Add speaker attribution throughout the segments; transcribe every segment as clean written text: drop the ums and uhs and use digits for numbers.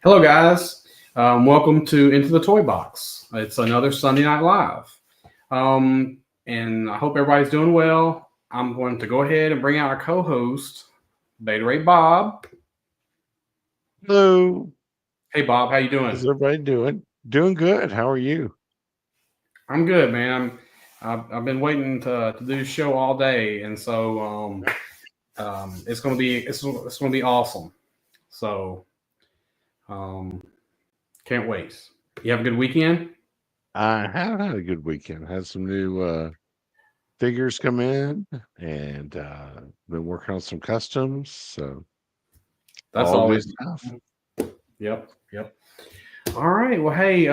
Speaker 1: Hello, guys. Welcome to Into the Toy Box. It's another Sunday Night Live. And I hope everybody's doing well. I'm going to go ahead and bring out our co-host, Beta Ray Bob.
Speaker 2: Hello.
Speaker 1: Hey, Bob. How you doing?
Speaker 2: How's everybody doing? Doing good. How are you?
Speaker 1: I'm good, man. I've been waiting to do the show all day, and so it's gonna be awesome. So can't wait. You have a good weekend?
Speaker 2: I have had a good weekend. Had some new figures come in and been working on some customs. So
Speaker 1: That's
Speaker 2: all good
Speaker 1: always
Speaker 2: stuff.
Speaker 1: Yep. All right. Well, hey,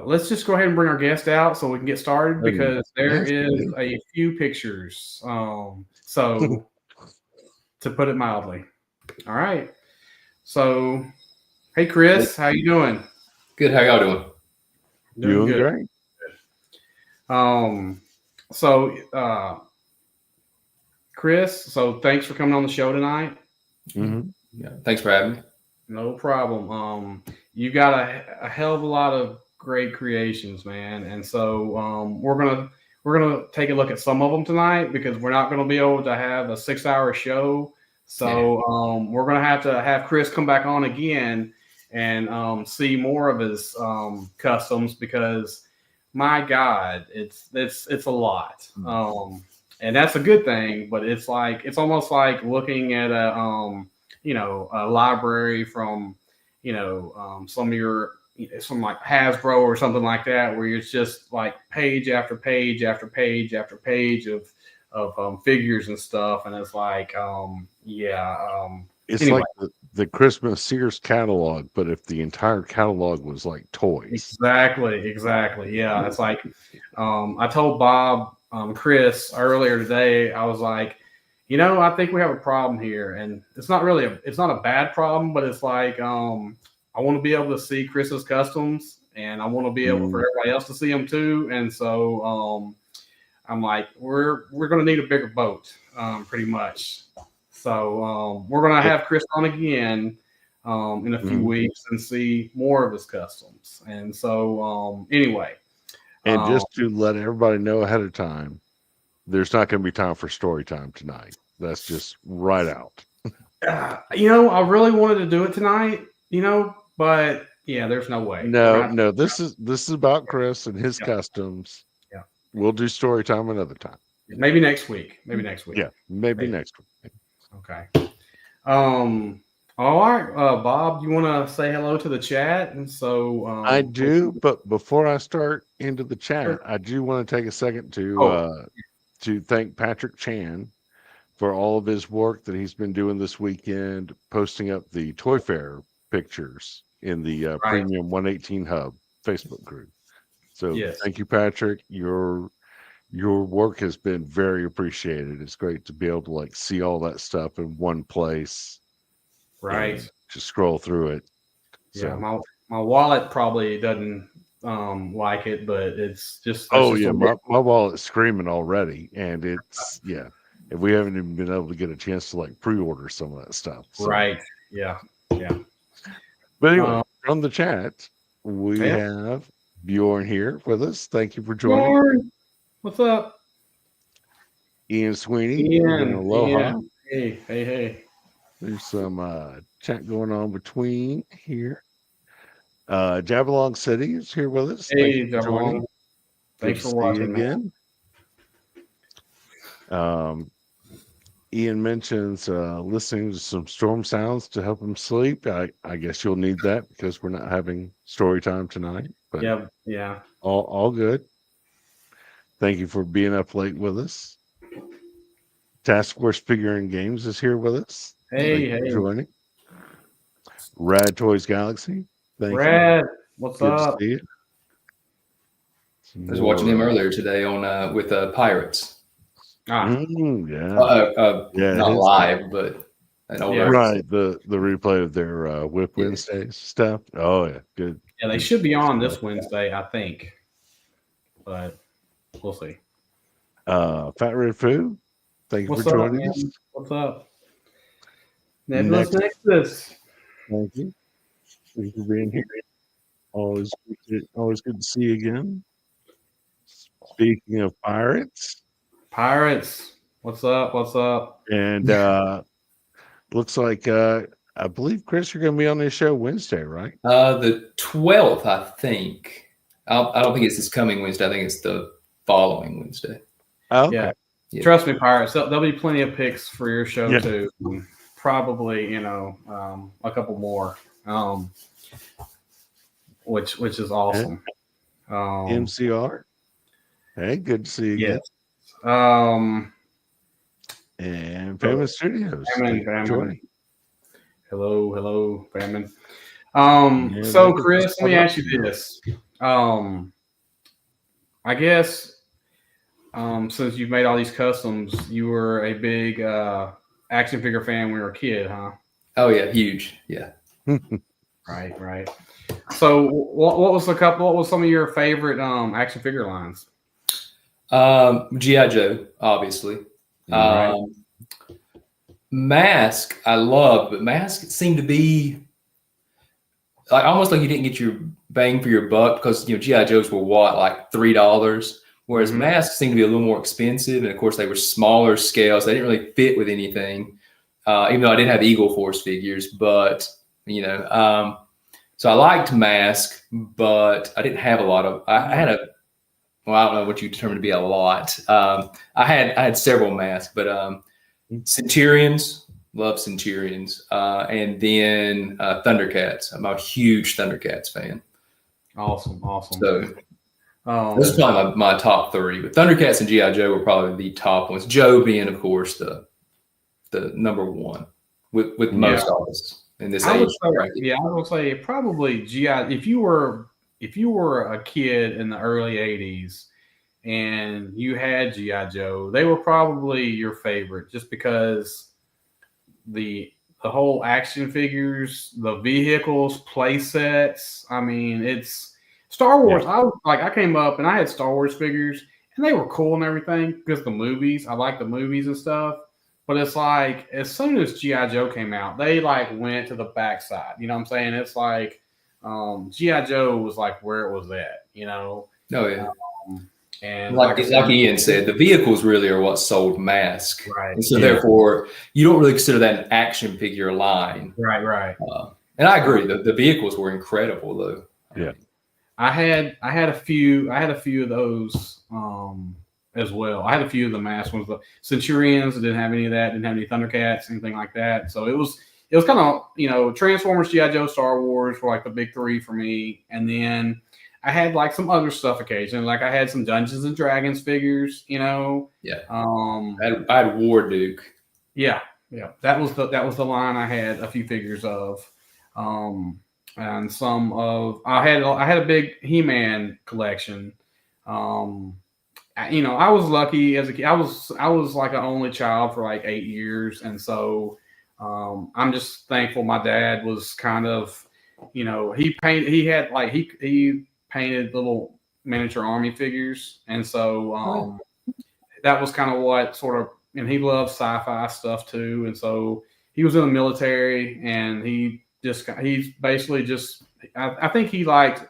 Speaker 1: let's just go ahead and bring our guest out so we can get started because there is a few pictures. So to put it mildly. All right. So, hey, Chris, how you doing?
Speaker 3: Good. How y'all doing?
Speaker 2: Doing
Speaker 1: good.
Speaker 2: great.
Speaker 1: Chris, so thanks for coming on the show tonight.
Speaker 2: Mm-hmm.
Speaker 3: Yeah. Thanks for having me.
Speaker 1: No problem. You got a hell of a lot of great creations, man, and so we're gonna take a look at some of them tonight because we're not gonna be able to have a 6-hour show. So we're gonna have to have Chris come back on again and see more of his customs because my God, it's a lot. And that's a good thing, but it's almost like looking at a library from, some like Hasbro or something like that, where it's just like page after page after page after page of figures and stuff, and it's like,
Speaker 2: It's
Speaker 1: anyway.
Speaker 2: like the Christmas Sears catalog, but if the entire catalog was like toys.
Speaker 1: Exactly. Yeah, it's like I told Bob, Chris earlier today. I was like, I think we have a problem here, and it's not a bad problem, but it's like I want to be able to see Chris's customs, and I want to be able for everybody else to see them too. And so I'm like, we're going to need a bigger boat, pretty much. So we're going to have Chris on again in a few weeks and see more of his customs. And so anyway.
Speaker 2: And just to let everybody know ahead of time, there's not going to be time for story time tonight. That's just right out.
Speaker 1: I really wanted to do it tonight, but yeah, there's no way.
Speaker 2: No. This is about Chris and his customs.
Speaker 1: Yeah.
Speaker 2: We'll do story time another time.
Speaker 1: Maybe next week.
Speaker 2: Yeah, maybe next week.
Speaker 1: Okay. All right, Bob, you want to say hello to the chat? And so
Speaker 2: I do, but before I start into the chat, I do want to take a second to thank Patrick Chan for all of his work that he's been doing this weekend, posting up the Toy Fair pictures in the Premium 118 Hub Facebook group. So Thank you, Patrick. Your work has been very appreciated. It's great to be able to see all that stuff in one place.
Speaker 1: Right.
Speaker 2: Just scroll through it.
Speaker 1: Yeah, so. My wallet probably doesn't like it, but it's just
Speaker 2: my wallet's screaming already, and it's if we haven't even been able to get a chance to pre-order some of that stuff. So.
Speaker 1: Right. Yeah.
Speaker 2: But anyway, from the chat, we have Bjorn here with us. Thank you for joining.
Speaker 1: Bjorn, what's up?
Speaker 2: Ian Sweeney. Aloha.
Speaker 1: Ian. Hey.
Speaker 2: There's some chat going on between here. Jabalong City is here with us.
Speaker 1: Hey, Jabalong. Thanks for watching
Speaker 2: again. Ian mentions listening to some storm sounds to help him sleep. I guess you'll need that because we're not having story time tonight. But
Speaker 1: yeah.
Speaker 2: All good. Thank you for being up late with us. Task Force Figure and Games is here with us.
Speaker 1: Hey.
Speaker 2: For joining. Rad Toys Galaxy.
Speaker 1: Rad, what's
Speaker 2: Good
Speaker 1: up?
Speaker 2: To see you.
Speaker 3: I was watching him earlier today on with Pirates.
Speaker 1: Yeah.
Speaker 3: Not live, but an older
Speaker 2: right. The replay of their Whip Wednesday stuff. Oh yeah, good.
Speaker 1: Yeah, they should be on this Wednesday, I think, but we'll see.
Speaker 2: Fat Red Foo, thank you for joining us.
Speaker 1: What's up? Nebulous Nexus.
Speaker 2: Thank you. Thank you for being here. Always good to see you again. Speaking of pirates,
Speaker 1: what's up? What's up?
Speaker 2: and looks like I believe Chris, you're going to be on this show Wednesday, right?
Speaker 3: The 12th, I think. I don't think it's this coming Wednesday. I think it's the following Wednesday.
Speaker 2: Oh, okay.
Speaker 1: Yeah. Trust me, Pirates. There'll be plenty of picks for your show too. Probably, a couple more, which is awesome.
Speaker 2: MCR. Hey, good to see you again.
Speaker 1: Yes.
Speaker 2: And Famine Studios.
Speaker 1: Famine. Hello, Famine. So Chris, let me ask you this. I guess since you've made all these customs, you were a big action figure fan when you were a kid, huh?
Speaker 3: Oh yeah, huge. Yeah.
Speaker 1: Right. So what was some of your favorite action figure lines?
Speaker 3: G.I. Joe, obviously.
Speaker 1: Right.
Speaker 3: Mask, I love, but Mask seemed to be almost like you didn't get your bang for your buck because G.I. Joes were like $3, whereas Masks seemed to be a little more expensive, and of course they were smaller scale, so they didn't really fit with anything. Even though I did have Eagle Force figures, but so I liked Mask, but I didn't have a lot of. I had I don't know what you determined to be a lot. I had several Masks, but Centurions, love Centurions, and then Thundercats. I'm a huge Thundercats fan.
Speaker 1: Awesome.
Speaker 3: So those are probably my top three. But Thundercats and G.I. Joe were probably the top ones. Joe being, of course, the number one with most of us in this age.
Speaker 1: I would say probably G.I. If you were a kid in the early '80s and you had G.I. Joe, they were probably your favorite just because the whole action figures, the vehicles, play sets. I mean, it's Star Wars. Yeah. I came up and I had Star Wars figures and they were cool and everything because the movies. I like the movies and stuff. But it's like as soon as G.I. Joe came out, they went to the backside. You know what I'm saying? It's like G.I. Joe was like where it was at.
Speaker 3: Oh yeah.
Speaker 1: And
Speaker 3: like Ian said, the vehicles really are what sold Mask.
Speaker 1: Right.
Speaker 3: And so therefore, you don't really consider that an action figure line.
Speaker 1: Right.
Speaker 3: And I agree. The vehicles were incredible, though.
Speaker 2: Yeah.
Speaker 1: I had a few of those as well. I had a few of the Mask ones. The Centurions didn't have any of that. Didn't have any Thundercats, anything like that. So it was kind of Transformers, G.I. Joe, Star Wars were like the big three for me, and then I had some other stuff occasionally. I had some Dungeons and Dragons figures, Yeah.
Speaker 3: I had War Duke.
Speaker 1: Yeah. That was the line I had a few figures of, and some of I had a big He-Man collection. I was lucky as a kid. I was like an only child for 8 years, and so I'm just thankful. My dad was kind of, he painted little miniature army figures, and so that was kind of what sort of, and he loved sci-fi stuff too, and so he was in the military, and he's basically just I think he liked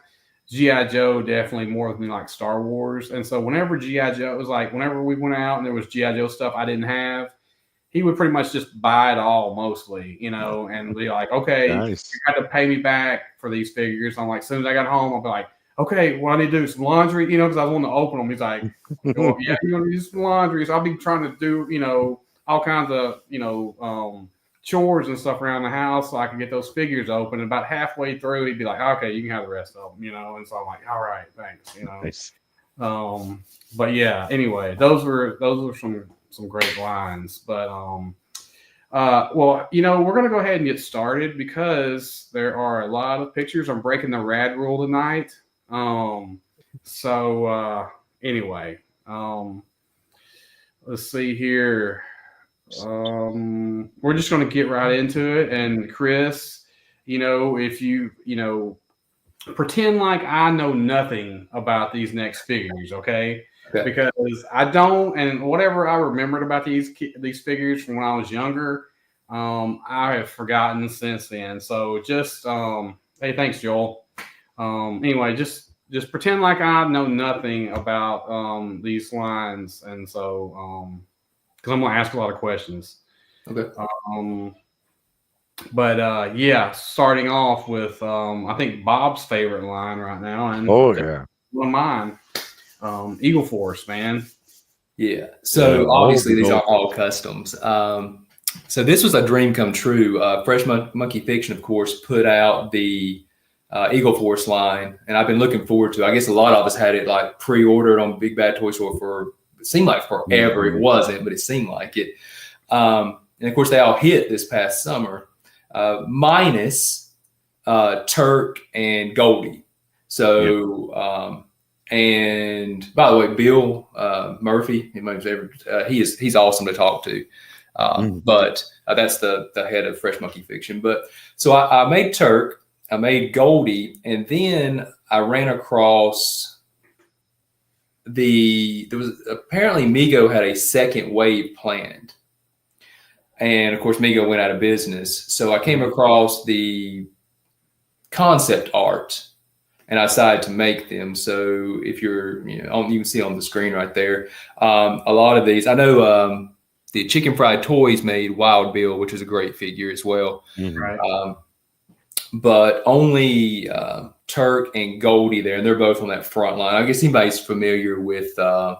Speaker 1: G.I. Joe definitely more than he liked Star Wars, and so whenever G.I. Joe, it was whenever we went out and there was G.I. Joe stuff I didn't have, he would pretty much just buy it all mostly, and be like, okay,
Speaker 2: nice.
Speaker 1: You got to pay me back for these figures. I'm like, as soon as I got home, I'll be like, okay, what I need to do, some laundry, because I was wanting to open them. He's like, well, yeah, you're going to do some laundry. So I'll be trying to do, all kinds of, chores and stuff around the house so I can get those figures open. And about halfway through, he'd be like, okay, you can have the rest of them, and so I'm like, all right, thanks,
Speaker 2: Nice.
Speaker 1: But yeah, anyway, those were some great lines. But well, we're going to go ahead and get started because there are a lot of pictures. I'm breaking the rad rule tonight. Anyway, let's see here. We're just going to get right into it. And Chris, if you, pretend like I know nothing about these next figures. Okay. Because I don't, and whatever I remembered about these figures from when I was younger, I have forgotten since then. So just hey, thanks, Joel. Anyway, just pretend like I know nothing about these lines, and so because I'm gonna ask a lot of questions.
Speaker 3: Okay.
Speaker 1: But yeah, starting off with I think Bob's favorite line right now, and one of mine, Eagle Force, man.
Speaker 3: Yeah. So obviously these are all customs. So this was a dream come true. Fresh Monkey Fiction, of course, put out the Eagle Force line, and I've been looking forward to it. I guess a lot of us had it like pre-ordered on Big Bad Toy Store for, it seemed like forever. It wasn't, but it seemed like it. And of course, they all hit this past summer, minus Turk and Goldie. So, and by the way, Bill Murphy, he's awesome to talk to. But that's the head of Fresh Monkey Fiction. But so I made Turk, I made Goldie, and then I ran across there was apparently Mego had a second wave planned. And of course, Mego went out of business. So I came across the concept art, and I decided to make them. So if you're, you can see on the screen right there, a lot of these. I know the Chicken Fried Toys made Wild Bill, which is a great figure as well.
Speaker 1: Right.
Speaker 3: But only Turk and Goldie there, and they're both on that front line. I guess anybody's familiar with the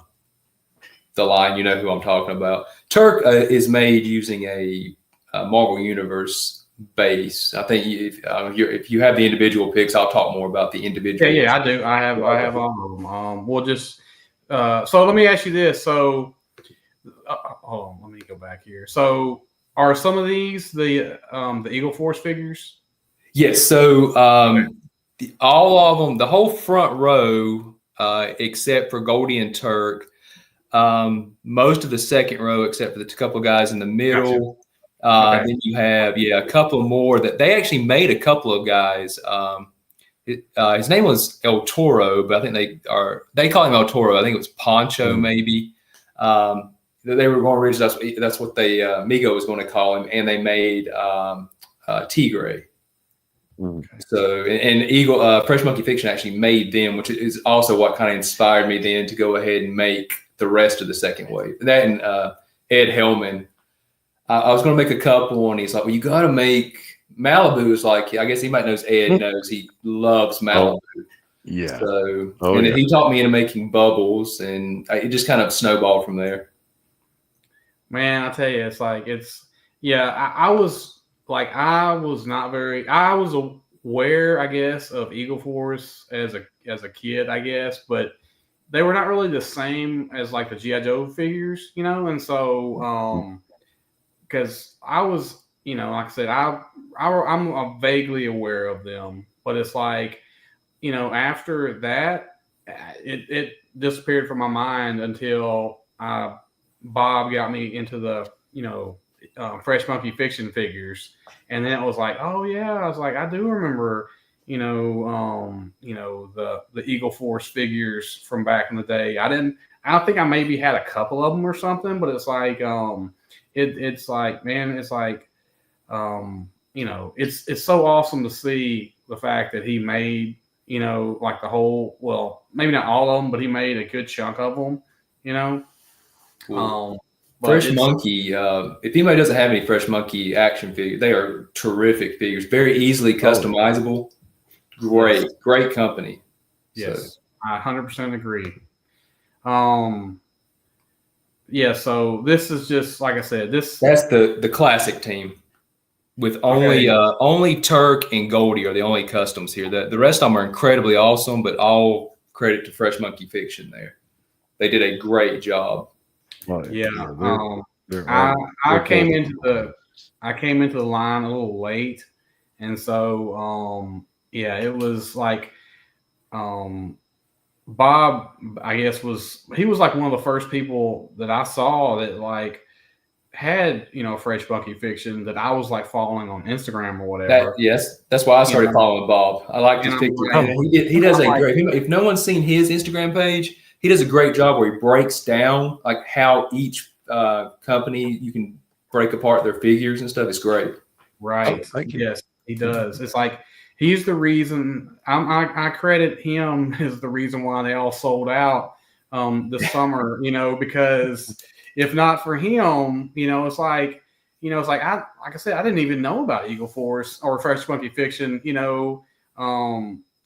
Speaker 3: line, you know who I'm talking about. Turk is made using a Marvel Universe base. I think if you have the individual picks, I'll talk more about the individual.
Speaker 1: Yeah, I do. I have all of them. We'll just so let me ask you this. So hold on, let me go back here. So are some of these the Eagle Force figures?
Speaker 3: Yes. So all of them, the whole front row, except for Goldie and Turk. Most of the second row, except for the couple guys in the middle. Gotcha. Then you have a couple more that they actually made a couple of guys. His name was El Toro, but I think they call him El Toro. I think it was Poncho, maybe. They were going to that's what they Mego was going to call him, and they made Tigre. So and Eagle Fresh Monkey Fiction actually made them, which is also what kind of inspired me then to go ahead and make the rest of the second wave. That and Ed Hellman. I was going to make a couple, and he's like, "Well, you got to make Malibu." Is like, I guess he might knows Ed knows he loves Malibu.
Speaker 2: Yeah.
Speaker 3: So he taught me into making bubbles, and it just kind of snowballed from there.
Speaker 1: Man, I tell you, I was aware, I guess, of Eagle Force as a kid, I guess, but they were not really the same as like the G.I. Joe figures, and so because I was, like I said, I'm vaguely aware of them, but it's like, after that, it disappeared from my mind until Bob got me into the, Fresh Monkey Fiction figures, and then it was like, oh yeah, I was like, I do remember, the Eagle Force figures from back in the day. I don't think I maybe had a couple of them or something, but it's like, it's like, man, it's like, it's so awesome to see the fact that he made, like the whole, well, maybe not all of them, but he made a good chunk of them,
Speaker 3: Cool. Fresh Monkey, if anybody doesn't have any Fresh Monkey action figures, they are terrific figures, very easily customizable. Great company.
Speaker 1: Yes, so. I 100% agree. So this is just like I said. That's
Speaker 3: the classic team with only Turk and Goldie are the only customs here. The rest of them are incredibly awesome, but all credit to Fresh Monkey Fiction there. They did a great job.
Speaker 1: I came into the line a little late, and so it was like Bob, I guess, was like one of the first people that I saw that like had Fresh Monkey Fiction that I was like following on Instagram or whatever.
Speaker 3: That's why I started following Bob. I like his picture. He does a great. If no one's seen his Instagram page, he does a great job where he breaks down like how each company you can break apart their figures and stuff. It's great.
Speaker 1: Right.
Speaker 2: Oh, thank you.
Speaker 1: Yes, he does. It's like he's the reason. I credit him as the reason why they all sold out this summer. Because if not for him, it's like like I said, I didn't even know about Eagle Force or Fresh Monkey Fiction.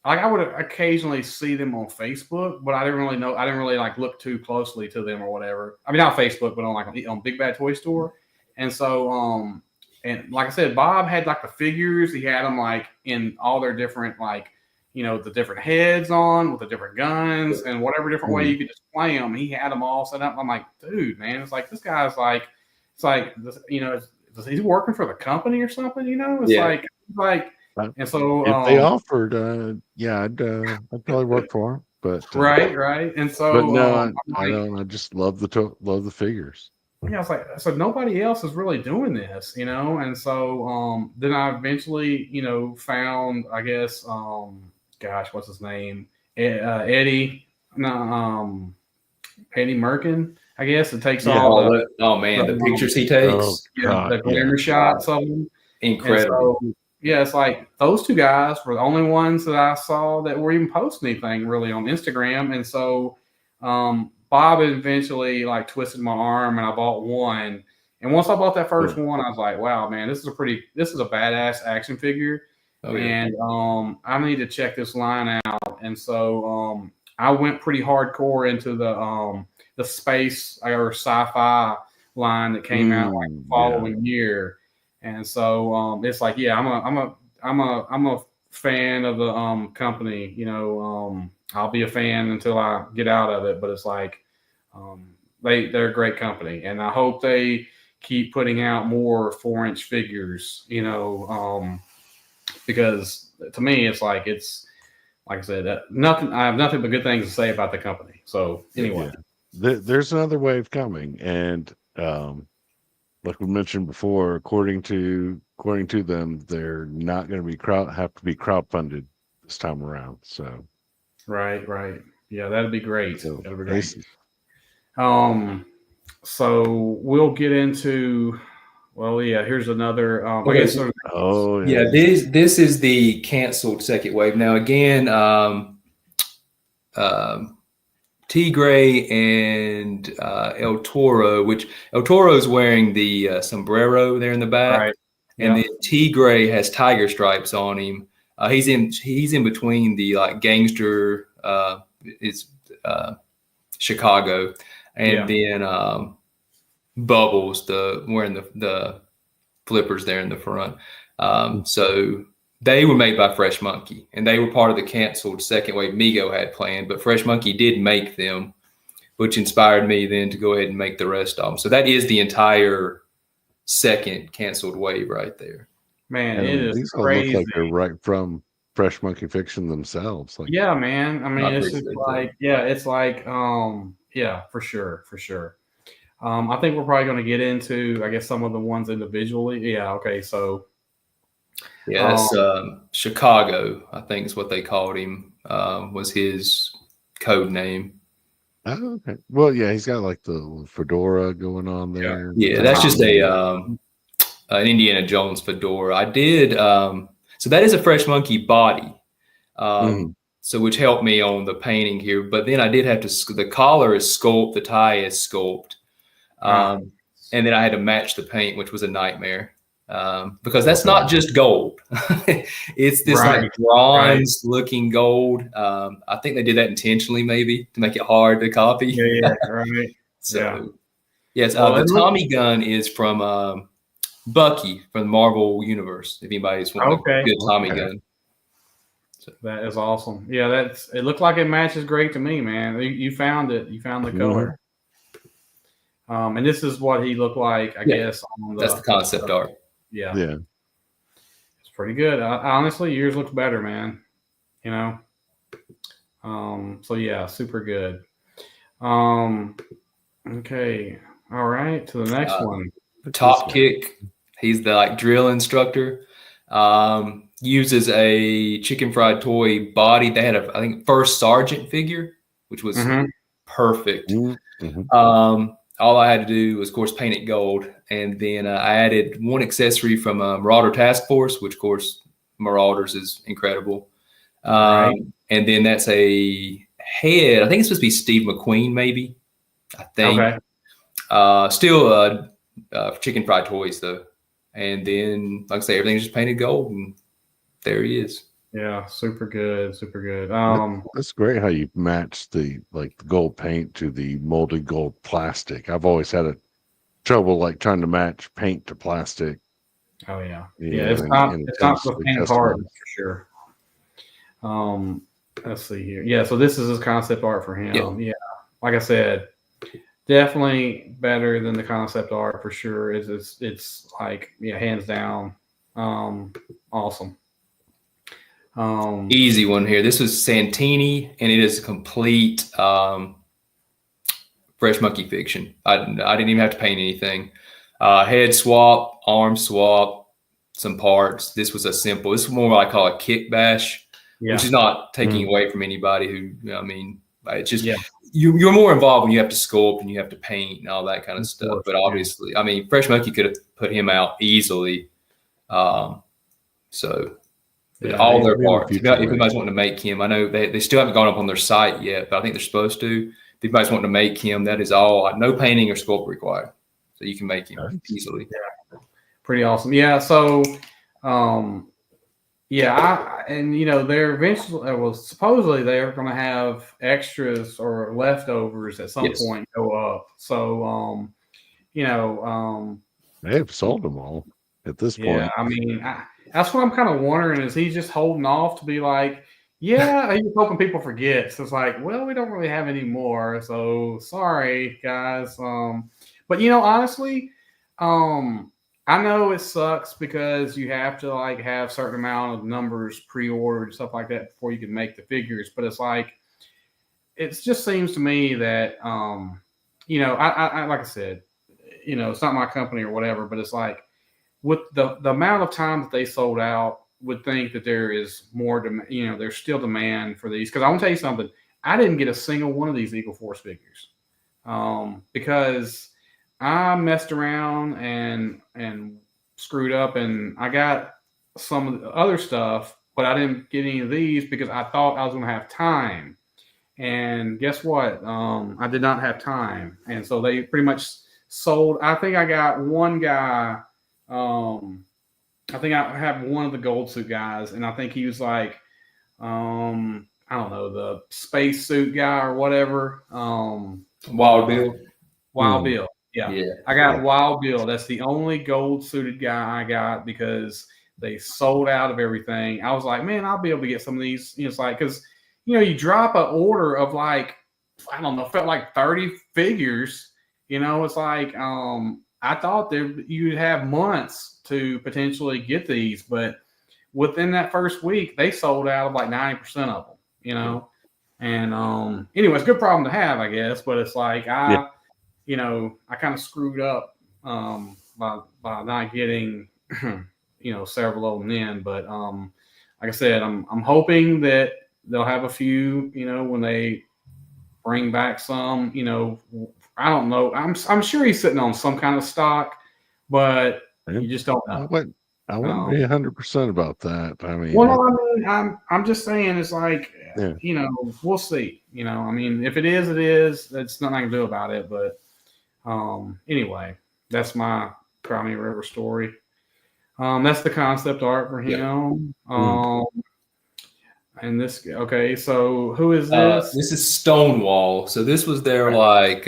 Speaker 1: Like I would occasionally see them on Facebook, but I didn't really know. I didn't really like look too closely to them or whatever. I mean, not Facebook, but on Big Bad Toy Store. And so, and like I said, Bob had like the figures. He had them like in all their different the different heads on with the different guns and whatever different way you could display them. He had them all set up. I'm like, dude, man, it's like this guy's like, it's like is he working for the company or something? It's like. And so,
Speaker 2: if they offered, I'd probably work for them. But
Speaker 1: right. And so,
Speaker 2: but no, I don't. I just love the figures.
Speaker 1: Yeah, I was like, so nobody else is really doing this, And so, then I eventually, found, I guess, what's his name, Eddie, Eddie Merkin, I guess. It takes all
Speaker 3: the pictures he takes,
Speaker 1: the glamour shots of them,
Speaker 3: incredible.
Speaker 1: So, yeah, it's like those two guys were the only ones that I saw that were even posting anything really on Instagram. And so Bob eventually like twisted my arm and I bought one. And once I bought that first one, I was like, wow, man, this is a badass action figure. Oh, yeah. And I need to check this line out. And so I went pretty hardcore into the space or sci-fi line that came out like the following year. And so it's like, yeah, I'm a fan of the company. I'll be a fan until I get out of it. But it's like they're a great company, and I hope they keep putting out more 4-inch figures. Because to me, it's like I said, I have nothing but good things to say about the company. So anyway,
Speaker 2: there's another wave coming, and like we mentioned before, according to them, they're not going to be have to be crowdfunded this time around. So, right,
Speaker 1: yeah, that'd be great.
Speaker 2: So,
Speaker 1: that'd be great. So we'll get into. Well, yeah. Here's another.
Speaker 3: This is the canceled second wave. Now again, Tigre and El Toro, which El Toro is wearing the sombrero there in the back, right. And then Tigre has tiger stripes on him. He's in between the like gangster. It's Chicago, and then Bubbles wearing the flippers there in the front. So they were made by Fresh Monkey, and they were part of the canceled second wave Mego had planned, but Fresh Monkey did make them, which inspired me then to go ahead and make the rest of them. So that is the entire second canceled wave right there.
Speaker 1: Man, it is crazy.
Speaker 2: Look like they're right from Fresh Monkey Fiction themselves. Like,
Speaker 1: yeah, man. I mean, it's just like, it's like, for sure. I think we're probably going to get into, I guess, some of the ones individually. Yeah. Okay. So.
Speaker 3: Yeah, that's Chicago, I think is what they called him, was his code name.
Speaker 2: Oh, okay. Well, yeah, he's got like the fedora going on there.
Speaker 3: Yeah, that's just an Indiana Jones fedora. I did, so that is a Fresh Monkey body, so which helped me on the painting here. But then I did have to, the collar is sculpt, the tie is sculpt, and then I had to match the paint, which was a nightmare. Because that's not just gold. It's this like bronze looking gold. I think they did that intentionally, maybe to make it hard to copy.
Speaker 1: Yeah, right.
Speaker 3: So, yes, the Tommy gun is from Bucky from the Marvel Universe. If anybody's wanting a good Tommy gun.
Speaker 1: So. That is awesome. Yeah, it looked like it matches great to me, man. You found it. You found the color. And this is what he looked like, I guess.
Speaker 3: That's the concept art.
Speaker 1: Yeah. It's pretty good. Honestly, yours looks better, man. So yeah, super good. Okay. All right. To the next one.
Speaker 3: Top Kick. He's the like drill instructor. Uses a chicken fried toy body. They had I think first sergeant figure, which was perfect. all I had to do was, of course, paint it gold. And then I added one accessory from Marauder Task Force, which, of course, Marauders is incredible.
Speaker 1: Right.
Speaker 3: And then that's a head. I think it's supposed to be Steve McQueen, maybe. I think.
Speaker 1: Okay.
Speaker 3: Still chicken fried toys, though. And then, like I say, everything's just painted gold, and there he is.
Speaker 1: Yeah, super good, super good.
Speaker 2: That's great how you match the gold paint to the molded gold plastic. I've always had a trouble like trying to match paint to plastic.
Speaker 1: Oh yeah,
Speaker 2: Yeah,
Speaker 1: it's not the paint apart for sure. Let's see here. Yeah, so this is his concept art for him. Yeah, like I said, definitely better than the concept art for sure. It's like, yeah, hands down, awesome.
Speaker 3: Easy one here. This was Santini, and it is a complete Fresh Monkey Fiction. I didn't even have to paint anything. Head swap, arm swap, some parts. This was this is more what I call a kick bash, which is not taking away from anybody who, I mean, it's just you're more involved when you have to sculpt and you have to paint and all that kind of stuff. But obviously, I mean, Fresh Monkey could have put him out easily. So all their parts. If anybody's wanting to make him, I know they still haven't gone up on their site yet, but I think they're supposed to. If anybody's wanting to make him, that is all. No painting or sculpt required. So you can make him easily.
Speaker 1: Yeah. Pretty awesome. Yeah. So, and they're eventually, supposedly they're going to have extras or leftovers at some point go up. So,
Speaker 2: they have sold them all at this point.
Speaker 1: Yeah. I mean, that's what I'm kind of wondering, is he just holding off to be like, yeah, he's hoping people forget. So it's like, well, we don't really have any more. So sorry, guys. But honestly, I know it sucks because you have to like have certain amount of numbers pre-ordered and stuff like that before you can make the figures. But it's like, it just seems to me that, I like I said, it's not my company or whatever, but it's like, with the amount of time that they sold out, would think that there is more demand. There's still demand for these. Because I want to tell you something. I didn't get a single one of these Eagle Force figures because I messed around and screwed up, and I got some of the other stuff, but I didn't get any of these because I thought I was going to have time. And guess what? I did not have time, and so they pretty much sold. I think I got one guy. I think I have one of the gold suit guys, and I think he was like, I don't know, the space suit guy or whatever.
Speaker 3: Wild Bill.
Speaker 1: Wild Bill. Yeah. I got Wild Bill. That's the only gold suited guy I got because they sold out of everything. I was like, man, I'll be able to get some of these. It's like, because, you drop an order of like, I don't know, felt like 30 figures. It's like, I thought that you'd have months to potentially get these, but within that first week, they sold out of like 90% of them, And anyway, it's a good problem to have, I guess. But it's like I kind of screwed up by not getting several of them in. But like I said, I'm hoping that they'll have a few, when they bring back some, I don't know. I'm sure he's sitting on some kind of stock, but you just don't know.
Speaker 2: I wouldn't be 100% about that. I mean,
Speaker 1: I'm just saying, it's like, we'll see. I mean, if it is, it is. There's nothing I can do about it. But anyway, that's my Cry Me a River story. That's the concept art for him. And this, okay, so who is this?
Speaker 3: This is Stonewall. So this was their like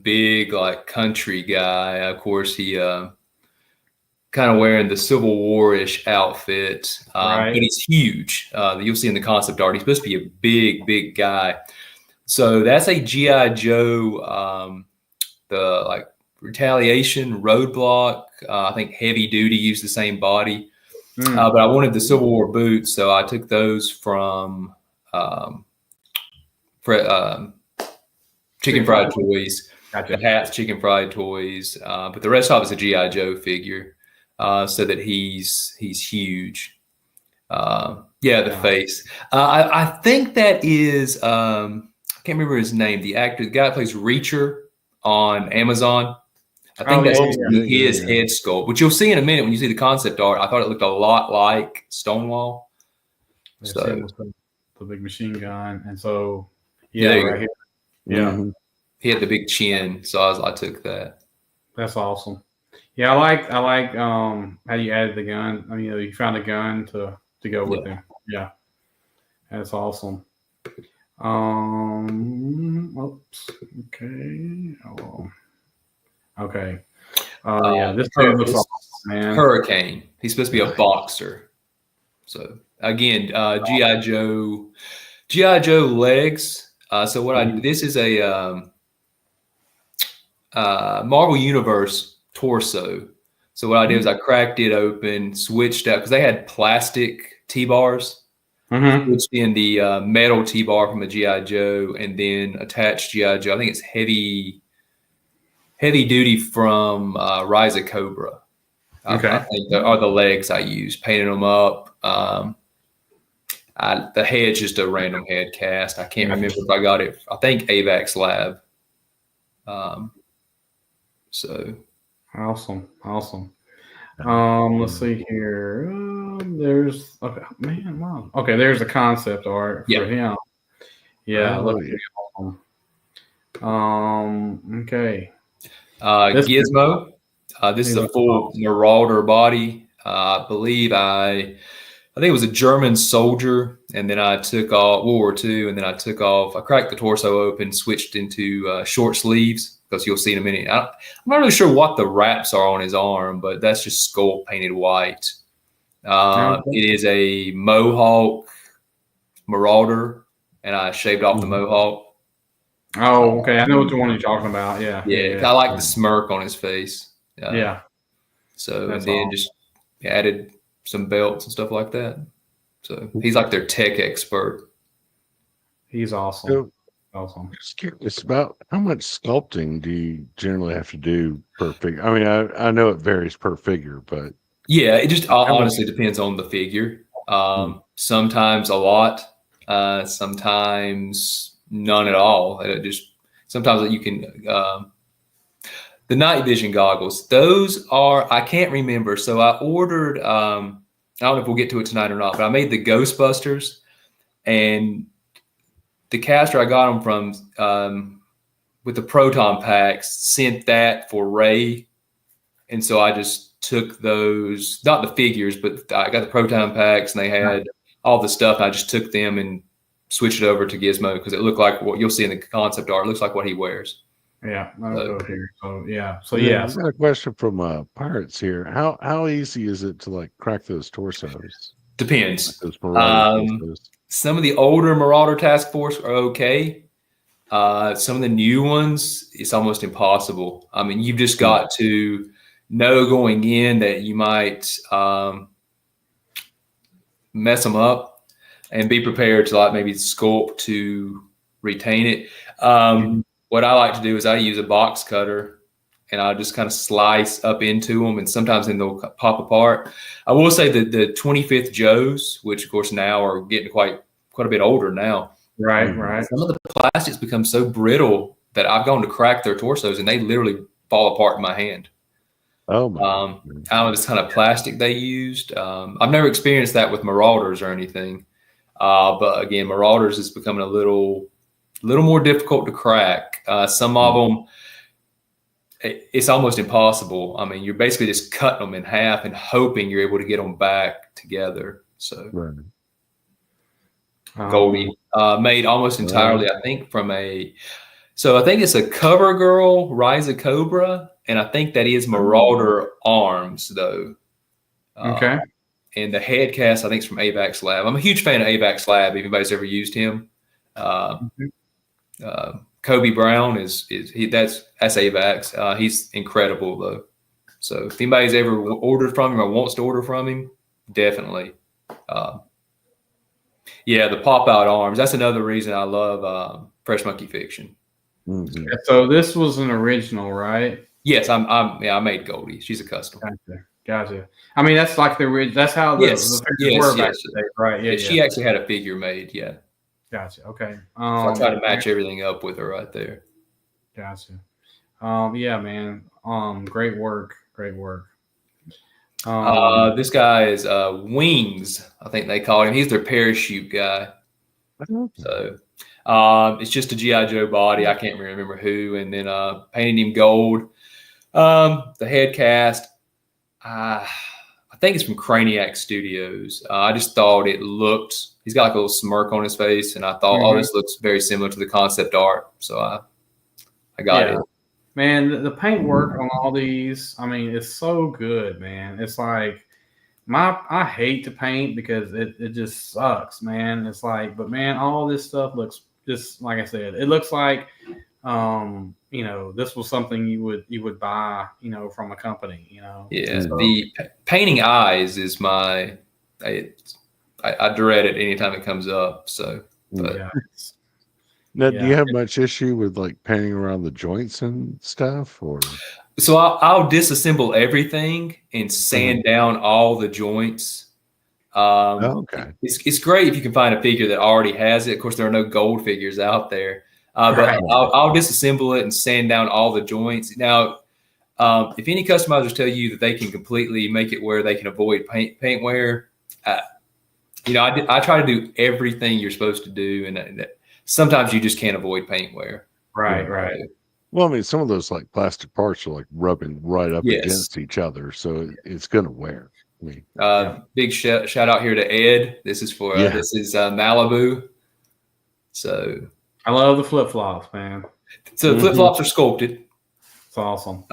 Speaker 3: big like country guy. Of course, he kind of wearing the Civil War-ish outfit, but he's huge. You'll see in the concept art, he's supposed to be a big, big guy. So that's a G.I. Joe, the like Retaliation, Roadblock. I think Heavy Duty used the same body. But I wanted the Civil War boots, so I took those from Chicken Fried Toys. Gotcha. The hats, Chicken Fried Toys. But the rest of it's a G.I. Joe figure, so that he's huge. The face. I think that is I can't remember his name. The actor, the guy that plays Reacher on Amazon. I think
Speaker 1: Oh,
Speaker 3: that's
Speaker 1: yeah,
Speaker 3: his head sculpt, which you'll see in a minute when you see the concept art. I thought it looked a lot like Stonewall.
Speaker 1: There's
Speaker 3: So
Speaker 1: him with the big machine gun, and so
Speaker 3: Yeah,
Speaker 1: right here. Yeah,
Speaker 2: Mhm.
Speaker 3: he had the big chin, so I took that.
Speaker 1: that's awesome. Yeah, I like how you added the gun. I mean, you found a gun to go with him. Yeah, that's awesome. Oops. Okay. Oh, okay. Yeah, this dude looks awesome, man.
Speaker 3: Hurricane. He's supposed to be a boxer. So again, GI Joe legs. So what this is a Marvel Universe torso. So what I did was I cracked it open, switched out because they had plastic T-bars. Switched in the metal T-bar from a GI Joe, and then attached GI Joe. I think it's heavy duty from Rise of Cobra.
Speaker 1: Okay.
Speaker 3: I think are the legs I used. Painted them up. The head's just a random head cast. I can't remember if I got it. I think AVAX Lab. So
Speaker 1: awesome. Let's see here. There's wow. Okay, there's a concept art for him. Yeah, okay.
Speaker 3: Gizmo. This is a full Marauder body. I think it was a German soldier, and then I took off World War II, and then I cracked the torso open, switched into short sleeves, because you'll see in a minute. I'm not really sure what the wraps are on his arm, but that's just skull painted white. It is a Mohawk Marauder, and I shaved off the Mohawk.
Speaker 1: Oh, okay. I know what the one you're talking about. Yeah.
Speaker 3: I like the smirk on his face.
Speaker 1: Yeah.
Speaker 3: So and then just added some belts and stuff like that. So he's like their tech expert.
Speaker 1: He's awesome.
Speaker 2: So,
Speaker 1: awesome.
Speaker 2: Just curious about how much sculpting do you generally have to do per figure? I mean, I know it varies per figure, but
Speaker 3: yeah, it just honestly depends on the figure. Sometimes a lot, sometimes none at all. Sometimes you can. The night vision goggles, those are, I can't remember. So I ordered, I don't know if we'll get to it tonight or not, but I made the Ghostbusters, and the caster I got them from with the proton packs sent that for Ray. And so I just took those, not the figures, but I got the proton packs, and they had all the stuff. And I just took them and switched it over to Gizmo, because it looked like what you'll see in the concept art. It looks like what he wears.
Speaker 1: Yeah, I'll go here. So yeah.
Speaker 2: I've got a question from Pirates here. How easy is it to like crack those torsos?
Speaker 3: Depends.
Speaker 2: Like those
Speaker 3: some of the older Marauder Task Force are okay. Some of the new ones, it's almost impossible. I mean, you've just got to know going in that you might mess them up, and be prepared to like maybe sculpt to retain it. What I like to do is I use a box cutter, and I just kind of slice up into them, and sometimes then they'll pop apart. I will say that the 25th Joes, which of course now are getting quite a bit older now.
Speaker 1: Right.
Speaker 3: Some of the plastics become so brittle that I've gone to crack their torsos, and they literally fall apart in my hand.
Speaker 2: Oh my!
Speaker 3: I don't know if it's kind of plastic they used. I've never experienced that with Marauders or anything, but again, Marauders is becoming a little more difficult to crack. Some of them, it's almost impossible. I mean, you're basically just cutting them in half and hoping you're able to get them back together. So, Goldie made almost entirely, I think, so I think it's a CoverGirl Rise of Cobra, and I think that is Marauder arms, though.
Speaker 1: Okay.
Speaker 3: And the head cast, I think, is from AVAX Lab. I'm a huge fan of AVAX Lab, if anybody's ever used him. Kobe Brown that's AVAX. He's incredible, though. So if anybody's ever ordered from him or wants to order from him, definitely. The pop out arms. That's another reason I love Fresh Monkey Fiction.
Speaker 2: Mm-hmm.
Speaker 1: So this was an original, right?
Speaker 3: Yes, I made Goldie. She's a custom.
Speaker 1: Gotcha. I mean, that's like the original. That's how the figures were back today, right? Yeah.
Speaker 3: She actually had a figure made. Yeah.
Speaker 1: Gotcha. Okay.
Speaker 3: So I try to match everything up with her right there.
Speaker 1: Gotcha. Yeah, man. Great work. Great work.
Speaker 3: This guy is Wings, I think they call him. He's their parachute guy. So it's just a G.I. Joe body. I can't remember who. And then painted him gold. The head cast, I think it's from Craniac Studios. I just thought it looked, he's got like a little smirk on his face. And I thought, oh, this looks very similar to the concept art. So I got it.
Speaker 1: Man, the paint work on all these, I mean, it's so good, man. It's like I hate to paint because it just sucks, man. It's like, but man, all this stuff looks just like I said, it looks like this was something you would buy, from a company,
Speaker 3: Yeah.
Speaker 1: So,
Speaker 3: the painting eyes is I dread it anytime it comes up. So but
Speaker 1: yeah.
Speaker 2: Now, do you have much issue with like painting around the joints and stuff, or?
Speaker 3: So I'll disassemble everything and sand down all the joints.
Speaker 2: Okay.
Speaker 3: It's great if you can find a figure that already has it. Of course, there are no gold figures out there, but I'll disassemble it and sand down all the joints. Now, if any customizers tell you that they can completely make it where they can avoid paint wear, I try to do everything you're supposed to do, and sometimes you just can't avoid paint wear.
Speaker 1: Right.
Speaker 2: Well, I mean, some of those like plastic parts are like rubbing right up against each other, so it's going to wear. I mean,
Speaker 3: big shout out here to Ed. This is for this is Malibu. So
Speaker 1: I love the flip flops, man.
Speaker 3: So the flip flops are sculpted.
Speaker 1: It's awesome.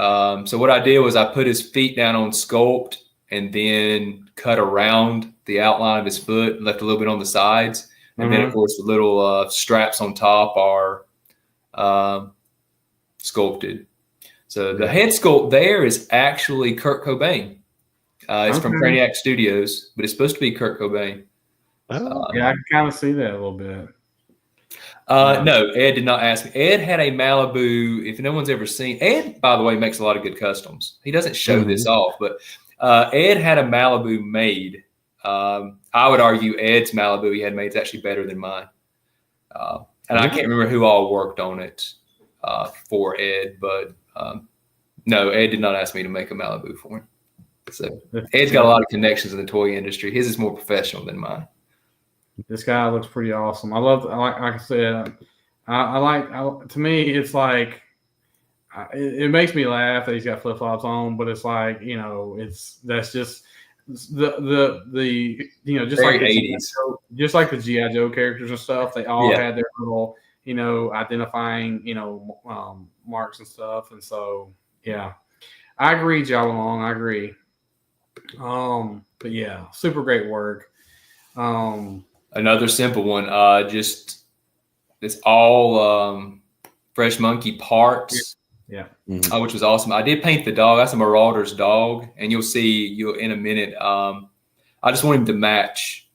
Speaker 3: So what I did was I put his feet down on sculpt and then cut around the outline of his foot, and left a little bit on the sides. And then, of course, the little straps on top are sculpted. So the head sculpt there is actually Kurt Cobain. It's from Craniac Studios, but it's supposed to be Kurt Cobain.
Speaker 1: Yeah, I can kind of see that a little bit.
Speaker 3: No, Ed did not ask me. Ed had a Malibu. If no one's ever seen, Ed, by the way, makes a lot of good customs. He doesn't show this off, but Ed had a Malibu made. I would argue Ed's Malibu he had made is actually better than mine. And I can't remember who all worked on it for Ed, but no, Ed did not ask me to make a Malibu for him. So Ed's got a lot of connections in the toy industry. His is more professional than mine.
Speaker 1: This guy looks pretty awesome. Like I said, to me, it's like, it makes me laugh that he's got flip flops on, but it's like, that's just the just
Speaker 3: very
Speaker 1: like
Speaker 3: 80s,
Speaker 1: just like the G.I. Joe characters and stuff. They all had their little, identifying, marks and stuff. And so, yeah, I agree, Jalong. I agree. But yeah, super great work.
Speaker 3: Another simple one, just it's all Fresh Monkey parts.
Speaker 1: Yeah.
Speaker 3: Which was awesome. I did paint the dog. That's a Marauder's dog, and you'll see in a minute. I just want him to match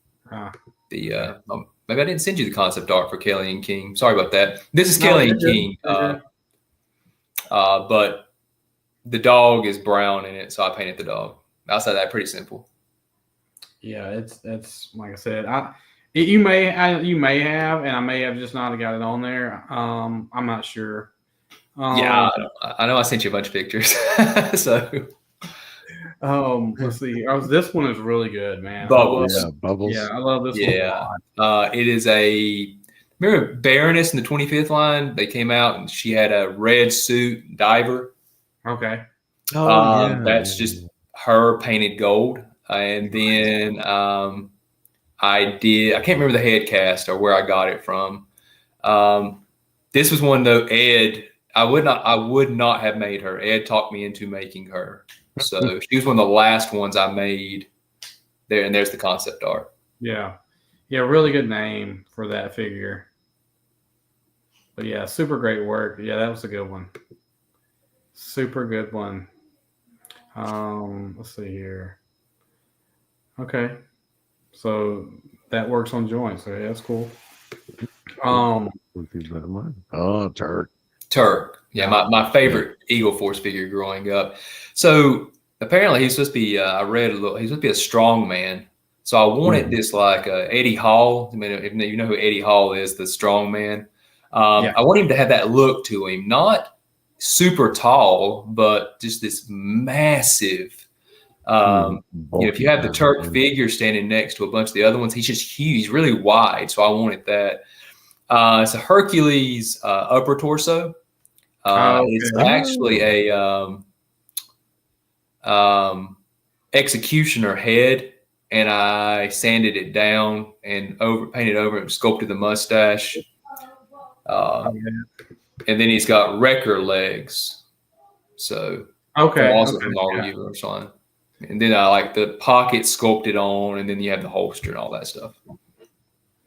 Speaker 3: the. Maybe I didn't send you the concept art for Kelly and King. Sorry about that. This is Kelly and King, but the dog is brown in it, so I painted the dog. Outside that, pretty simple.
Speaker 1: Yeah, it's like I said. You may have, and I may have just not got it on there. I'm not sure.
Speaker 3: Yeah, I know I sent you a bunch of pictures. So,
Speaker 1: let's see. This one is really good, man.
Speaker 2: Bubbles. Bubbles.
Speaker 1: Yeah, I love this one.
Speaker 3: Yeah, it is remember Baroness in the 25th line? They came out and she had a red suit diver.
Speaker 1: Okay.
Speaker 3: That's just her painted gold. And then I can't remember the head cast or where I got it from. This was one though, Ed. I would not have made her. Ed talked me into making her. So she was one of the last ones I made there. And there's the concept art.
Speaker 1: Yeah. Yeah. Really good name for that figure. But yeah, super great work. Yeah, that was a good one. Super good one. Let's see here. Okay. So that works on joints. Okay, that's cool.
Speaker 3: Turk. Yeah, my favorite Eagle Force figure growing up. So apparently he's supposed to be, I read a little, he's supposed to be a strong man. So I wanted this like Eddie Hall. I mean, if you know who Eddie Hall is, the strong man. I want him to have that look to him, not super tall, but just this massive. If you have the Turk figure standing next to a bunch of the other ones, he's just huge. He's really wide, so I wanted that. It's a Hercules upper torso. It's actually a executioner head, and I sanded it down and painted over and sculpted the mustache. And then he's got wrecker legs. So from all the universe on. And then I like the pocket sculpted on, and then you have the holster and all that stuff.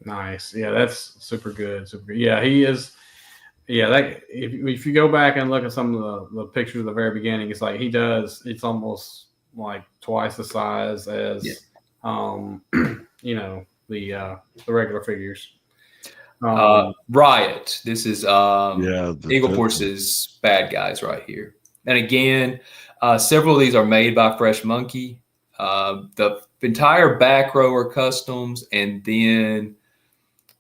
Speaker 1: Nice. Yeah, that's super good. Super good. Yeah, he is. Yeah, that if you go back and look at some of the pictures at the very beginning, it's like it's almost like twice the size as the regular figures.
Speaker 3: Riot. This is Eagle Force's bad guys right here. And again, several of these are made by Fresh Monkey. The entire back row are customs, and then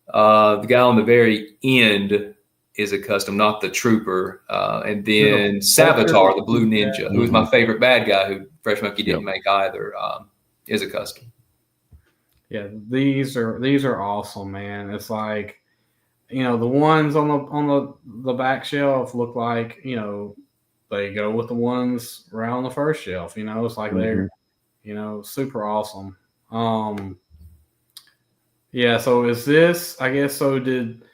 Speaker 3: the guy on the very end is a custom, not the trooper. And then Savitar, the blue ninja, who is my favorite bad guy, who Fresh Monkey didn't make either, is a custom.
Speaker 1: Yeah, these are awesome, man. It's like, the ones on the back shelf look like, they go with the ones right on the first shelf. It's like they're, super awesome. Yeah. So is this? I guess so.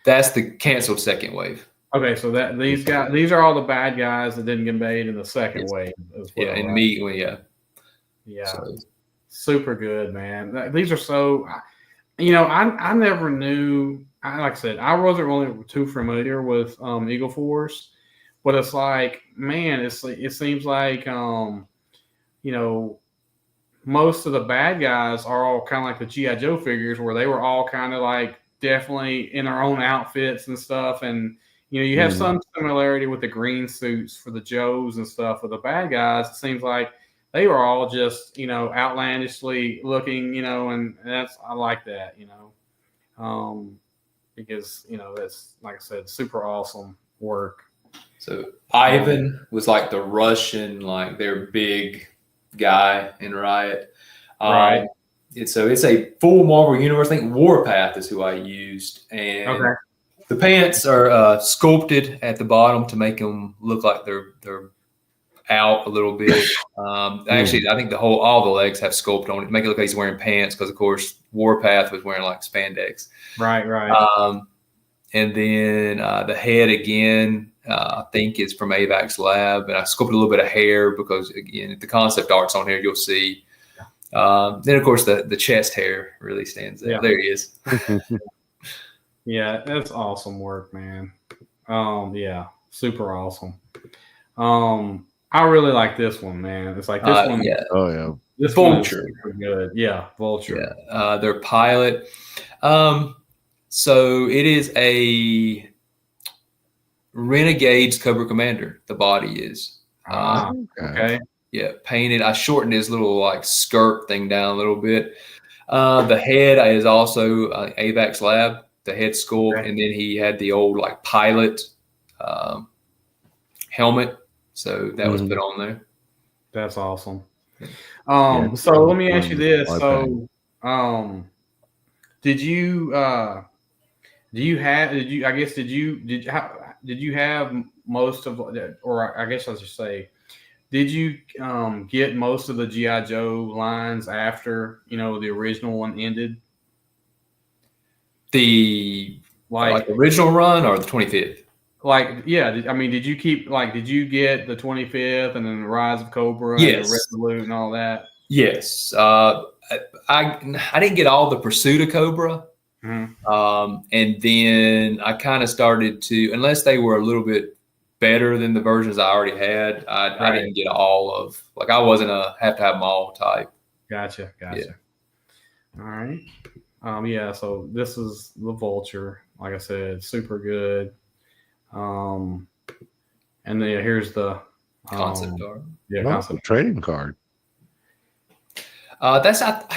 Speaker 3: That's the canceled second wave.
Speaker 1: Okay, so these are all the bad guys that didn't get made in the second wave as well.
Speaker 3: Yeah, and
Speaker 1: right?
Speaker 3: me,
Speaker 1: yeah, so. Super good, man. These are so. I never knew. Like I said, I wasn't really too familiar with Eagle Force, but it's like, man, it seems like most of the bad guys are all kind of like the G.I. Joe figures, where they were all kind of like definitely in their own outfits and stuff. And, you have some similarity with the green suits for the Joes and stuff. With the bad guys, it seems like they were all just, outlandishly looking, and I like that, because, that's, like I said, super awesome work.
Speaker 3: So Ivan was like the Russian, like their big guy in Riot.
Speaker 1: Right.
Speaker 3: So it's a full Marvel Universe. I think Warpath is who I used. And the pants are sculpted at the bottom to make them look like they're out a little bit. Actually, I think all the legs have sculpt on it to make it look like he's wearing pants, because of course Warpath was wearing like spandex.
Speaker 1: Right.
Speaker 3: And then the head again, I think is from AVAX Lab, and I sculpted a little bit of hair because, again, if the concept art's on here, you'll see. Then of course the chest hair really stands out. Yeah. There he is.
Speaker 1: Yeah, that's awesome work, man. Yeah, super awesome. I really like this one, man. It's like this one.
Speaker 3: Yeah.
Speaker 2: Oh yeah.
Speaker 1: This
Speaker 3: Vulture.
Speaker 1: One is super good. Yeah, Vulture.
Speaker 3: Yeah. Their pilot. So it is a Renegade's Cobra Commander. The body is.
Speaker 1: Okay.
Speaker 3: Yeah, painted. I shortened his little like skirt thing down a little bit. The head is also AVAX Lab. The head sculpt, and then he had the old like pilot helmet. So that was put on there.
Speaker 1: That's awesome. So let me ask you this. So, did you have most of, or I guess I should say, did you get most of the G.I. Joe lines after, the original one ended?
Speaker 3: The like original run or the 25th?
Speaker 1: Like, yeah. Did you keep, did you get the 25th and then the Rise of Cobra
Speaker 3: and
Speaker 1: the Resolute and all that?
Speaker 3: Yes. I didn't get all the Pursuit of Cobra. And then I kind of started to, unless they were a little bit better than the versions I already had, I didn't get all of, I wasn't a have to have them all type.
Speaker 1: Gotcha. Yeah. All right. Yeah, so this is the Vulture. Like I said, super good. And then here's the
Speaker 3: concept art.
Speaker 1: Yeah, concept
Speaker 2: trading card.
Speaker 3: I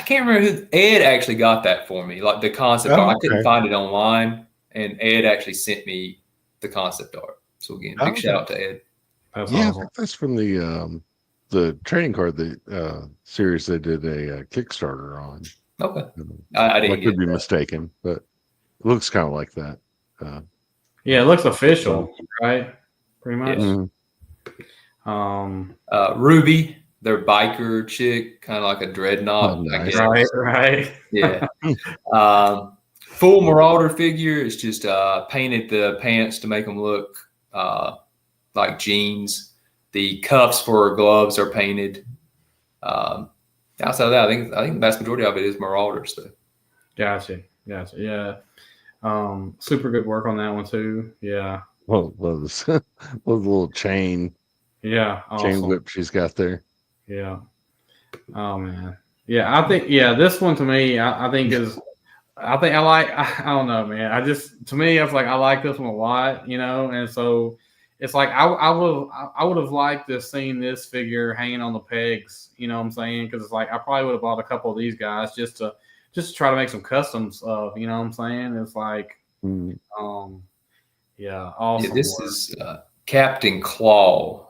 Speaker 3: can't remember who. Ed actually got that for me, like the concept art. I couldn't find it online, and Ed actually sent me the concept art. So again, big shout out to Ed.
Speaker 1: That's
Speaker 2: Yeah, I
Speaker 1: awesome.
Speaker 2: think that's from the trading card series they did a Kickstarter on.
Speaker 3: Okay. I didn't
Speaker 2: I could
Speaker 3: get
Speaker 2: be
Speaker 3: that.
Speaker 2: mistaken, but it looks kind of like that.
Speaker 1: Yeah, it looks official, right? Pretty much.
Speaker 3: Yeah. Ruby, their biker chick, kind of like a dreadnought,
Speaker 2: Oh,
Speaker 3: I
Speaker 2: nice.
Speaker 3: guess.
Speaker 1: Right.
Speaker 3: Yeah. Full Marauder figure is just painted the pants to make them look like jeans. The cuffs for gloves are painted. Outside of that, I think the vast majority of it is Marauders though.
Speaker 1: Gotcha. Yeah. Super good work on that one too. Yeah.
Speaker 2: Well, those little chain
Speaker 1: Awesome.
Speaker 2: whip she's got there.
Speaker 1: Yeah. Oh man. Yeah, I think this one to me, I think I don't know, man. To me, it's like I like this one a lot, and so it's like I would have liked to have seen this figure hanging on the pegs, you know what I'm saying? Because it's like I probably would have bought a couple of these guys just to try to make some customs of, you know what I'm saying? It's like awesome.
Speaker 3: Yeah, this is Captain Claw.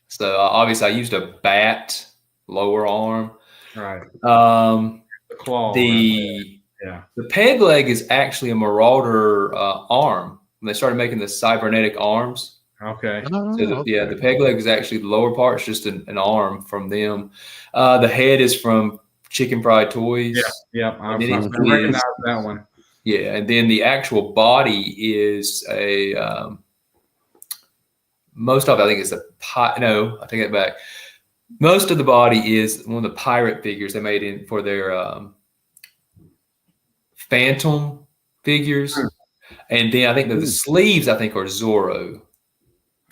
Speaker 3: So obviously I used a bat lower arm.
Speaker 1: Right.
Speaker 3: The
Speaker 1: claw.
Speaker 3: The peg leg is actually a Marauder arm. When they started making the cybernetic arms.
Speaker 1: Okay.
Speaker 3: So the peg leg is actually the lower part. It's just an arm from them. The head is from Chicken Fried Toys.
Speaker 1: Yeah. I recognize that one.
Speaker 3: Yeah, and then the actual body is most of it, I think it's no, I take it back. Most of the body is one of the pirate figures they made for their Phantom figures. And then I think the sleeves, I think, are Zorro.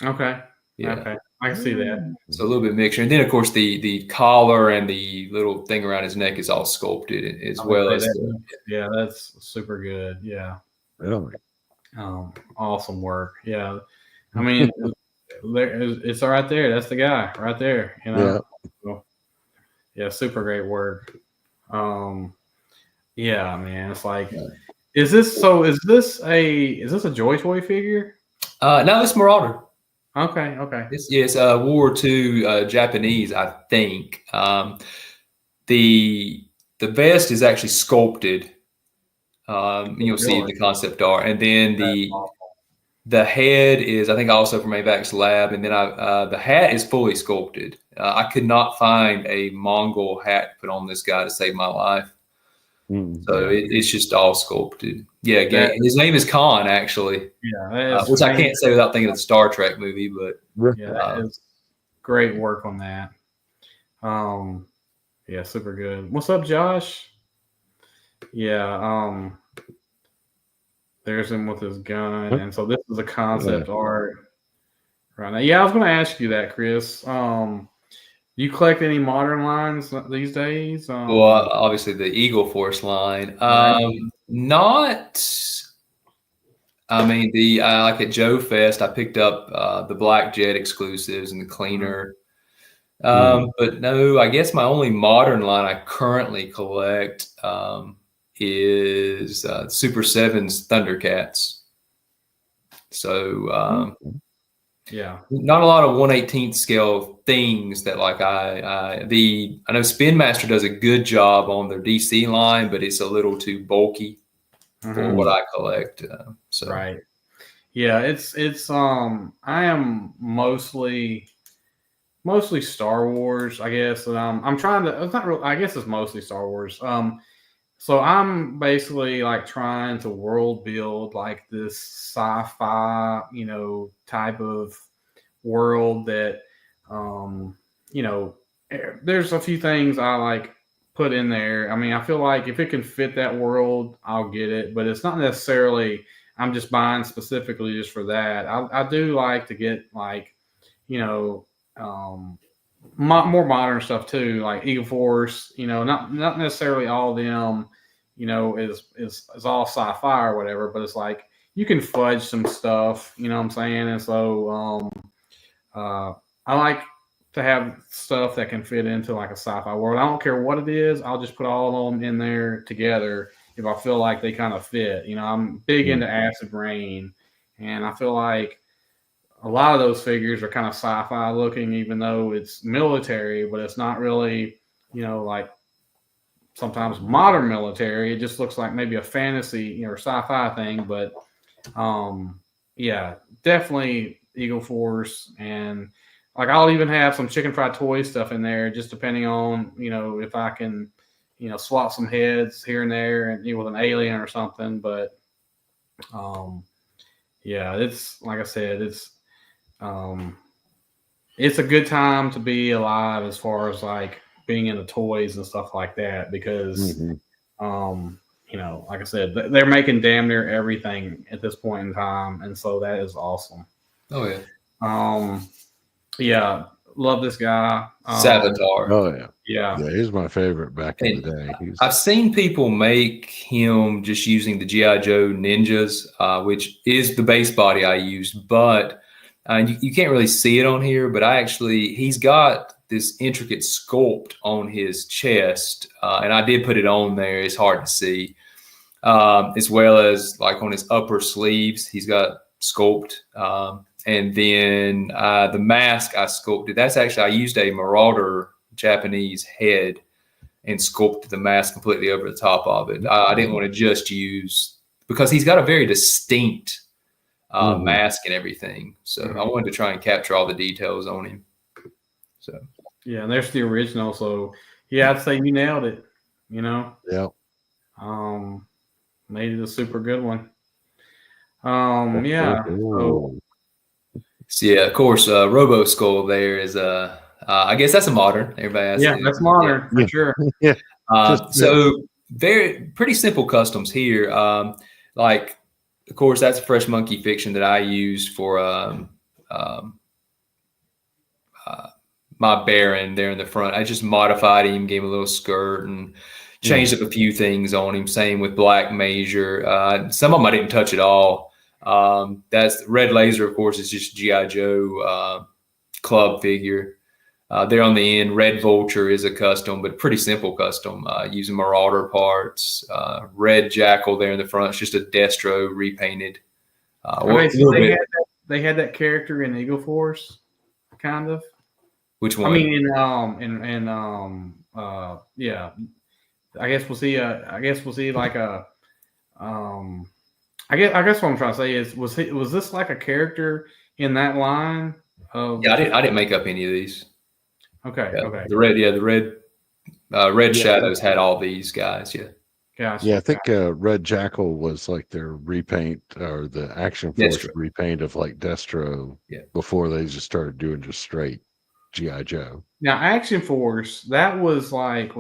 Speaker 1: Okay.
Speaker 3: Yeah.
Speaker 1: Okay. I can see that.
Speaker 3: So a little bit mixture. And then, of course, the collar and the little thing around his neck is all sculpted as well as
Speaker 1: yeah, that's super good. Yeah.
Speaker 2: Really?
Speaker 1: Awesome work. Yeah. I mean, it's right there. That's the guy right there. You know. So, yeah, super great work. Yeah, man. It's like, is this a Joy Toy figure?
Speaker 3: No, it's Marauder.
Speaker 1: Okay.
Speaker 3: It's World War II Japanese, I think. The vest is actually sculpted. You'll see the concept art, and then the head is, I think, also from AVAX Lab, and then the hat is fully sculpted. I could not find a Mongol hat to put on this guy to save my life. So it's just all sculpted. Yeah, again, his name is Khan, actually.
Speaker 1: Yeah,
Speaker 3: which I can't say without thinking of the Star Trek movie, but
Speaker 1: that is great work on that. Yeah, super good. What's up, Josh? Yeah, there's him with his gun, and so this is a concept art right now. Yeah, I was going to ask you that, Chris. You collect any modern lines these days?
Speaker 3: Well, obviously the Eagle Force line. Not. I mean, like at Joe Fest, I picked up the Black Jet exclusives and the Cleaner. But no, I guess my only modern line I currently collect is Super 7's Thundercats. So not a lot of 1/18 scale things that like I know Spin Master does a good job on their DC line, but it's a little too bulky for what I collect.
Speaker 1: Right. Yeah, it's I am mostly Star Wars, I guess. And I'm trying to, it's not real, I guess it's mostly Star Wars. So I'm basically like trying to world build like this sci-fi, type of world that, there's a few things I like put in there. I mean, I feel like if it can fit that world, I'll get it, but it's not necessarily, I'm just buying specifically just for that. I do like to get like, more modern stuff too, like Eagle Force, not necessarily all of them, is all sci-fi or whatever, but it's like you can fudge some stuff, you know what I'm saying? And so I like to have stuff that can fit into like a sci-fi world. I don't care what it is, I'll just put all of them in there together if I feel like they kind of fit. I'm big into Acid Rain, and I feel like a lot of those figures are kind of sci-fi looking, even though it's military, but it's not really, like sometimes modern military. It just looks like maybe a fantasy, or sci-fi thing. But yeah, definitely Eagle Force, and like I'll even have some chicken fried toy stuff in there, just depending on if I can, swap some heads here and there, and with an alien or something. But yeah, it's like I said, it's a good time to be alive as far as like being into toys and stuff like that, because like I said, they're making damn near everything at this point in time, and so that is awesome.
Speaker 3: Oh yeah.
Speaker 1: Yeah, love this guy.
Speaker 3: Savitar.
Speaker 2: Oh yeah.
Speaker 1: Yeah,
Speaker 2: He's my favorite back in the day.
Speaker 3: I've seen people make him just using the G.I. Joe Ninjas, which is the base body I used, but you can't really see it on here, but he's got this intricate sculpt on his chest, and I did put it on there. It's hard to see, as well as like on his upper sleeves, he's got sculpt. And then the mask I sculpted, I used a Marauder Japanese head and sculpted the mask completely over the top of it. I didn't want to just use, because he's got a very distinct mask and everything. So I wanted to try and capture all the details on him. So
Speaker 1: yeah, and there's the original. So yeah, I'd say you nailed it.
Speaker 2: Yep.
Speaker 1: Made it a super good one. Yeah.
Speaker 3: So yeah, of course, Robo Skull there is I guess that's a modern. Everybody asks.
Speaker 1: Yeah, that's modern for sure.
Speaker 2: Yeah.
Speaker 3: So pretty simple customs here. Like, of course, that's a Fresh Monkey Fiction that I used for my Baron there in the front. I just modified him, gave him a little skirt, and changed up a few things on him. Same with Black Major. Some of them I didn't touch at all. That's Red Laser, of course, is just G.I. Joe club figure. There on the end, Red Vulture is a custom, but pretty simple custom, using Marauder parts. Red Jackal there in the front, it's just a Destro repainted.
Speaker 1: They had that character in Eagle Force, kind of.
Speaker 3: Which one?
Speaker 1: I mean, yeah. I guess we'll see like a I guess what I'm trying to say is, was this like a character in that line of?
Speaker 3: Yeah, I didn't make up any of these.
Speaker 1: Okay.
Speaker 3: Yeah,
Speaker 1: Okay.
Speaker 3: The red Shadows had all these guys. Yeah.
Speaker 1: Gotcha.
Speaker 2: Yeah, I think Red Jackal was like their repaint, or the Action Force repaint of like Destro.
Speaker 3: Yeah.
Speaker 2: Before they just started doing just straight G.I. Joe.
Speaker 1: Now, Action Force, that was like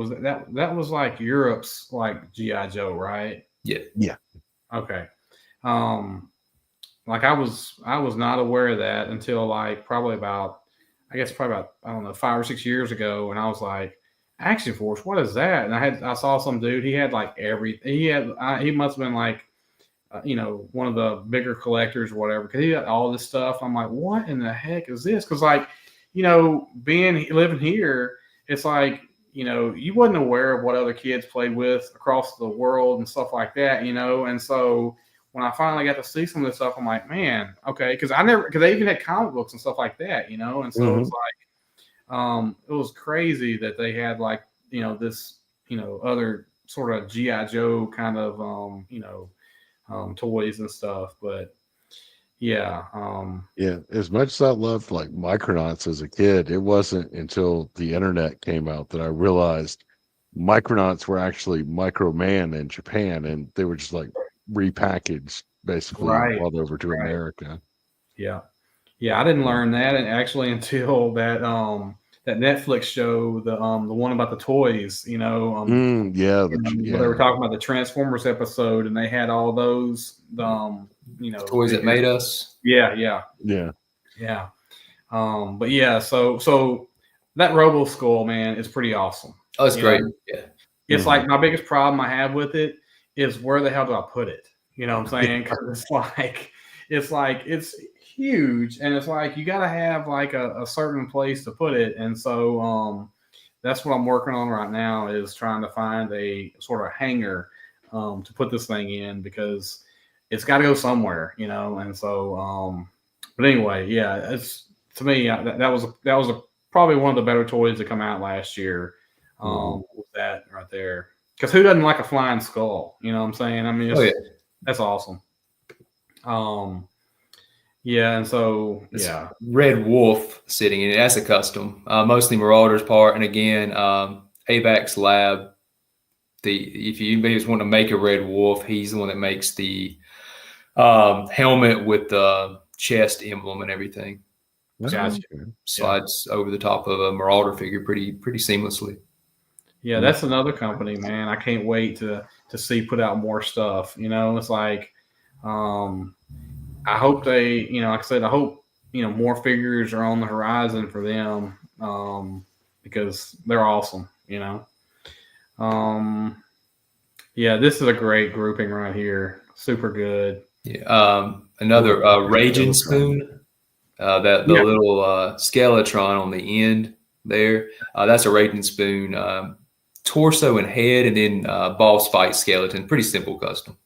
Speaker 1: Europe's like G.I. Joe, right?
Speaker 3: Yeah.
Speaker 2: Yeah.
Speaker 1: Okay. Like I was not aware of that until like probably about I don't know, 5 or 6 years ago, and I was like, Action Force, what is that? And I saw some dude, he had like everything. He must have been like one of the bigger collectors or whatever, because he had all this stuff. I'm like, what in the heck is this? Because like, living here, it's like, you wasn't aware of what other kids played with across the world and stuff like that, and so when I finally got to see some of this stuff, I'm like, man, okay, because they even had comic books and stuff like that, and so it was like, it was crazy that they had like, this, other sort of G.I. Joe kind of, toys and stuff, but yeah.
Speaker 2: Yeah, as much as I loved like Micronauts as a kid, it wasn't until the internet came out that I realized Micronauts were actually Microman in Japan, and they were just like repackaged basically brought over to America.
Speaker 1: Yeah. I didn't learn that until that that Netflix show, the one about the toys, they were talking about the Transformers episode, and they had all those the
Speaker 3: toys that made us.
Speaker 1: Yeah. But yeah, so that Robo Skull, man, is pretty awesome.
Speaker 3: Oh, it's great. Yeah.
Speaker 1: It's like my biggest problem I have with it is, where the hell do I put it? You know what I'm saying? Because it's huge, and it's like you got to have like a certain place to put it, and so that's what I'm working on right now, is trying to find a sort of hanger to put this thing in, because it's got to go somewhere, and so But anyway, yeah, it's to me that was probably one of the better toys to come out last year. With that right there, because who doesn't like a flying skull? You know what I'm saying? I mean, that's awesome. Yeah, and so yeah,
Speaker 3: Red Wolf sitting in it. That's a custom, mostly Marauder's part, and again, AVAX Lab. If anybody was wanting to make a Red Wolf, he's the one that makes the helmet with the chest emblem and everything.
Speaker 1: Gotcha.
Speaker 3: Slides over the top of a Marauder figure pretty seamlessly.
Speaker 1: Yeah, that's another company, man. I can't wait to see put out more stuff. You know, it's like, I hope they, you know, like I said, I hope, you know, more figures are on the horizon for them, because they're awesome, you know. Yeah, this is a great grouping right here. Super good.
Speaker 3: Yeah. Another Raging Spoon, the little Skeletron on the end there. That's a Raging Spoon, torso and head, and then boss fight skeleton. Pretty simple custom.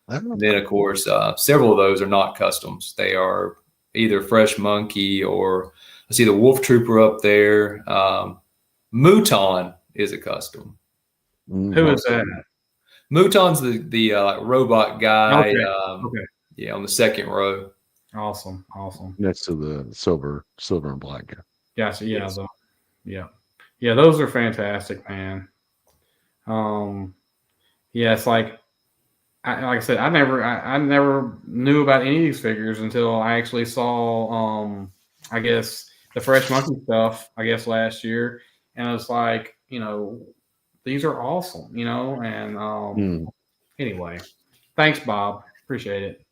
Speaker 3: And then, of course, several of those are not customs. They are either Fresh Monkey or I see the Wolf Trooper up there. Mouton is a custom.
Speaker 1: Who is that?
Speaker 3: Mouton's the robot guy.
Speaker 1: Okay.
Speaker 3: Yeah, on the second row.
Speaker 1: Awesome.
Speaker 2: Next to the silver and black guy.
Speaker 1: Gotcha. Yeah. Yes. Yeah. Those are fantastic, man. Yeah, it's like I said, I never knew about any of these figures until I actually saw, I guess the Fresh Monkey stuff, I guess last year, and it's like, you know, these are awesome, you know, and anyway, thanks, Bob, appreciate it.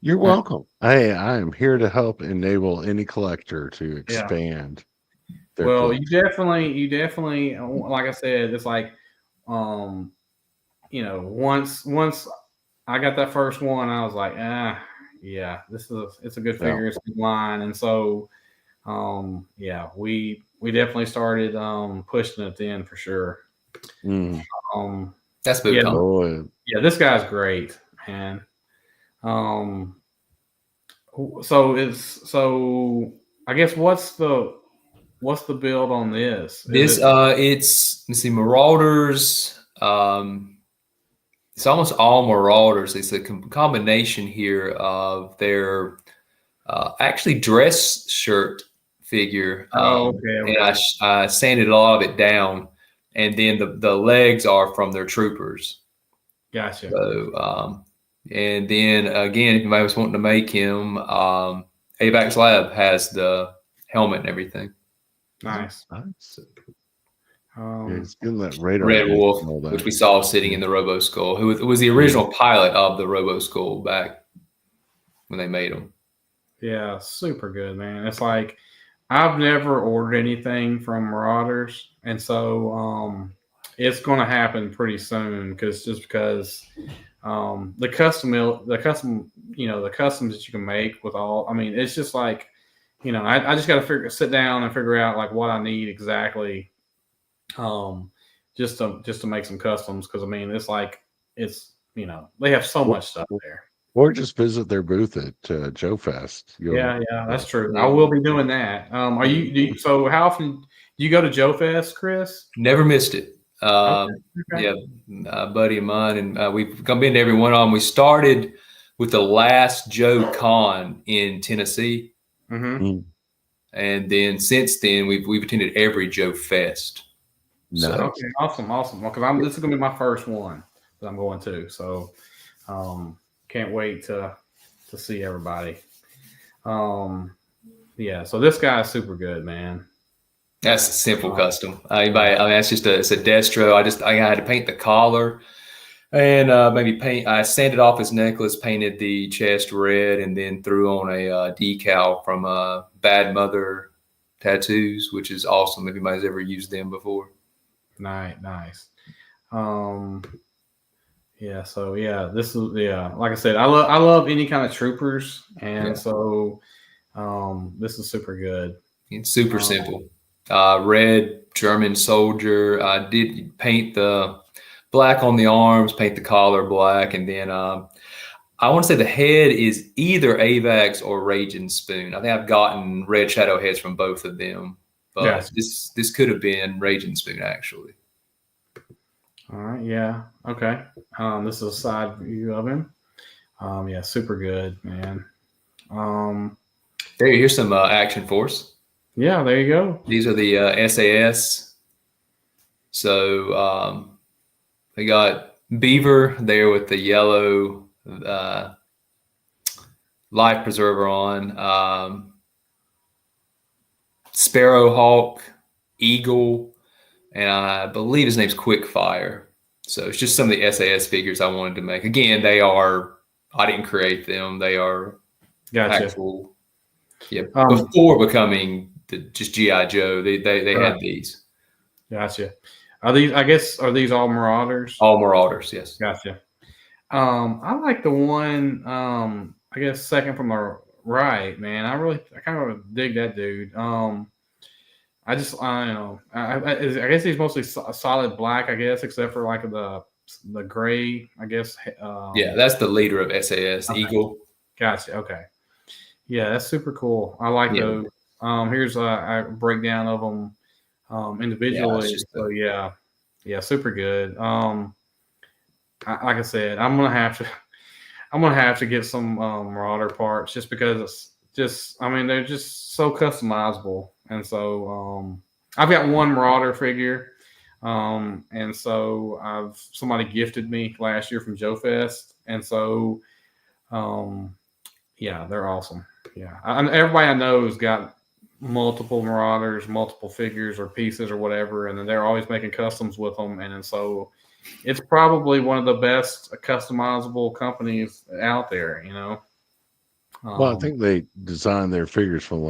Speaker 2: You're welcome. Hey, I am here to help enable any collector to expand.
Speaker 1: Well, collection. you definitely, like I said, it's like, you know, once I got that first one, I was like, yeah, it's a good figure, it's a good line, and so, yeah, we definitely started pushing it then for sure.
Speaker 3: That's good.
Speaker 1: Yeah, this guy's great, man. So I guess what's the build on this?
Speaker 3: It's let's see, Marauders. It's almost all Marauders. It's a combination here of their actually dress shirt figure.
Speaker 1: Okay.
Speaker 3: And I sanded a lot of it down, and then the legs are from their troopers.
Speaker 1: Gotcha.
Speaker 3: So, and then again, if anybody was wanting to make him, AVAX Lab has the helmet and everything.
Speaker 1: Nice.
Speaker 2: It's in that radar.
Speaker 3: Red Wolf, which we saw sitting in the Robo Skull, who was the original pilot of the Robo Skull back when they made them.
Speaker 1: Yeah, super good, man. It's like I've never ordered anything from Marauders, and so it's going to happen pretty soon because the custom, you know, the customs that you can make with all. I mean, it's just like, you know, I just got to sit down and figure out like what I need exactly. Just to make some customs, because I mean it's you know, they have so much stuff there.
Speaker 2: Or just visit their booth at Joe Fest.
Speaker 1: Yeah, that's true. I will be doing that. So how often do you go to Joe Fest, Chris?
Speaker 3: Never missed it.
Speaker 1: Okay.
Speaker 3: Yeah, a buddy of mine, and we've been to every one of them. We started with the last Joe Con in Tennessee, and then since then we've attended every Joe Fest.
Speaker 2: Nice.
Speaker 1: So, okay, awesome. Because this is gonna be my first one that I'm going to, so can't wait to see everybody. Yeah, so this guy is super good, man.
Speaker 3: That's a simple custom. I mean, it's a Destro. I had to paint the collar and I sanded off his necklace, painted the chest red, and then threw on a decal from Bad Mother Tattoos, which is awesome if anybody's ever used them before.
Speaker 1: Nice. Yeah, so yeah, this is like I said, I love any kind of troopers, and so this is super good.
Speaker 3: It's super simple. Red German soldier. I did paint the black on the arms, paint the collar black, and then I I want to say the head is either Avax or Raging Spoon. I think I've gotten Red Shadow heads from both of them, but
Speaker 1: Yes.
Speaker 3: this could have been Raging Spoon actually.
Speaker 1: All right. Yeah. Okay. This is a side view of him. Yeah, super good, man.
Speaker 3: Here's some Action Force.
Speaker 1: Yeah, there you go.
Speaker 3: These are the SAS. So they got Beaver there with the yellow life preserver on. Sparrowhawk, Eagle, and I believe his name's Quickfire. So it's just some of the SAS figures I wanted to make. Again, I didn't create them. They are actual. Yeah, before becoming just G.I. Joe, they had these.
Speaker 1: Gotcha. Are these all Marauders?
Speaker 3: All Marauders, yes.
Speaker 1: Gotcha. I like the one, I guess second from the right, man. I kind of dig that dude. I don't know. I guess he's mostly solid black, I guess, except for like the gray, I guess.
Speaker 3: Yeah, that's the leader of SAS, okay. Eagle.
Speaker 1: Gotcha. Okay. Yeah, that's super cool. I like those. Here's a breakdown of them individually. Yeah, super good. Like I said, I'm gonna have to get some Marauder parts just because they're just so customizable. And so I've got one Marauder figure, and so somebody gifted me last year from Joe Fest, and so yeah, they're awesome. Yeah, everybody I know has got multiple Marauders, multiple figures or pieces or whatever, and then they're always making customs with them, and so it's probably one of the best customizable companies out there, you know.
Speaker 2: Well, I think they designed their figures from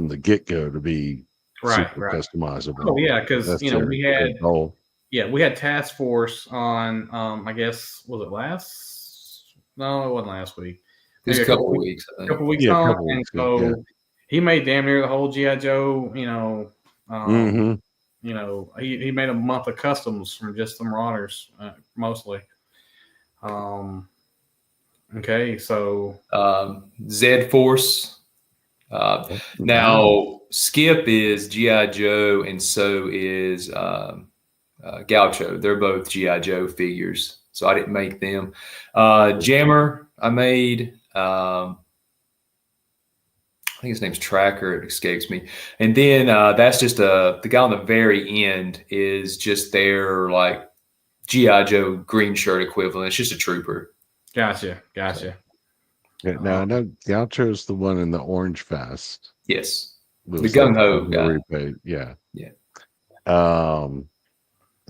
Speaker 2: the get-go to be super customizable.
Speaker 1: Oh yeah, because we had Task Force on I guess was it last? No, it wasn't last week.
Speaker 3: Maybe a couple weeks.
Speaker 1: A couple weeks on, and so he made damn near the whole G.I. Joe. You know, you know, he made a month of customs from just the Marauders mostly. Okay, so
Speaker 3: Z Force. Now Skip is G.I. Joe, and so is Gaucho. They're both G.I. Joe figures, so I didn't make them. Jammer, I made. I think his name's Tracker. It escapes me. And then that's just the guy on the very end is just their like G.I. Joe green shirt equivalent. It's just a trooper.
Speaker 1: Gotcha.
Speaker 2: Yeah, now I know Gaucho's the one in the orange vest.
Speaker 3: Yes. The gung ho guy.
Speaker 2: Yeah.
Speaker 3: Yeah.
Speaker 2: And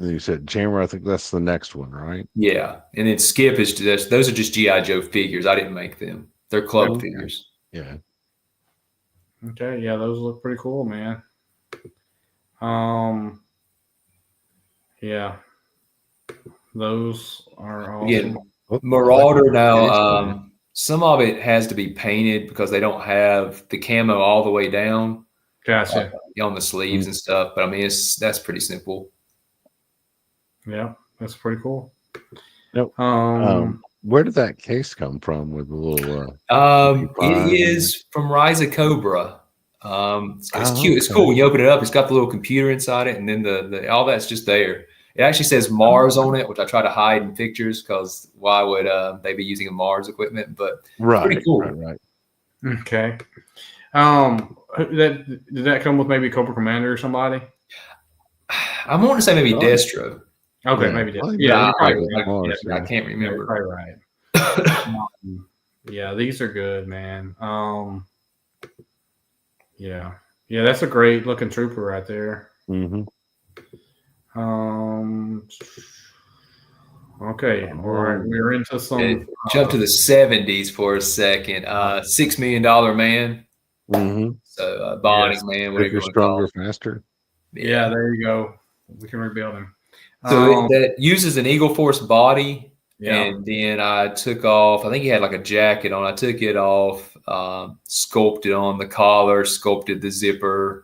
Speaker 2: you said Jammer, I think that's the next one, right?
Speaker 3: Yeah. And then Skip is just, those are just G.I. Joe figures. I didn't make them. They're club figures.
Speaker 2: Yeah.
Speaker 1: Okay, yeah, those look pretty cool, man. Yeah. Those are awesome.
Speaker 3: Yeah. Marauder now, some of it has to be painted because they don't have the camo all the way down.
Speaker 1: Gotcha.
Speaker 3: On the sleeves and stuff, but I mean that's pretty simple.
Speaker 1: Yeah, that's pretty cool.
Speaker 2: Nope. Where did that case come from with the little
Speaker 3: it is from Rise of Cobra. It's cute. It's cool when you open it up. It's got the little computer inside it, and then the all that's just there. It actually says Mars on it, which I try to hide in pictures because why would they be using a Mars equipment? But it's pretty cool.
Speaker 2: Right.
Speaker 1: Okay. Did that come with maybe Cobra Commander or somebody?
Speaker 3: I want to say maybe Destro.
Speaker 1: Okay, maybe Destro.
Speaker 3: Yeah, I can't remember.
Speaker 1: You're probably right. Yeah, these are good, man. Yeah, that's a great looking trooper right there.
Speaker 2: Mm-hmm.
Speaker 1: Okay, all right, we're into some.
Speaker 3: Jump to the 70s for a second. $6 Million Man.
Speaker 2: Mm-hmm.
Speaker 3: So Bonding Man, whatever you want to call it.
Speaker 2: Stronger, faster.
Speaker 1: Yeah, there you go. We can rebuild him.
Speaker 3: So that uses an Eagle Force body.
Speaker 1: Yeah.
Speaker 3: And then I took off, I think he had like a jacket on. I took it off, sculpted on the collar, sculpted the zipper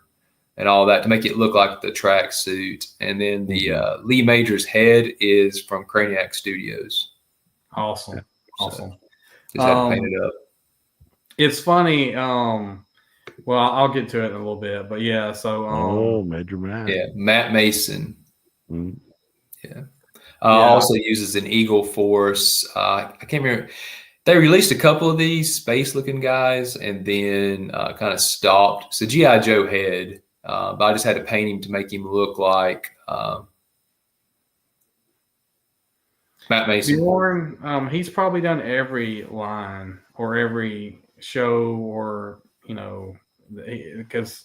Speaker 3: and all that to make it look like the track suit. And then the Lee Major's head is from Craniac Studios.
Speaker 1: Awesome. Awesome.
Speaker 3: Just had to paint it up.
Speaker 1: It's funny. Well, I'll get to it in a little bit, but yeah. So,
Speaker 2: Major Matt.
Speaker 3: Yeah, Matt Mason.
Speaker 2: Mm.
Speaker 3: Yeah. Also uses an Eagle Force. I can't remember. They released a couple of these space-looking guys, and then kind of stopped. So G.I. Joe head, but I just had to paint him to make him look like Matt Mason.
Speaker 1: Bjorn, he's probably done every line or every show, or because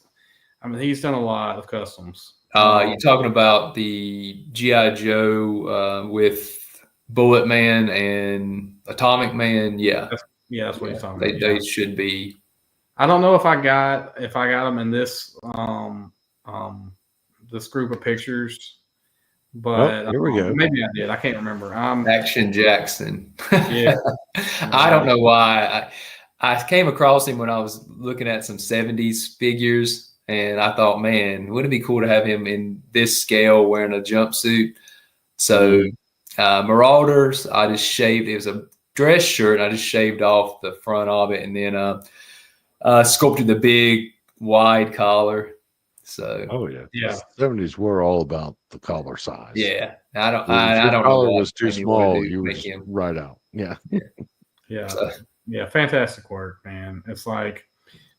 Speaker 1: he's done a lot of customs.
Speaker 3: You're talking about the G.I. Joe with Bullet Man and Atomic Man. Yeah.
Speaker 1: That's what he's talking about.
Speaker 3: They should be.
Speaker 1: I don't know if I got them in this this group of pictures, but
Speaker 2: here we go.
Speaker 1: Maybe I did. I can't remember.
Speaker 3: Action Jackson.
Speaker 1: Yeah.
Speaker 3: I don't know why. I came across him when I was looking at some 70s figures, and I thought, man, wouldn't it be cool to have him in this scale wearing a jumpsuit? So Marauders, I just shaved. It was a dress shirt. I just shaved off the front of it, and then sculpted the big wide collar. So
Speaker 2: The 70s were all about the collar size.
Speaker 3: Yeah, I don't
Speaker 2: know. Collar was too small.
Speaker 3: You
Speaker 2: was right out. Yeah.
Speaker 1: So. Yeah, fantastic work, man. It's like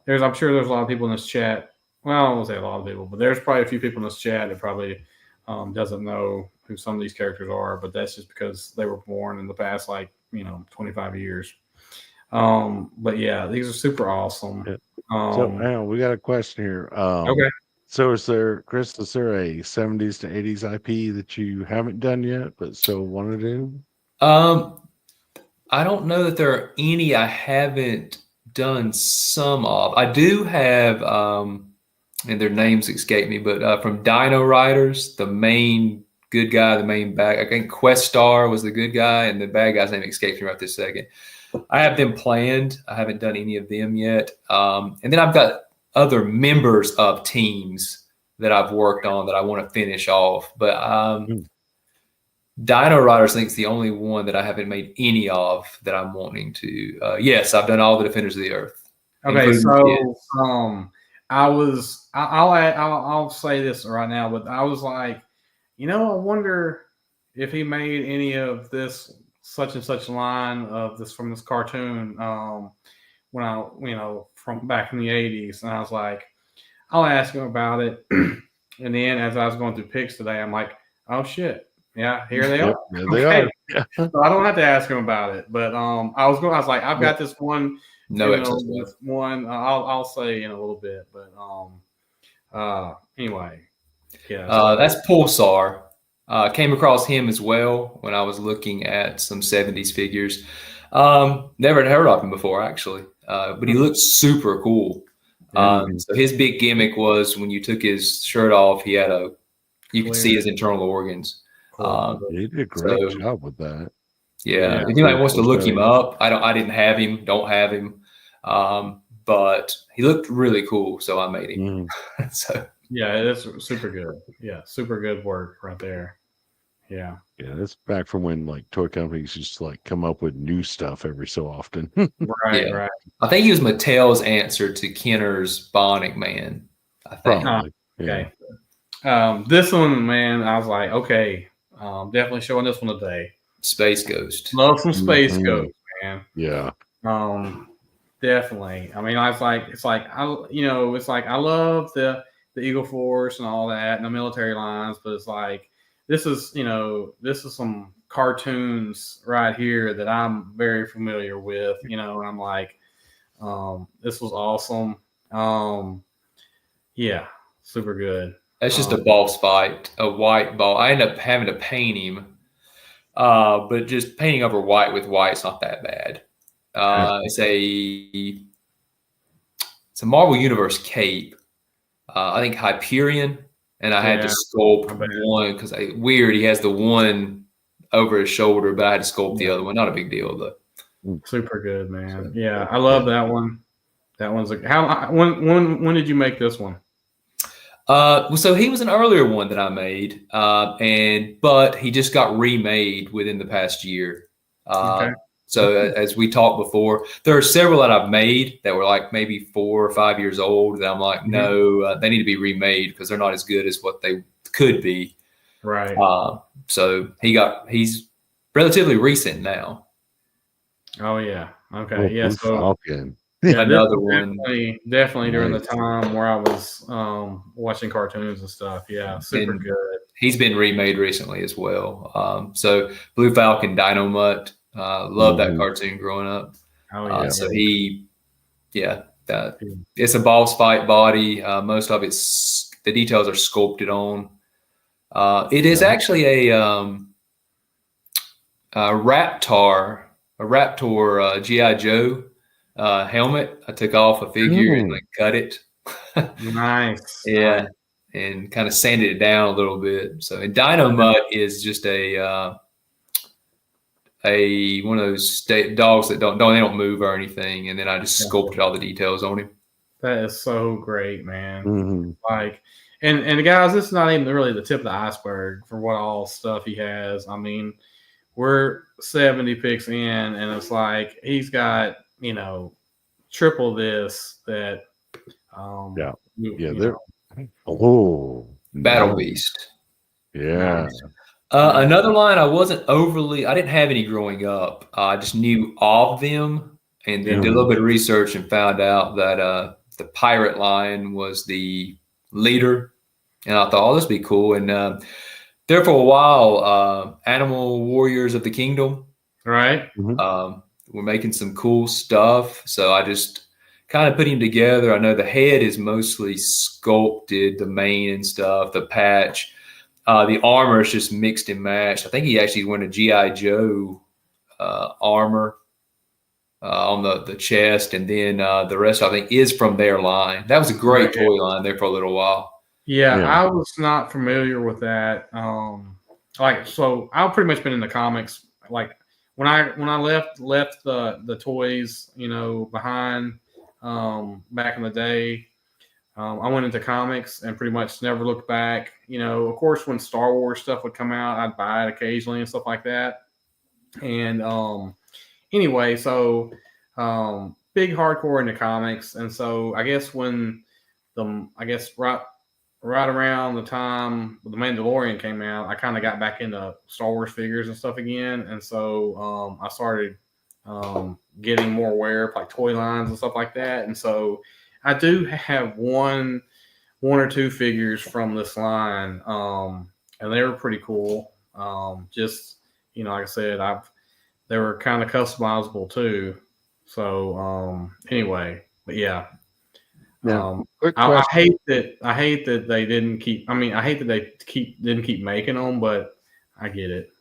Speaker 1: I'm sure there's a lot of people in this chat. Well, I won't say a lot of people, but there's probably a few people in this chat that probably doesn't know who some of these characters are, but that's just because they were born in the past 25 years. But yeah, these are super awesome.
Speaker 2: Yeah. So now we got a question here.
Speaker 1: Okay.
Speaker 2: So is there a 70s to 80s IP that you haven't done yet but still want to do?
Speaker 3: I don't know that there are any I haven't done some of. I do have, and their names escape me, but from Dino Riders, the main good guy, the main bad, I think Questar was the good guy, and the bad guy's name escapes me right this second. I have them planned. I haven't done any of them yet. And then I've got other members of teams that I've worked on that I want to finish off. But Dino Riders, I think, is the only one that I haven't made any of that I'm wanting to. Yes, I've done all the Defenders of the Earth.
Speaker 1: Okay, so I'll say this right now, but I was like, I wonder if he made any of this such and such line of this from this cartoon when from back in the 80s, and I was like, I'll ask him about it. And then as I was going through pics today, I'm like, oh shit. Yeah, here they are.
Speaker 2: There they are.
Speaker 1: So I don't have to ask him about it, but I was like, I've got this one. With one. I'll say in a little bit, but anyway, yeah.
Speaker 3: That's Pulsar. Came across him as well when I was looking at some 70s figures. Never had heard of him before, actually, but he looked super cool. So his big gimmick was when you took his shirt off, you could see his internal organs.
Speaker 2: He did a great job with that.
Speaker 3: Yeah. If anybody wants to look him up, I didn't have him, don't have him. But he looked really cool, so I made him. So
Speaker 1: yeah, it's super good. Yeah, super good work right there. Yeah.
Speaker 2: Yeah, that's back from when toy companies used to come up with new stuff every so often.
Speaker 1: Right.
Speaker 3: I think he was Mattel's answer to Kenner's Bionic Man. I think.
Speaker 1: Okay. This one, man, I was like, okay. Definitely showing this one today.
Speaker 3: Space Ghost.
Speaker 1: Love some Space Ghost, man.
Speaker 2: Yeah.
Speaker 1: Definitely. I mean, I was like, I love the Eagle Force and all that and the military lines, but it's like this is some cartoons right here that I'm very familiar with, and I'm like, this was awesome. Yeah, super good.
Speaker 3: That's just a boss fight, a white ball. I ended up having to paint him, but just painting over white with white's not that bad. It's a Marvel Universe cape. I think Hyperion, and I had to sculpt one because he has the one over his shoulder, but I had to sculpt the other one. Not a big deal though.
Speaker 1: Super good, man. Yeah, I love that one. That one's when did you make this one?
Speaker 3: So he was an earlier one that I made, but he just got remade within the past year. So as we talked before, there are several that I've made that were like maybe 4 or 5 years old that I'm like, no, they need to be remade because they're not as good as what they could be.
Speaker 1: Right.
Speaker 3: So he's relatively recent now.
Speaker 1: Oh yeah. Okay. Yeah.
Speaker 2: Blue
Speaker 1: So
Speaker 2: Falcon.
Speaker 1: yeah,
Speaker 3: Another one.
Speaker 1: Definitely during the
Speaker 2: Nice.
Speaker 1: time where I was watching cartoons and stuff. Yeah, super
Speaker 3: And
Speaker 1: good.
Speaker 3: he's been remade recently as well. So Blue Falcon, Dynamite, loved that cartoon growing up.
Speaker 1: Oh yeah.
Speaker 3: So it's a boss fight body. Most of it's the details are sculpted on. It is actually a Raptor GI Joe helmet. I took off a figure and like cut it.
Speaker 1: Nice.
Speaker 3: Yeah, and kind of sanded it down a little bit. So, and Dynamite is just a one of those dogs that don't move or anything. And then I just sculpted all the details on him.
Speaker 1: That is so great, man.
Speaker 2: Mm-hmm.
Speaker 1: Like, and guys, this is not even really the tip of the iceberg for what all stuff he has. I mean, we're 70 picks in, and it's like he's got triple this that.
Speaker 3: Battle Beast.
Speaker 2: Yeah.
Speaker 3: Another line I didn't have any growing up. I just knew of them and then did a little bit of research and found out that the pirate line was the leader. And I thought, this would be cool. And there for a while, Animal Warriors of the Kingdom.
Speaker 1: Right.
Speaker 3: We're making some cool stuff. So I just kind of put him together. I know the head is mostly sculpted, the mane and stuff, the patch. The armor is just mixed and matched. I think he actually went a G.I. Joe armor on the chest. And then the rest, I think, is from their line. That was a great toy line there for a little while.
Speaker 1: Yeah, I was not familiar with that. So I've pretty much been in the comics. Like when I left the toys, behind back in the day, I went into comics and pretty much never looked back. Of course, when Star Wars stuff would come out, I'd buy it occasionally and stuff like that. And anyway, so big hardcore into comics, and so I guess right around the time The Mandalorian came out, I kind of got back into Star Wars figures and stuff again. And so I started getting more aware of like toy lines and stuff like that. And so I do have one or two figures from this line, and they were pretty cool. Just, like I said, they were kind of customizable too. So anyway, but yeah. I hate that they didn't keep. I mean, I hate that they didn't keep making them, but I get it.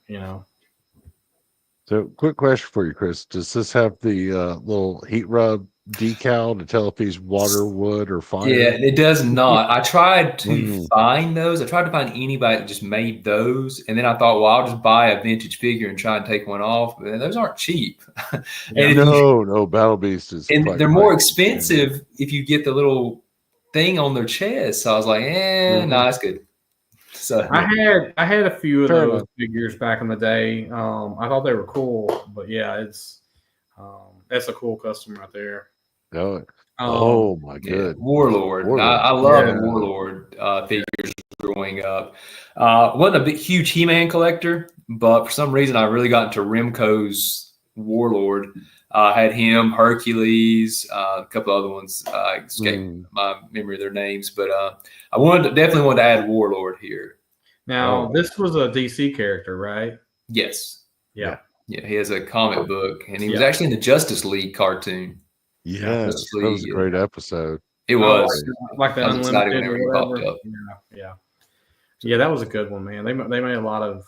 Speaker 2: So, quick question for you, Chris: does this have the little heat rub decal to tell if he's water, wood, or fire?
Speaker 3: Yeah, it does not. I tried to find those. I tried to find anybody that just made those, and then I thought, well, I'll just buy a vintage figure and try and take one off. But those aren't cheap.
Speaker 2: No, Battle Beast is,
Speaker 3: and they're more expensive if you get the little thing on their chest. So I was like, no, that's good. So
Speaker 1: I had a few of those figures back in the day. I thought they were cool, but yeah, it's that's a cool custom right there.
Speaker 2: Oh my god,
Speaker 3: Warlord. I love the Warlord figures growing up. Wasn't a big huge He-Man collector, but for some reason I really got into Remco's Warlord. Had him, Hercules, a couple other ones. Escaped my memory of their names, but I definitely wanted to add Warlord here.
Speaker 1: Now this was a DC character, right?
Speaker 3: Yes.
Speaker 1: Yeah.
Speaker 3: Yeah, he has a comic book, and he was actually in the Justice League cartoon.
Speaker 2: Yeah, that was a great episode.
Speaker 3: It was.
Speaker 1: Like that Unlimited
Speaker 3: whenever he popped up.
Speaker 1: Yeah, that was a good one, man. They made a lot of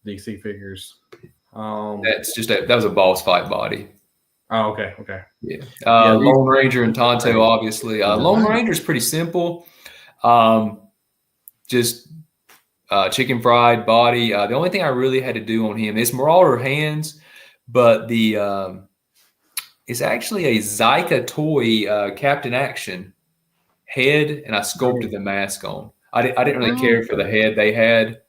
Speaker 1: DC figures.
Speaker 3: That was a boss fight body.
Speaker 1: Oh, okay.
Speaker 3: Yeah. Lone Ranger and Tonto, obviously. Lone Ranger is pretty simple. Just chicken fried body. The only thing I really had to do on him is Marauder hands, but it's actually a Zyka toy Captain Action head, and I sculpted the mask on. I didn't really care for the head they had.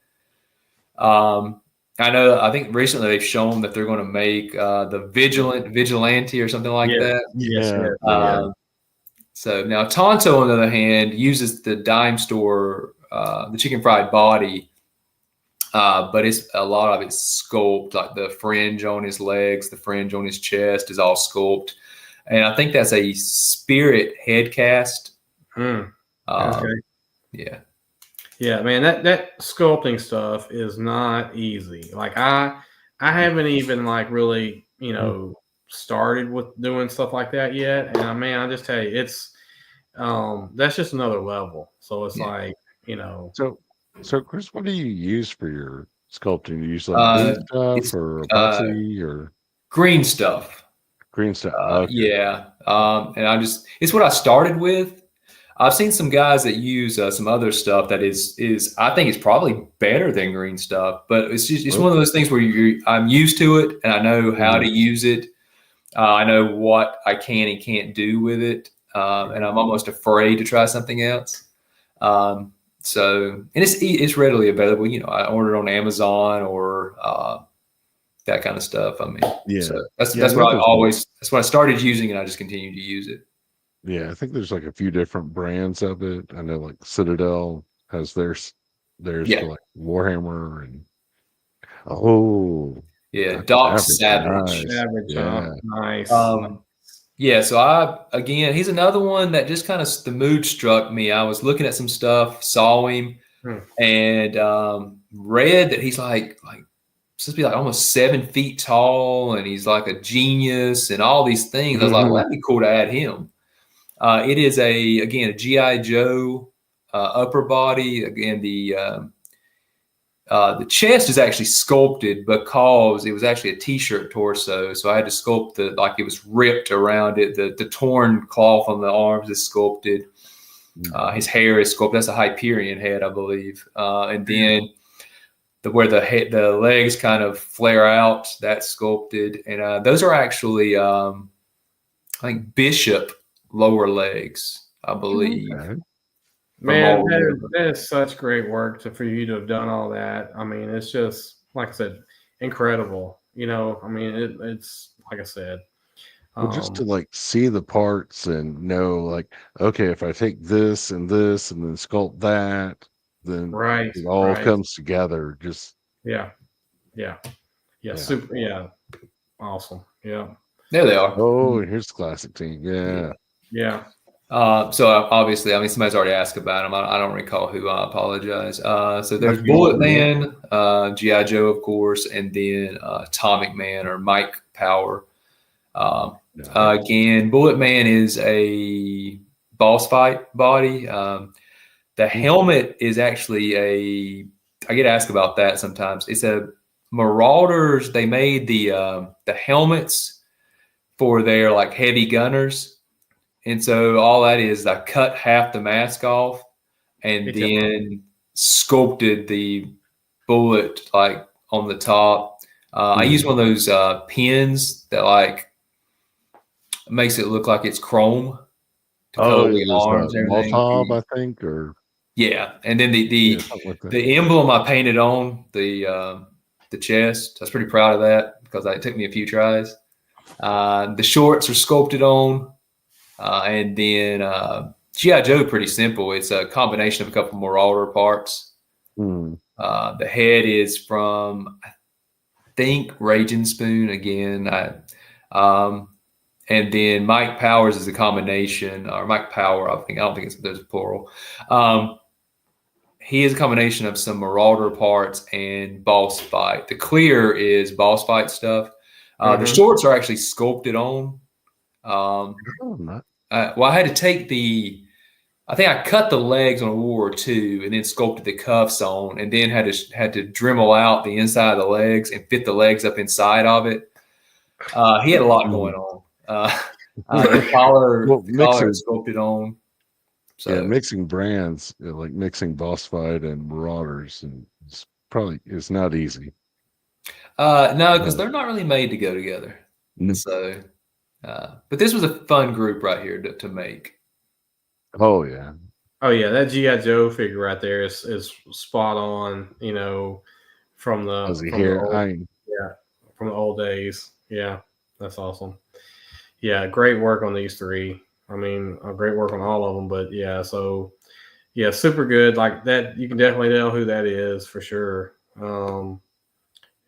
Speaker 3: I know. I think recently they've shown that they're going to make the Vigilante or something like that.
Speaker 1: Yes.
Speaker 3: So now Tonto, on the other hand, uses the dime store, the chicken fried body, but it's a lot of it's sculpt, like the fringe on his legs, the fringe on his chest is all sculpt, and I think that's a Spirit head cast.
Speaker 1: Okay.
Speaker 3: Yeah.
Speaker 1: Yeah, man, that sculpting stuff is not easy. Like I haven't even like really, started with doing stuff like that yet. And man, I just tell you, it's that's just another level. So it's like,
Speaker 2: So Chris, what do you use for your sculpting? Do you use like glue stuff or epoxy or
Speaker 3: green stuff?
Speaker 2: Green stuff. Okay.
Speaker 3: Yeah. And it's what I started with. I've seen some guys that use some other stuff that is I think it's probably better than green stuff, but it's one of those things where I'm used to it and I know how to use it. I know what I can and can't do with it, and I'm almost afraid to try something else. So, and it's readily available. I order it on Amazon or that kind of stuff. I mean, so that's what I started using, and I just continue to use it.
Speaker 2: Yeah, I think there's like a few different brands of it. I know like Citadel has theirs for like Warhammer and
Speaker 3: Doc Savage.
Speaker 1: Nice.
Speaker 3: So he's another one that just kind of the mood struck me. I was looking at some stuff, saw him, and read that he's like supposed to be like almost 7 feet tall, and he's like a genius and all these things. I was like, well, that'd be cool to add him. It is a G.I. Joe upper body. Again, the chest is actually sculpted because it was actually a T-shirt torso. So I had to sculpt it was ripped around it. The torn cloth on the arms is sculpted. His hair is sculpted. That's a Hyperion head, I believe. And then where the legs kind of flare out, that's sculpted. And those are actually, I think, Bishop lower legs, I believe.
Speaker 2: Okay.
Speaker 1: Man, that is such great work for you to have done all that. I mean, it's just, like I said, incredible. I mean, it's like I said.
Speaker 2: Well, just to like see the parts and know like, okay, if I take this and then sculpt that, then it all comes together. Just
Speaker 1: super, awesome. Yeah.
Speaker 3: There they are.
Speaker 2: Oh, and here's the classic team.
Speaker 1: Yeah.
Speaker 3: So obviously, I mean, somebody's already asked about him. I don't recall who. I apologize. So there's Bullet Man, G.I. Joe, of course, and then Atomic Man or Mike Power. Again, Bullet Man is a boss fight body. The helmet is actually I get asked about that sometimes. It's a Marauders. They made the helmets for their like heavy gunners. And so all that is I cut half the mask off and then sculpted the bullet like on the top. I use one of those pins that like makes it look like it's chrome to color the arms and everything.
Speaker 2: Molotov, I think, or
Speaker 3: and then the emblem I painted on the chest. I was pretty proud of that because it took me a few tries. The shorts are sculpted on. And then G.I. Joe, pretty simple. It's a combination of a couple Marauder parts. The head is from, I think, Raging Spoon again. And then Mike Powers is a combination, or Mike Power, I don't think there's a plural. He is a combination of some Marauder parts and Boss Fight. The clear is Boss Fight stuff. The shorts are actually sculpted on. Well, I had to take I think I cut the legs on World War II and then sculpted the cuffs on, and then had to Dremel out the inside of the legs and fit the legs up inside of it. He had a lot going on. The collar is sculpted on. So
Speaker 2: mixing brands, like mixing Boss Fight and Marauders, and it's not easy.
Speaker 3: No, because they're not really made to go together. So. But this was a fun group right here to make.
Speaker 2: Oh yeah,
Speaker 1: that G.I. Joe figure right there is spot on. from the
Speaker 2: Does he
Speaker 1: from the
Speaker 2: hear?
Speaker 1: old, yeah, from the old days. Yeah, that's awesome. Yeah, great work on these three. I mean, great work on all of them. But yeah, so yeah, super good. Like that, you can definitely tell who that is for sure.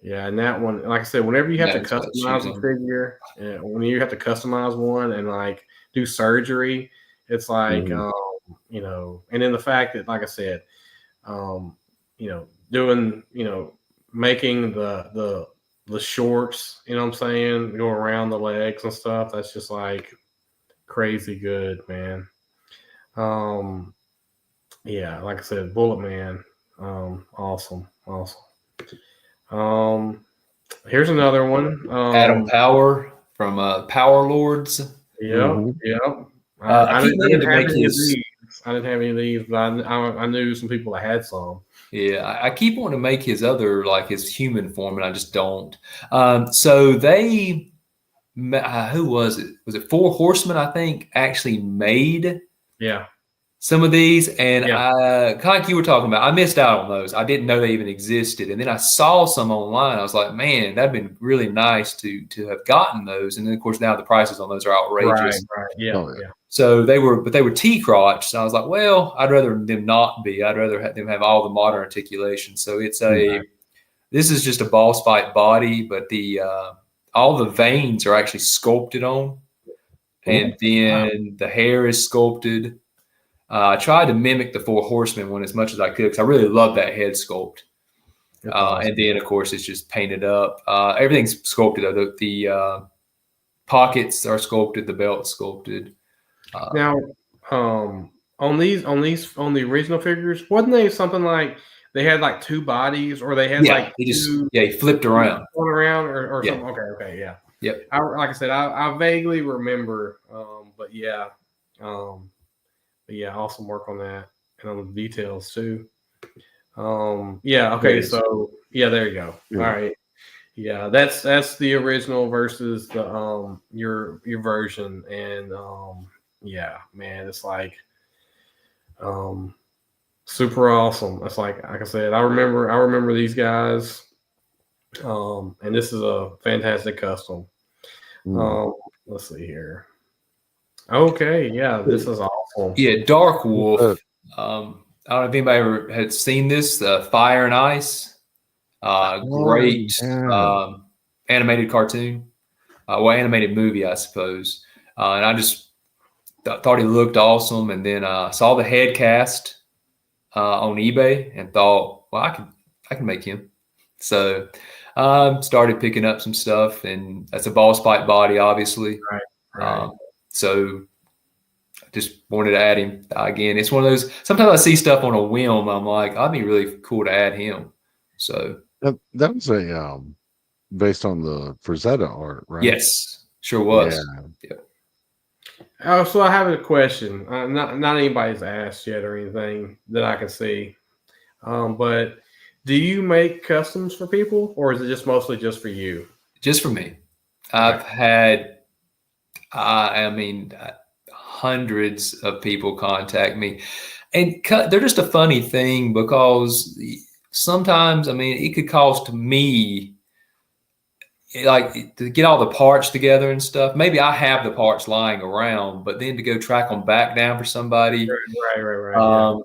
Speaker 1: Yeah, and that one, like I said, whenever you have to
Speaker 3: That's what she's
Speaker 1: customize a
Speaker 3: on.
Speaker 1: figure, when you have to customize one and like do surgery, it's like
Speaker 2: Mhm.
Speaker 1: you know, and then the fact that, like I said, you know, doing, you know, making the shorts, you know what I'm saying, go around the legs and stuff. That's just like crazy good, man. Um, yeah, like I said, Bullet Man, awesome, awesome. Um, here's another one.
Speaker 3: Adam Power from Power Lords.
Speaker 1: Yep,
Speaker 2: Mhm.
Speaker 1: yep.
Speaker 3: I keep
Speaker 1: I
Speaker 3: meaning
Speaker 1: didn't
Speaker 3: to
Speaker 1: have
Speaker 3: make
Speaker 1: any of
Speaker 3: his.
Speaker 1: these. I didn't have any of these, but I knew some people that had some.
Speaker 3: Yeah, I keep wanting to make his other, like his human form, and I just don't. So they, who was it? Was it Four Horsemen? I think actually made
Speaker 1: Yeah,
Speaker 3: some of these, and
Speaker 1: yeah,
Speaker 3: I kind of like you were talking about. I missed out on those. I didn't know they even existed, and then I saw some online. I was like, man, that'd been really nice to have gotten those. And then of course now the prices on those are
Speaker 1: right,
Speaker 3: outrageous.
Speaker 1: right. Yeah,
Speaker 2: Oh, yeah.
Speaker 1: yeah.
Speaker 3: So they were T-crotch. So I was like, well, I'd rather them not be. I'd rather have them have all the modern articulation. So it's
Speaker 1: Right.
Speaker 3: this is just a boss fight body, but the all the veins are actually sculpted on, and
Speaker 1: Wow.
Speaker 3: then the hair is sculpted. I tried to mimic the Four Horsemen one as much as I could because I really love that head sculpt.
Speaker 1: That's awesome.
Speaker 3: And then, of course, it's just painted up. Everything's sculpted. The pockets are sculpted. The belt's sculpted.
Speaker 1: Now, on the original figures, wasn't they something like they had like two bodies, or they had
Speaker 3: Yeah,
Speaker 1: like two
Speaker 3: he flipped around.
Speaker 1: going around, or
Speaker 3: Yeah.
Speaker 1: something? Okay, yeah.
Speaker 3: Yep.
Speaker 1: Like I said, I vaguely remember, but yeah, awesome work on that and on the details too. Yeah, okay, so yeah, there you go.
Speaker 2: Yeah.
Speaker 1: All right. Yeah, that's the original versus the your version, and yeah, man, it's like super awesome. It's like I said, I remember these guys, and this is a fantastic custom. Let's see here. Okay, yeah, this is awesome.
Speaker 3: Yeah, Dark Wolf. I don't know if anybody ever had seen this. Fire and Ice. Great animated cartoon. Well, animated movie, I suppose. And I just thought he looked awesome. And then saw the head cast on eBay and thought, well, I can make him. So started picking up some stuff, and that's a boss fight body, obviously.
Speaker 1: Right.
Speaker 3: So just wanted to add him again. It's one of those. Sometimes I see stuff on a whim. I'm like, I'd be really cool to add him. So
Speaker 2: that was a based on the Frazetta art, right?
Speaker 3: yes, sure was.
Speaker 2: Yeah.
Speaker 1: Oh, so I have a question. Not anybody's asked yet or anything that I can see. But do you make customs for people, or is it just mostly just for you?
Speaker 3: Just for me. I've had, I mean, hundreds of people contact me, and they're just a funny thing because sometimes, I mean, it could cost me like to get all the parts together and stuff. Maybe I have the parts lying around, but then to go track them back down for somebody,
Speaker 1: Right.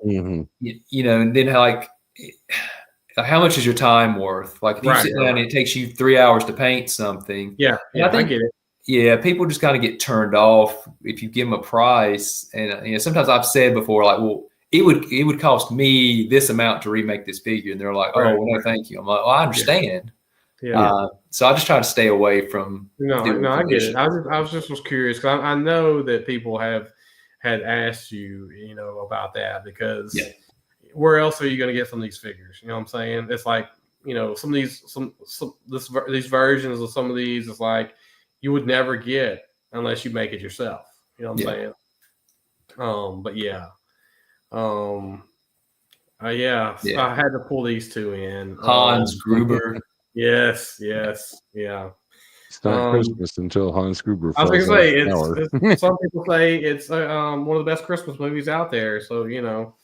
Speaker 3: you know, and then like how much is your time worth? Like if you sit down and it takes you 3 hours to paint something.
Speaker 1: Yeah, I think, I get it.
Speaker 3: Yeah, people just kind of get turned off if you give them a price. And you know, sometimes I've said before, like, well, it would cost me this amount to remake this figure, and they're like, oh, well, no, thank you. I'm like, well, I understand.
Speaker 1: Yeah.
Speaker 3: So I just try to stay away from.
Speaker 1: No, I get it. I was just curious because I know that people had asked you, you know, about that because where else are you going to get some of these figures? You know what I'm saying? It's like, you know, some of these versions of some of these is like you would never get unless you make it yourself. You know what I'm saying? But yeah. I had to pull these two in.
Speaker 3: Hans Gruber.
Speaker 1: Yes. Yeah.
Speaker 2: It's not Christmas until Hans Gruber.
Speaker 1: I was going to say, some people say it's one of the best Christmas movies out there. So, you know.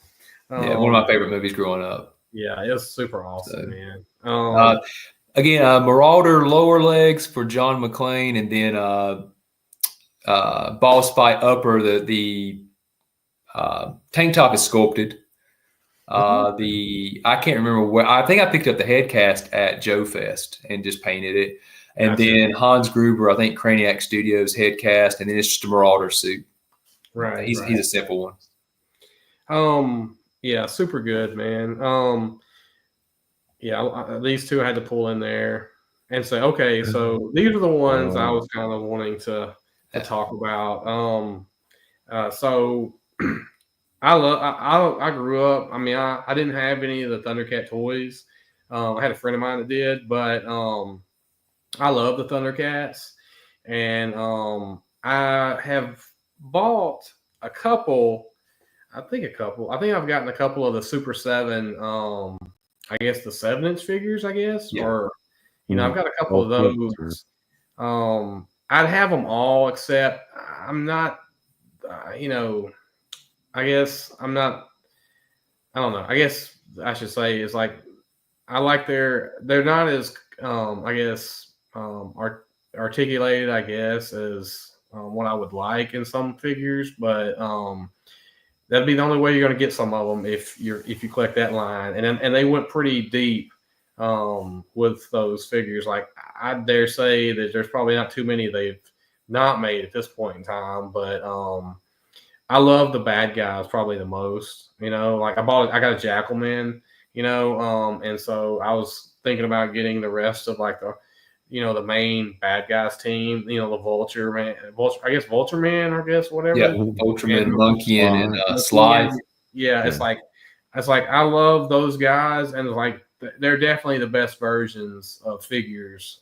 Speaker 3: One of my favorite movies growing up.
Speaker 1: Yeah, it was super awesome,
Speaker 3: So,
Speaker 1: man.
Speaker 3: Again, Marauder lower legs for John McClane, and then Boss Fight upper. The tank top is sculpted. I can't remember where. I think I picked up the head cast at Joe Fest and just painted it. And then Hans Gruber, I think Craniac Studios head cast, and then it's just a Marauder suit.
Speaker 1: Right.
Speaker 3: He's a simple
Speaker 1: one. Yeah, super good, man. Yeah, these two I had to pull in there and say, okay, so these are the ones I was kind of wanting to talk about. So I grew up. I mean, I didn't have any of the Thundercat toys. I had a friend of mine that did, but I love the Thundercats, and I have bought a couple. I think I've gotten a couple of the Super 7. I guess the 7-inch figures. I guess, or I've got a couple of those. I'd have them all, except I'm not. I guess I'm not. I don't know. I guess I should say is like I like they're not as I guess articulated, I guess, as what I would like in some figures, but that'd be the only way you're going to get some of them if you collect that line, and they went pretty deep with those figures. Like I dare say that there's probably not too many they've not made at this point in time, but I love the bad guys probably the most. Like I got a Jackalman, and so I was thinking about getting the rest of like the main bad guys team, the Vulture Man, Vulture Man, whatever.
Speaker 3: Yeah, Ultraman, Monkey, and Slide.
Speaker 1: Yeah, it's like I love those guys, and like they're definitely the best versions of figures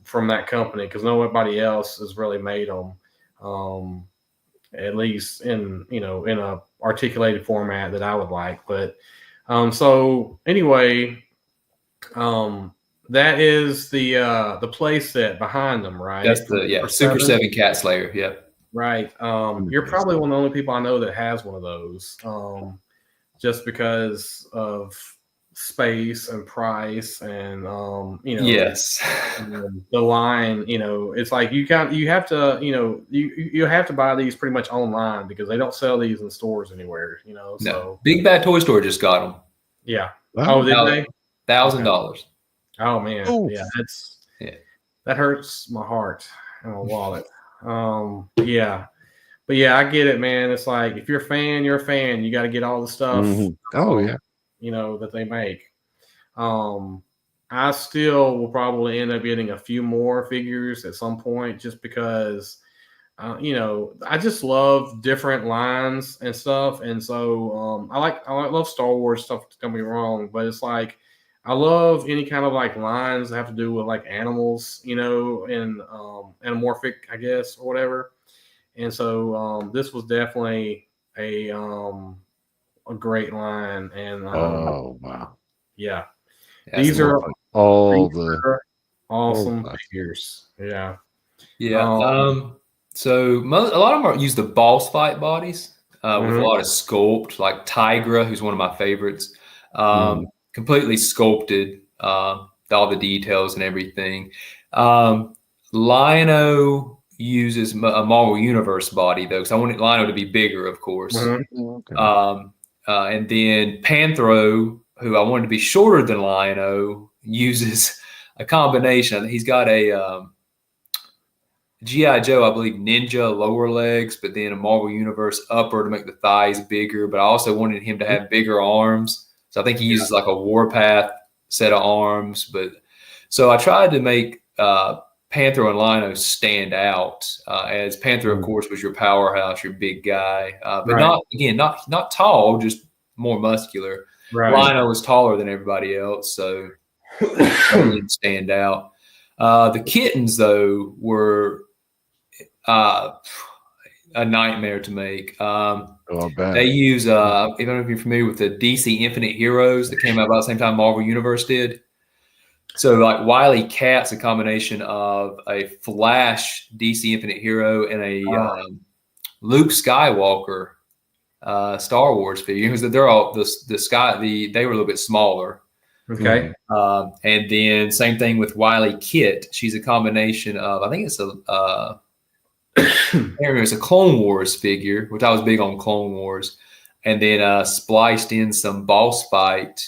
Speaker 1: from that company, because nobody else has really made them. At least in a articulated format that I would like. But so anyway, that is the play set behind them, right?
Speaker 3: That's the Super 7 Cat Slayer. Yep.
Speaker 1: Right. You're probably one of the only people I know that has one of those. Just because of space and price and
Speaker 3: yes,
Speaker 1: the line, it's like you have to you have to buy these pretty much online, because they don't sell these in stores anywhere.
Speaker 3: No.
Speaker 1: So
Speaker 3: Big Bad Toy Store just got them.
Speaker 1: Yeah. Oh, did they?
Speaker 3: $1,000.
Speaker 1: Oh man.
Speaker 2: Oof.
Speaker 1: Yeah, that hurts my heart and my wallet. Yeah. But yeah, I get it, man. It's like if you're a fan, you're a fan. You got to get all the stuff.
Speaker 2: Oh yeah.
Speaker 1: That they make. I still will probably end up getting a few more figures at some point, just because, I just love different lines and stuff. And so I love Star Wars stuff. Don't get me wrong, but it's like I love any kind of like lines that have to do with like animals, and anamorphic, I guess, or whatever. And so this was definitely a great line. And
Speaker 2: oh wow,
Speaker 1: yeah,
Speaker 3: That's
Speaker 1: these are awesome figures. Yeah.
Speaker 3: So a lot of them use the Boss Fight bodies with a lot of sculpt, like Tigra, who's one of my favorites, completely sculpted, all the details and everything. Lino uses a Marvel Universe body, though, because I wanted Lino to be bigger, of course.
Speaker 2: Okay.
Speaker 3: And then Panthro, who I wanted to be shorter than Lino, uses a combination. He's got a G.I. Joe, I believe, Ninja lower legs, but then a Marvel Universe upper to make the thighs bigger. But I also wanted him to have bigger arms. So I think he uses like a Warpath set of arms. But so I tried to make Panthro and Lino stand out, as Panthro, of course, was your powerhouse, your big guy, but not tall, just more muscular.
Speaker 1: Right.
Speaker 3: Lino was taller than everybody else, so he didn't stand out. The kittens, though, were a nightmare to make. They use, I don't know if you're familiar with the DC Infinite Heroes that came out about the same time Marvel Universe did. So like Wile E. Cat's a combination of a Flash DC Infinite Hero and a Luke Skywalker Star Wars figures. They're all they were a little bit smaller.
Speaker 1: Okay.
Speaker 3: And then same thing with Wiley Kit. She's a combination of, I think it's it's a Clone Wars figure, which I was big on Clone Wars, and then spliced in some Boss Fight,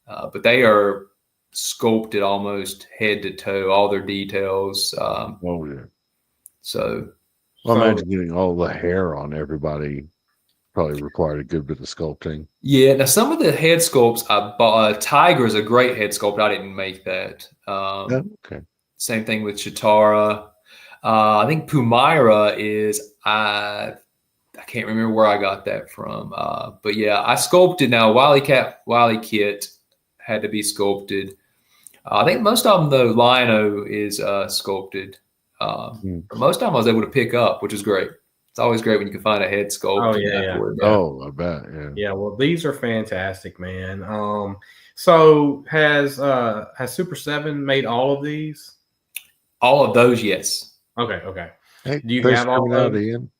Speaker 3: but they are sculpted almost head to toe, all their details. So,
Speaker 2: I imagine getting all the hair on everybody probably required a good bit of sculpting.
Speaker 3: Yeah, now some of the head sculpts I bought. Tiger is a great head sculpt. I didn't make that.
Speaker 2: Okay.
Speaker 3: Same thing with Chitara. I think Pumira is I can't remember where I got that from. But yeah, I sculpted. Now Wiley Kit had to be sculpted. I think most of them though, Lino is sculpted. But most of them I was able to pick up, which is great. It's always great when you can find a head sculpt.
Speaker 1: Oh yeah.
Speaker 2: Oh, I bet. Yeah.
Speaker 1: Yeah. Well, these are fantastic, man. So has Super 7 made all of these?
Speaker 3: All of those, yes.
Speaker 1: Okay.
Speaker 2: Hey,
Speaker 1: do you have all
Speaker 2: out,
Speaker 1: those?
Speaker 2: Ian?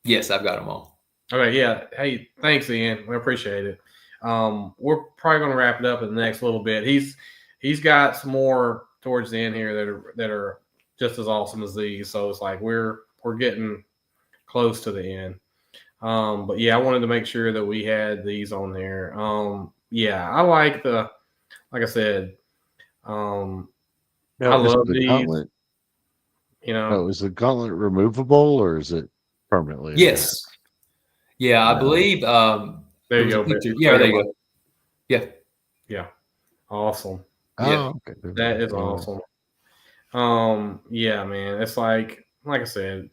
Speaker 3: Yes, I've got them all.
Speaker 1: Okay. Yeah. Hey, thanks, Ian. We appreciate it. We're probably going to wrap it up in the next little bit. He's got some more towards the end here that are just as awesome as these. So it's like we're getting close to the end. But yeah, I wanted to make sure that we had these on there. Yeah, I like like I said, I love these.
Speaker 2: Gauntlet, is the gauntlet removable or is it permanently?
Speaker 3: Yes. Yeah, I believe.
Speaker 1: There you go.
Speaker 3: Yeah, there you go.
Speaker 1: Yeah. Awesome.
Speaker 2: Oh, okay.
Speaker 1: That is awesome. Yeah, man. It's like I said,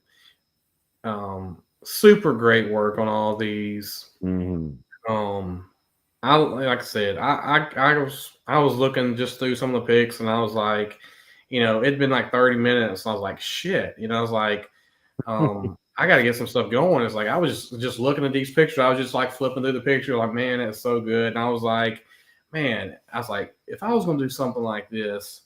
Speaker 1: super great work on all these. Like I said, I was looking just through some of the pics and I was like, it'd been like 30 minutes. And I was like, shit, I was like, I got to get some stuff going. It's like, I was just looking at these pictures. I was just like flipping through the picture, like, man, that's so good. And I was like, if I was going to do something like this,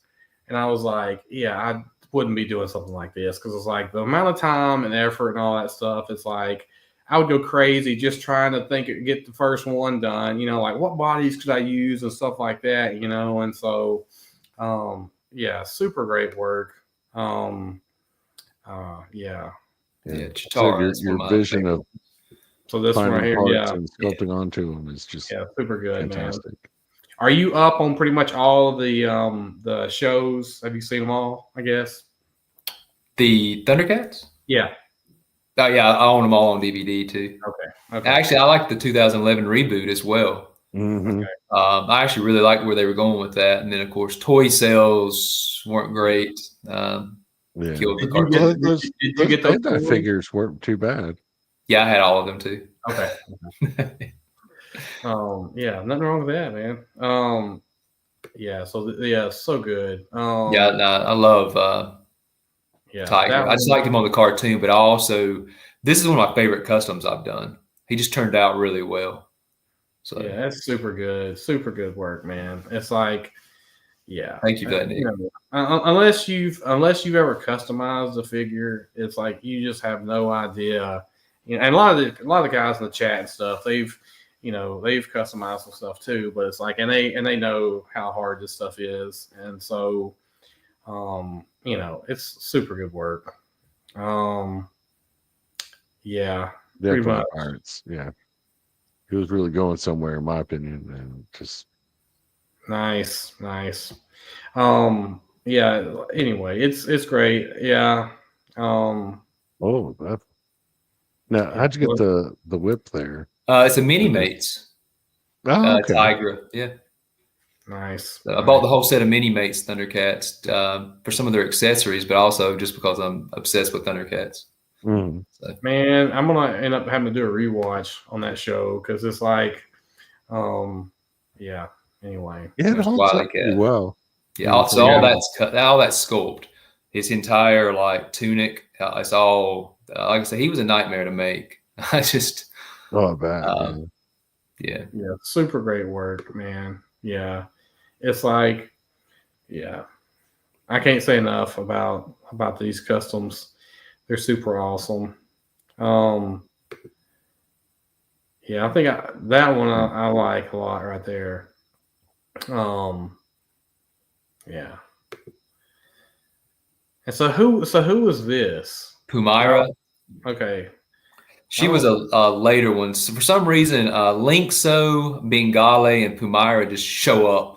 Speaker 1: and I was like, yeah, I wouldn't be doing something like this because it's like the amount of time and effort and all that stuff. It's like I would go crazy just trying to get the first one done. Like what bodies could I use and stuff like that. And so, yeah, super great work. Yeah.
Speaker 2: So your vision of
Speaker 1: this one right here,
Speaker 2: and sculpting onto them is just
Speaker 1: super good,
Speaker 2: fantastic.
Speaker 1: Man. Are you up on pretty much all of the shows? Have you seen them all? I guess
Speaker 3: the Thundercats.
Speaker 1: Yeah.
Speaker 3: Oh yeah, I own them all on DVD too.
Speaker 1: Okay.
Speaker 3: Actually, I like the 2011 reboot as well.
Speaker 2: Okay.
Speaker 3: I actually really liked where they were going with that, and then of course, toy sales weren't great. Killed the cartoon.
Speaker 2: Did you get those figures? Weren't too bad.
Speaker 3: Yeah, I had all of them too.
Speaker 1: Okay. Yeah, nothing wrong with that, man. Yeah, so good.
Speaker 3: I love Tiger. I just liked him on the cartoon, but this is one of my favorite customs I've done. He just turned out really well. So
Speaker 1: yeah, that's super good work, man. It's like, yeah.
Speaker 3: Thank you for that, Nick.
Speaker 1: Unless you've ever customized a figure, it's like you just have no idea. And a lot of the guys in the chat and stuff, they've customized some stuff too, but it's like, and they know how hard this stuff is. And so, it's super good work. Yeah, pretty much.
Speaker 2: Pirates. Yeah. He was really going somewhere in my opinion, and just
Speaker 1: nice. Yeah, anyway, it's great. Yeah.
Speaker 2: Now how'd you get the whip there?
Speaker 3: It's a mini mates.
Speaker 2: Oh, okay.
Speaker 3: Tigra. Yeah.
Speaker 1: Nice.
Speaker 3: I bought the whole set of mini mates Thundercats for some of their accessories, but also just because I'm obsessed with Thundercats.
Speaker 2: So.
Speaker 1: Man, I'm gonna end up having to do a rewatch on that show because it's like, yeah. Anyway,
Speaker 2: yeah, it holds up pretty well.
Speaker 3: Yeah, also all that's sculpt. His entire tunic, it's all like I said. He was a nightmare to make. I just.
Speaker 2: Oh, bad.
Speaker 1: Yeah, super great work, man. Yeah, it's like, yeah, I can't say enough about these customs. They're super awesome. Yeah, I think that one I like a lot right there. Yeah. And so who was this?
Speaker 3: Pumira.
Speaker 1: Okay.
Speaker 3: She was a later one. So for some reason, Linkso, Bengale, and Pumira just show up.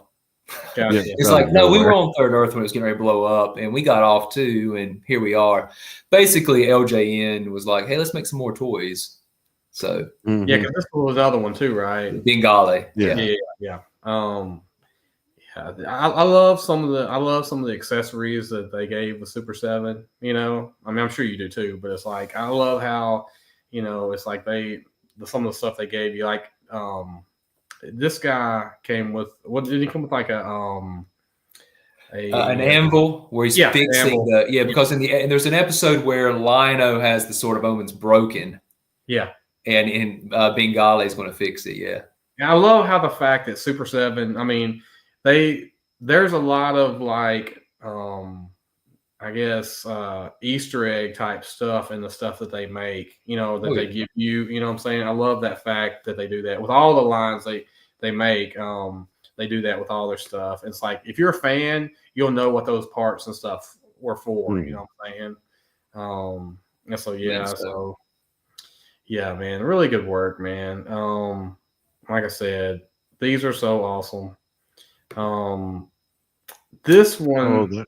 Speaker 1: Gotcha.
Speaker 3: It's like, no, we were on Third Earth when it was getting ready to blow up, and we got off too, and here we are. Basically, LJN was like, hey, let's make some more toys. So
Speaker 1: yeah, because this was the other one too, right?
Speaker 3: Bengale.
Speaker 1: Yeah. I love some of the accessories that they gave with Super 7. You know, I mean, I'm sure you do too, but it's like I love how, you know, it's like some of the stuff they gave you. Like, this guy came with, what did he come with? Like an
Speaker 3: anvil where he's fixing because there's an episode where Lino has the Sword of Omens broken.
Speaker 1: Yeah,
Speaker 3: and Bengale is going to fix it. Yeah,
Speaker 1: I love how the fact that Super 7. I mean, there's a lot of like I guess Easter egg type stuff in the stuff that they make, you know, that they give you, you know what I'm saying? I love that fact that they do that with all the lines they make. They do that with all their stuff. It's like, if you're a fan, you'll know what those parts and stuff were for, you know what I'm saying? And so yeah, man, really good work, man. Like I said, these are so awesome. This one,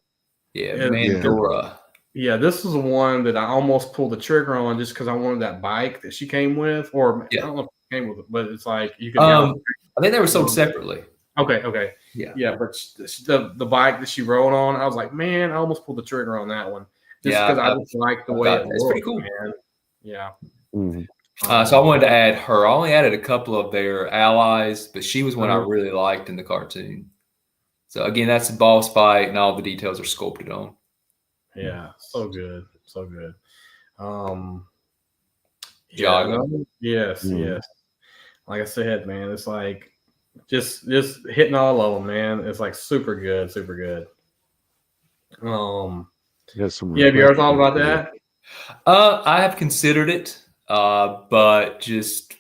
Speaker 3: Mandora.
Speaker 1: Yeah, this is the one that I almost pulled the trigger on just because I wanted that bike that she came with, or I don't know if it came with it, but it's like you could.
Speaker 3: I think they were sold separately.
Speaker 1: Okay, yeah, but the bike that she rode on, I was like, man, I almost pulled the trigger on that one just because I just like the way it looks.
Speaker 3: It's pretty cool,
Speaker 1: man. Yeah.
Speaker 3: So I wanted to add her. I only added a couple of their allies, but she was one I really liked in the cartoon. So again, that's the boss fight, and all the details are sculpted on.
Speaker 1: Yeah, so good.
Speaker 3: Jago.
Speaker 1: Yes. Like I said, man, it's like just hitting all of them, man. It's like super good. Have you ever thought about that?
Speaker 3: I have considered it, but just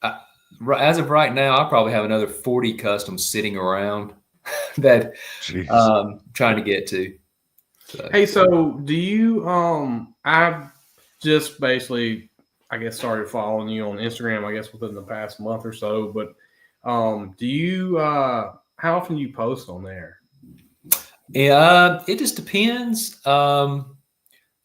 Speaker 3: as of right now, I probably have another 40 customs sitting around that I'm trying to get to. So.
Speaker 1: Hey, so do you? I've just basically, I guess, started following you on Instagram, I guess, within the past month or so. But do you? How often do you post on there?
Speaker 3: Yeah, it just depends.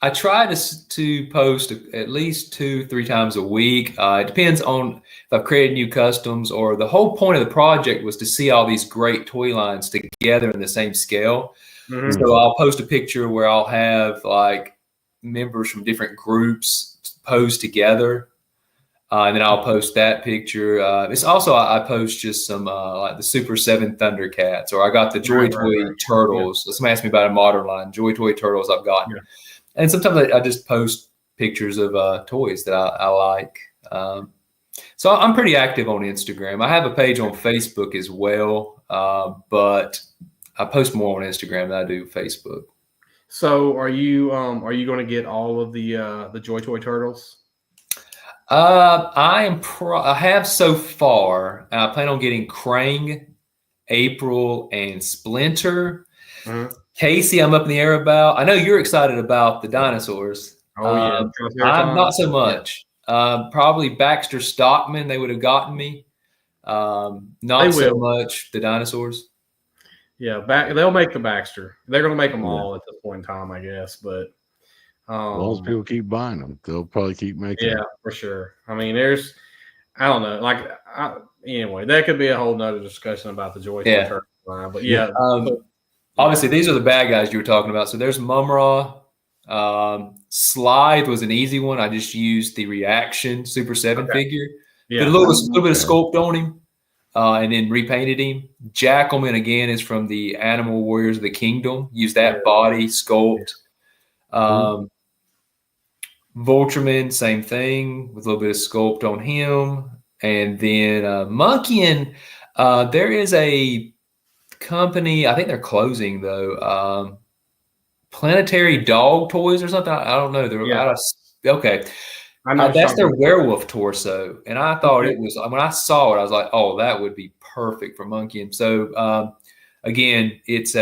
Speaker 3: I try to post at least 2-3 times a week. It depends on if I've created new customs, or the whole point of the project was to see all these great toy lines together in the same scale. So I'll post a picture where I'll have like members from different groups pose together. And then I'll post that picture. It's also, I post just some like the Super 7 Thundercats, or I got the Joy Toy Turtles. Somebody asked me about a modern line, Joy Toy Turtles I've gotten. And sometimes I just post pictures of toys that I like. So I'm pretty active on Instagram. I have a page on Facebook as well, but I post more on Instagram than I do Facebook.
Speaker 1: So are you going to get all of the Joy Toy Turtles?
Speaker 3: I have so far. I plan on getting Krang, April, and Splinter. Casey, I'm up in the air about. I know you're excited about the dinosaurs.
Speaker 1: Oh yeah,
Speaker 3: I'm not so much. Probably Baxter Stockman. They would have gotten me. Not so much the dinosaurs.
Speaker 1: Yeah, they'll make the Baxter. They're going to make them all at this point in time, I guess. But
Speaker 2: as long as people keep buying them, they'll probably keep making them.
Speaker 1: Yeah, for sure. I mean, I don't know. Like, anyway, that could be a whole nother discussion about the Joy Toy Turtle line. But yeah.
Speaker 3: Obviously, these are the bad guys you were talking about. So there's Mumra. Slithe was an easy one. I just used the Reaction Super 7 figure. Did a little bit of sculpt on him, and then repainted him. Jackalman, again, is from the Animal Warriors of the Kingdom. Used that body sculpt. Voltreman, same thing, with a little bit of sculpt on him. And then Monkeyin, there is a company, I think they're closing though. Planetary Dog Toys or something. I don't know. They're okay.
Speaker 1: I know
Speaker 3: that's their
Speaker 1: something.
Speaker 3: werewolf torso, and I thought it was, when I saw it, I was like, oh, that would be perfect for monkeying. So again, it's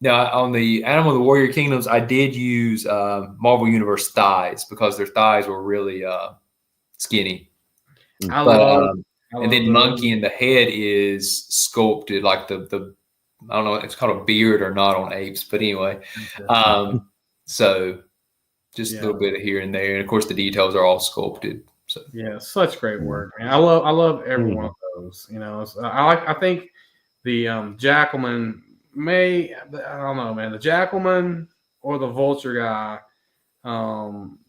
Speaker 3: now on the Animal of the Warrior Kingdoms, I did use Marvel Universe thighs because their thighs were really skinny.
Speaker 1: I
Speaker 3: But
Speaker 1: love
Speaker 3: and then monkey and the head is sculpted like the I don't know, it's called a beard or not on apes, but anyway. So just a little bit of here and there, and of course the details are all sculpted. So
Speaker 1: yeah, such great work, man. I love every one of those. You know, I think the Jackalman I don't know, man. The Jackalman or the Vulture guy,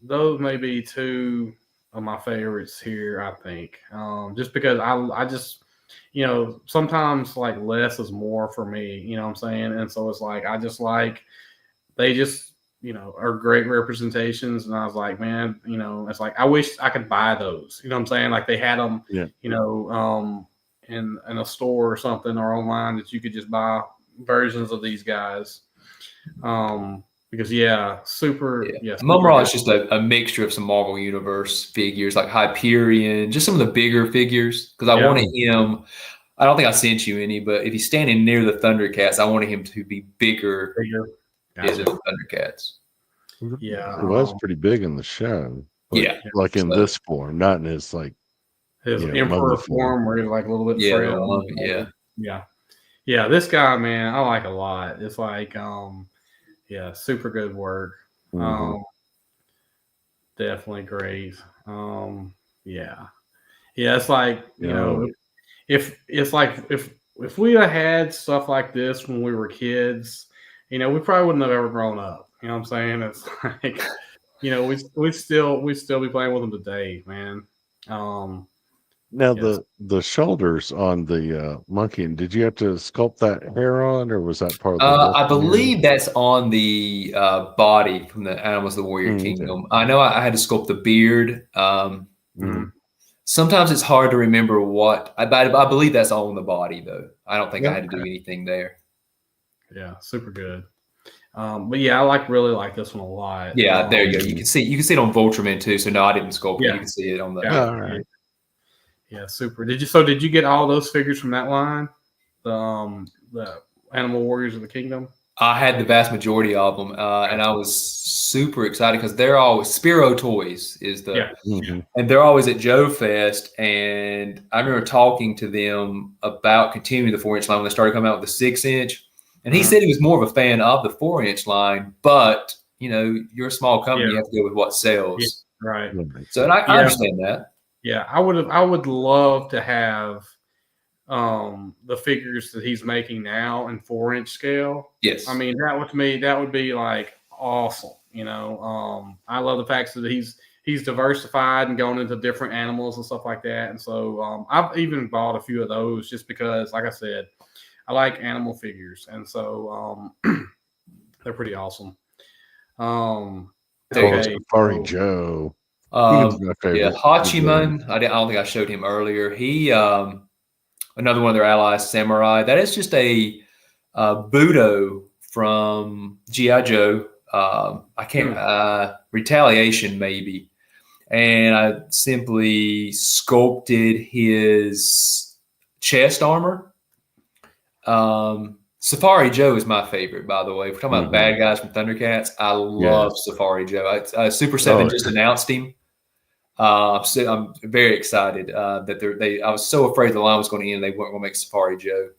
Speaker 1: those may be two of my favorites here. I think, just because I just, you know, sometimes like less is more for me. You know what I'm saying? And so it's like I just like they just, you know, are great representations. And I was like, man, you know, it's like I wish I could buy those. You know what I'm saying? Like they had them, you know, in a store or something or online that you could just buy versions of these guys. Because super.
Speaker 3: Mumra is just a mixture of some Marvel Universe figures like Hyperion, just some of the bigger figures. Because I wanted him. I don't think I sent you any, but if he's standing near the Thundercats, I wanted him to be bigger. Is it Thundercats?
Speaker 2: Yeah, it was pretty big in the show. Like in this form, not in his like
Speaker 1: his emperor form, where he's like a little bit frail. Yeah. This guy, man, I like a lot. It's like, super good work. Definitely great. It's like, you know, if it's like if we had stuff like this when we were kids, you know, we probably wouldn't have ever grown up. You know what I'm saying? It's like, you know, we still be playing with them today, man.
Speaker 2: Now the shoulders on the monkey, did you have to sculpt that hair on, or was that part of the
Speaker 3: I believe that's on the body from the Animals of the Warrior Kingdom. I know I had to sculpt the beard. Sometimes it's hard to remember what I believe that's all in the body, though. I don't think I had to do anything there.
Speaker 1: Yeah, super good. But yeah, I really like this one a lot.
Speaker 3: Yeah, there you go. You can see it on Voltron too. So no, I didn't sculpt it. You can see it on the.
Speaker 2: All right.
Speaker 1: Yeah, super. Did you get all those figures from that line? The Animal Warriors of the Kingdom?
Speaker 3: I had the vast majority of them, and I was super excited because they're always Spiro Toys is the, and they're always at Joe Fest. And I remember talking to them about continuing the 4-inch line when they started coming out with the 6-inch. And he said he was more of a fan of the 4-inch line, but you know, you're a small company, you have to go with what sells.
Speaker 1: Yeah, right.
Speaker 3: So, and I understand that.
Speaker 1: Yeah, I would love to have the figures that he's making now in 4-inch scale.
Speaker 3: Yes.
Speaker 1: I mean, that would be like awesome. You know, I love the fact that he's diversified and going into different animals and stuff like that. And so I've even bought a few of those just because, like I said, I like animal figures, and so they're pretty awesome.
Speaker 2: Safari Joe.
Speaker 3: Hachiman. I don't think I showed him earlier. He another one of their allies, Samurai. That is just a Budo from G.I. Joe. I can't Retaliation maybe, and I simply sculpted his chest armor. Safari Joe is my favorite, by the way. If we're talking about bad guys from Thundercats, I love Safari Joe. Super 7 just announced him. So I'm very excited that I was so afraid the line was going to end. They weren't going to make Safari Joe.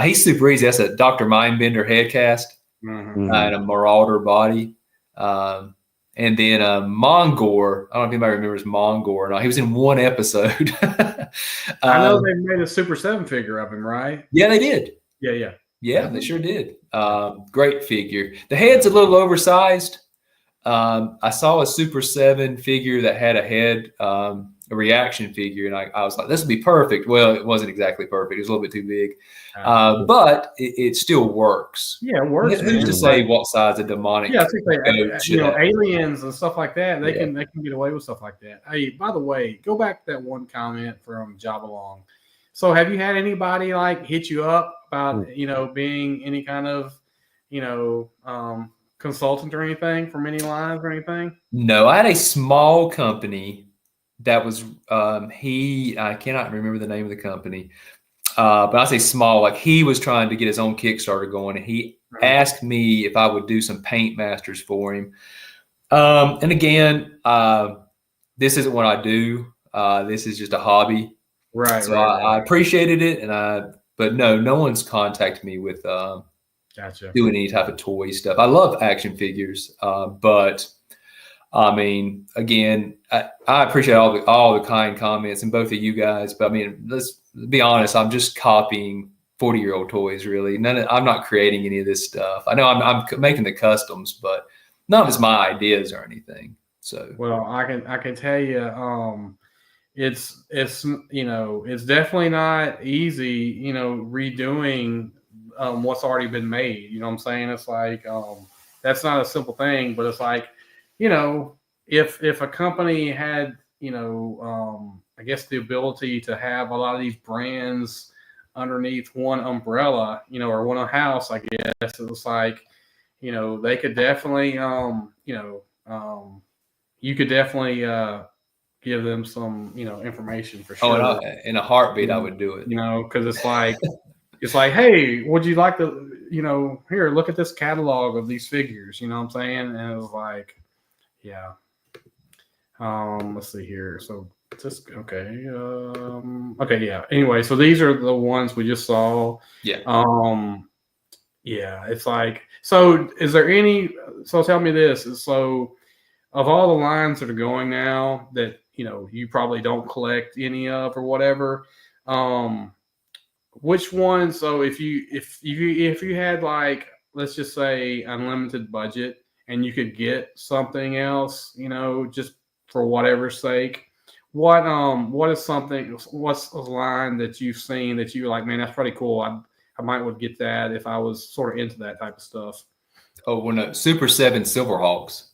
Speaker 3: He's super easy. That's a Dr. Mindbender head cast and a Marauder body. And then Mongor. I don't know if anybody remembers Mongor or not. He was in one episode.
Speaker 1: I know they made a Super 7 figure of him, right?
Speaker 3: Yeah, they did.
Speaker 1: Yeah,
Speaker 3: they sure did. Great figure. The head's a little oversized. I saw a Super 7 figure that had a head, a reaction figure, and I was like, this would be perfect. Well, it wasn't exactly perfect. It was a little bit too big. But it still works.
Speaker 1: Yeah, it works.
Speaker 3: Who's to say what size a demonic?
Speaker 1: Yeah, aliens and stuff like that. They can get away with stuff like that. Hey, by the way, go back to that one comment from Jabalong. So, have you had anybody like hit you up about being any kind of consultant or anything for many lines or anything?
Speaker 3: No, I had a small company that was I cannot remember the name of the company. But I say small, like he was trying to get his own Kickstarter going, and he asked me if I would do some paint masters for him. And again, this isn't what I do. This is just a hobby.
Speaker 1: Right.
Speaker 3: So
Speaker 1: right.
Speaker 3: I appreciated it, but no one's contacted me with
Speaker 1: Gotcha.
Speaker 3: doing any type of toy stuff. I love action figures, but I mean, again, I appreciate all the kind comments and both of you guys. But I mean, let's be honest. I'm just copying 40-year-old toys. Really, I'm not creating any of this stuff. I know I'm making the customs, but none of it's my ideas or anything. So,
Speaker 1: well, I can tell you, it's it's definitely not easy, redoing what's already been made. You know what I'm saying? It's like that's not a simple thing, but it's like, if a company had, I guess the ability to have a lot of these brands underneath one umbrella, or one house, I guess it's like, they could definitely, you could definitely give them some, information for sure.
Speaker 3: oh, in a heartbeat, I would do it.
Speaker 1: Because it's like, hey, would you like to, here, look at this catalog of these figures, you know what I'm saying? And it was like, yeah. Let's see here. So just okay. Okay, yeah. Anyway, so these are the ones we just saw.
Speaker 3: Yeah.
Speaker 1: Yeah, it's like, so is there any, so tell me this. So of all the lines that are going now that, you probably don't collect any of or whatever, which one? So if you had, like, let's just say unlimited budget and you could get something else, just for whatever's sake, what's a line that you've seen that you're like, man, that's pretty cool. I might would get that if I was sort of into that type of stuff.
Speaker 3: Oh, well, no, Super 7 Silverhawks.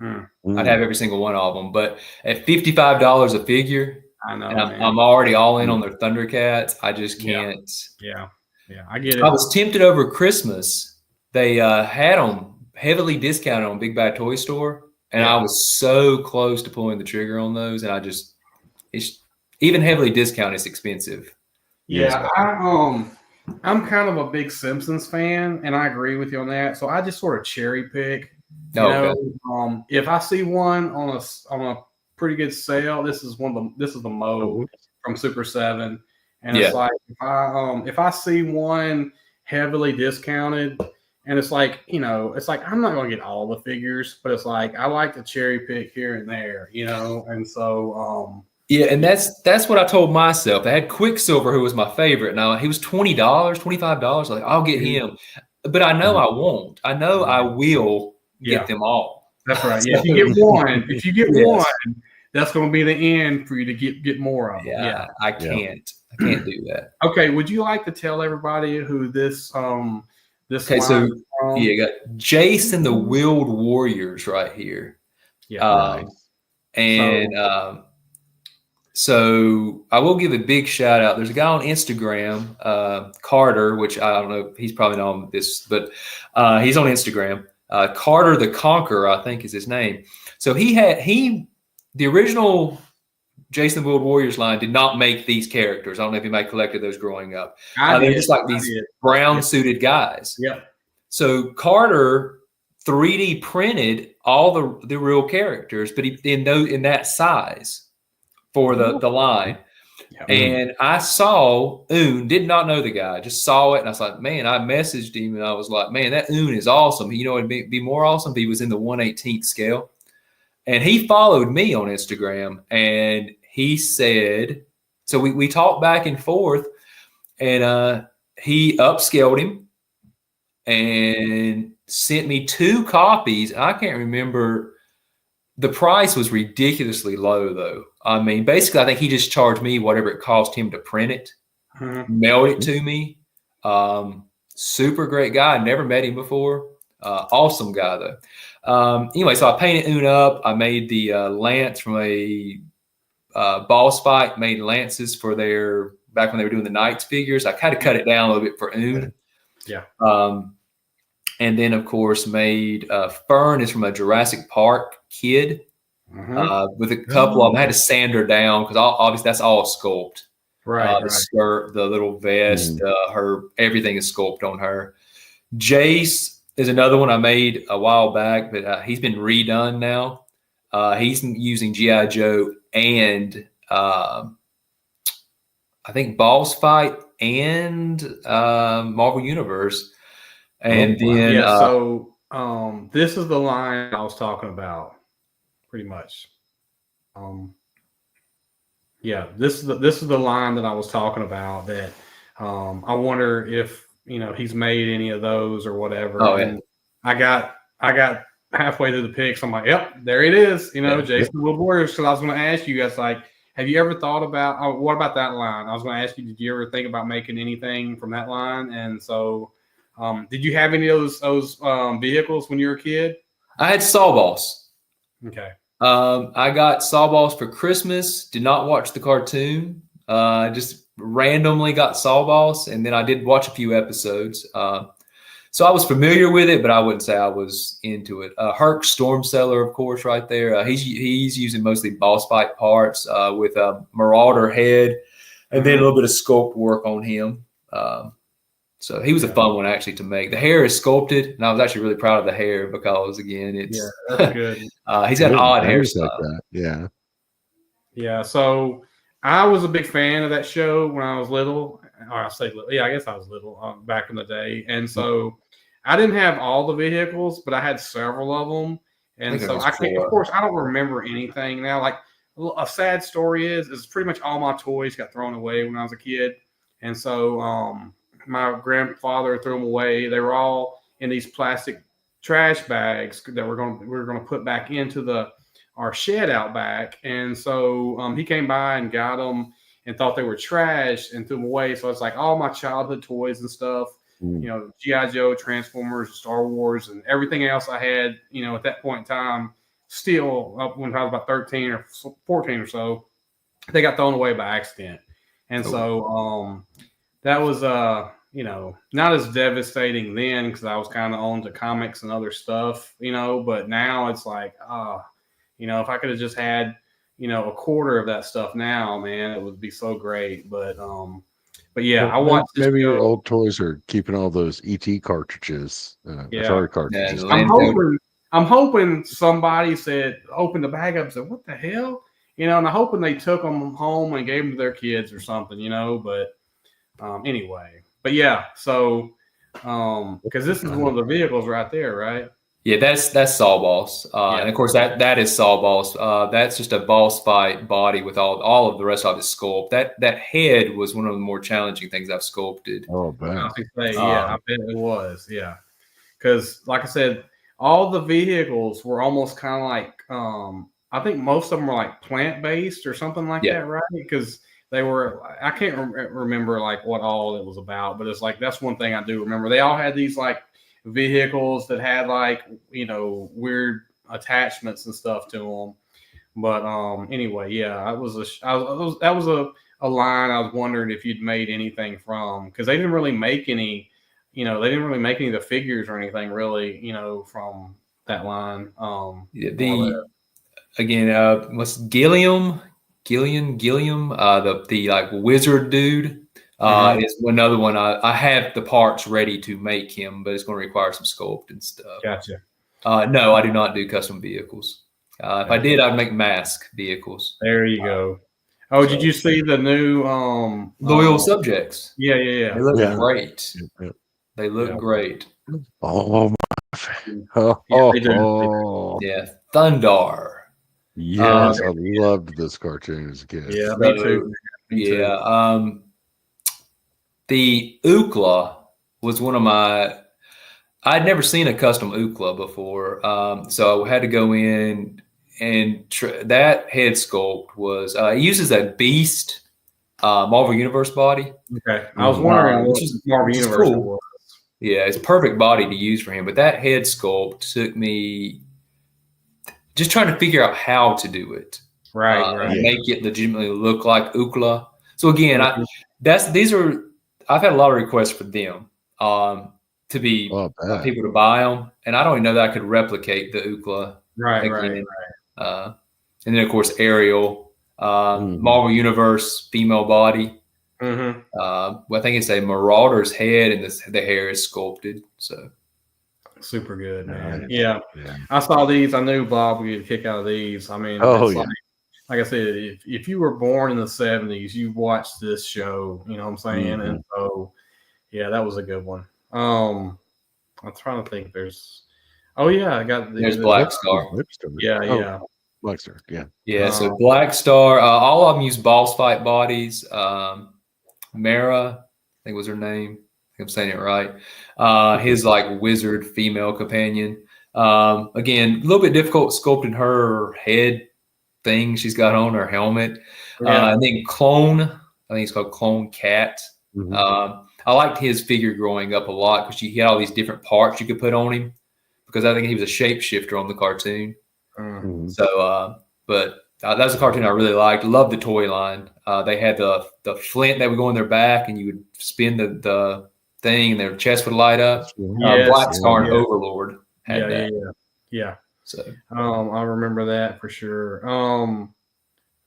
Speaker 3: I'd have every single one of them, but at $55 a figure,
Speaker 1: I know,
Speaker 3: and I'm already all in on their Thundercats. I just can't.
Speaker 1: Yeah, I get it.
Speaker 3: I was tempted over Christmas. They had them heavily discounted on Big Bad Toy Store, and I was so close to pulling the trigger on those, and it's even heavily discounted. It's expensive.
Speaker 1: Yeah, I'm kind of a big Simpsons fan, and I agree with you on that. So I just sort of cherry pick. If I see one on a pretty good sale, this is the mode from Super 7, and it's like, if I see one heavily discounted, and it's like, it's like, I'm not going to get all the figures, but it's like, I like to cherry pick here and there, and so
Speaker 3: yeah, and that's what I told myself. I had Quicksilver, who was my favorite. Now he was $20, $25. Like, I'll get him, but I know I won't. I know I will get them all.
Speaker 1: That's right. Yeah, if you get one, that's going to be the end for you to get more of them.
Speaker 3: Yeah, I can't do that.
Speaker 1: Okay, would you like to tell everybody who this
Speaker 3: Okay, so you got Jason the Wheeled Warriors right here.
Speaker 1: Yeah.
Speaker 3: And so I will give a big shout out. There's a guy on Instagram, Carter, which I don't know, he's probably not on this, but he's on Instagram. Carter the Conqueror, I think is his name. So the original Jason the Wheeled Warriors line did not make these characters. I don't know if you might have collected those growing up. They're just like these brown suited guys.
Speaker 1: Yeah.
Speaker 3: So Carter 3D printed all the real characters, but in that size for the line. Yeah. And I saw Oon, did not know the guy, just saw it, and I was like, man, I messaged him and I was like, man, that Oon is awesome. It'd be more awesome if he was in the 1/18th scale. And he followed me on Instagram, and he said, so we talked back and forth, and he upscaled him and sent me 2 copies. I can't remember. The price was ridiculously low, though. I mean, basically, I think he just charged me whatever it cost him to print it, mailed it to me. Super great guy. Never met him before. Awesome guy, though. Anyway, so I painted Oon up. I made the lance from a boss fight, made lances for back when they were doing the Knights figures. I kind of cut it down a little bit for Oon.
Speaker 1: Yeah.
Speaker 3: And then, of course, made Fern is from a Jurassic Park kid with a couple of them. I had to sand her down because obviously that's all sculpt. The skirt, the little vest, her everything is sculpt on her. Jace is another one I made a while back, but he's been redone now. He's using G.I. Joe and I think Boss Fight and Marvel Universe. And then
Speaker 1: this is the line I was talking about, pretty much. This is the line that I was talking about. That I wonder if he's made any of those or whatever.
Speaker 3: Oh,
Speaker 1: and I got halfway through the pics. I'm like, yep, there it is. Jason Will Warriors. So I was going to ask you guys, like, have you ever thought about what about that line? I was going to ask you, did you ever think about making anything from that line? And so, did you have any of those vehicles when you were a kid?
Speaker 3: I had Saw Boss.
Speaker 1: Okay.
Speaker 3: I got Saw Boss for Christmas. Did not watch the cartoon. Just randomly got Saw Boss, and then I did watch a few episodes. So I was familiar with it, but I wouldn't say I was into it. Herc Storm Cellar, of course, right there. He's using mostly boss fight parts with a Marauder head, and then a little bit of sculpt work on him. So he was a fun one actually to make. The hair is sculpted, and I was actually really proud of the hair because again, it's
Speaker 1: that's good.
Speaker 3: He's got an odd hairstyle.
Speaker 2: Like that.
Speaker 1: Yeah. So I was a big fan of that show when I was little. Or I say little. Yeah, I guess I was little back in the day, and so I didn't have all the vehicles, but I had several of them. And so I can't. Of course, I don't remember anything now. Like a sad story is pretty much all my toys got thrown away when I was a kid, and so my grandfather threw them away. They were all in these plastic trash bags that we're going to put back into our shed out back. And so he came by and got them and thought they were trash and threw them away. So it's like all my childhood toys and stuff, G.I. Joe, Transformers, Star Wars, and everything else I had, at that point in time, still up when I was about 13 or 14 or so, they got thrown away by accident. And so that was, not as devastating then because I was kind of on to comics and other stuff, but now it's like, if I could have just had, a quarter of that stuff now, man, it would be so great. But yeah, I watched.
Speaker 2: Maybe your old toys are keeping all those ET cartridges, Atari cartridges.
Speaker 1: I'm hoping somebody opened the bag up and said, "What the hell?" And I'm hoping they took them home and gave them to their kids or something, But anyway, but yeah, so because this is one of the vehicles right there, right?
Speaker 3: Yeah, that's Saw Boss, and of course that is Saw Boss. That's just a boss fight body with all of the rest of it sculpt. That head was one of the more challenging things I've sculpted.
Speaker 2: Oh, man.
Speaker 1: I bet it was. Yeah, because like I said, all the vehicles were almost kind of like I think most of them were like plant based or something like that, right? Because they were, I can't remember like what all it was about, but it's like that's one thing I do remember. They all had these like vehicles that had like weird attachments and stuff to them. But anyway, yeah, that was a line I was wondering if you'd made anything from, because they didn't really make any, they didn't really make any of the figures or anything really, from that line.
Speaker 3: What's Gilliam, the like wizard dude. Is another one. I have the parts ready to make him, but it's going to require some sculpt and stuff.
Speaker 1: Gotcha.
Speaker 3: No, I do not do custom vehicles. If I did, I'd make mask vehicles.
Speaker 1: There you go. Oh, did you see the new
Speaker 3: Loyal Subjects?
Speaker 1: Yeah.
Speaker 3: They look great. They look great.
Speaker 2: Oh,
Speaker 3: yeah, Thundar.
Speaker 2: Yes, I loved this cartoon as a kid.
Speaker 1: Yeah, me too.
Speaker 3: The Ookla was one of I'd never seen a custom Ookla before. So I had to go in and that head sculpt was, it uses a Beast Marvel Universe body.
Speaker 1: Okay. I was wondering what Marvel Universe was.
Speaker 3: Yeah, it's a perfect body to use for him. But that head sculpt took me just trying to figure out how to do it.
Speaker 1: Right.
Speaker 3: Make it legitimately look like Ookla. So again, I've had a lot of requests for them. to be
Speaker 2: bad.
Speaker 3: people to buy them, and I don't even know that I could replicate the Ukla
Speaker 1: Right.
Speaker 3: And then of course Ariel, Marvel Universe female body. Well, I think it's a Marauder's head, and the hair is sculpted. So
Speaker 1: super good, man.
Speaker 2: Nice.
Speaker 1: Yeah. I saw these. I knew Bob would get a kick out of these. I mean, like I said, if you were born in the 70s, you watched this show. You know what I'm saying? And so, yeah, that was a good one. I'm trying to think. There's
Speaker 3: Black Star.
Speaker 1: Yeah.
Speaker 2: Black Star.
Speaker 3: Yeah. So Black Star. All of them use boss fight bodies. Mara, I think was her name. I think I'm saying it right. His like wizard female companion. Again, a little bit difficult sculpting her head thing she's got on her helmet. And then Clone, I think it's called Clone Cat. I liked his figure growing up a lot because he had all these different parts you could put on him, because I think he was a shapeshifter on the cartoon. So, but that's a cartoon I really liked. Loved the toy line. They had the flint that would go in their back, and you would spin the thing, and their chest would light up. Black Star and Overlord had that.
Speaker 1: Yeah.
Speaker 3: So
Speaker 1: I remember that for sure.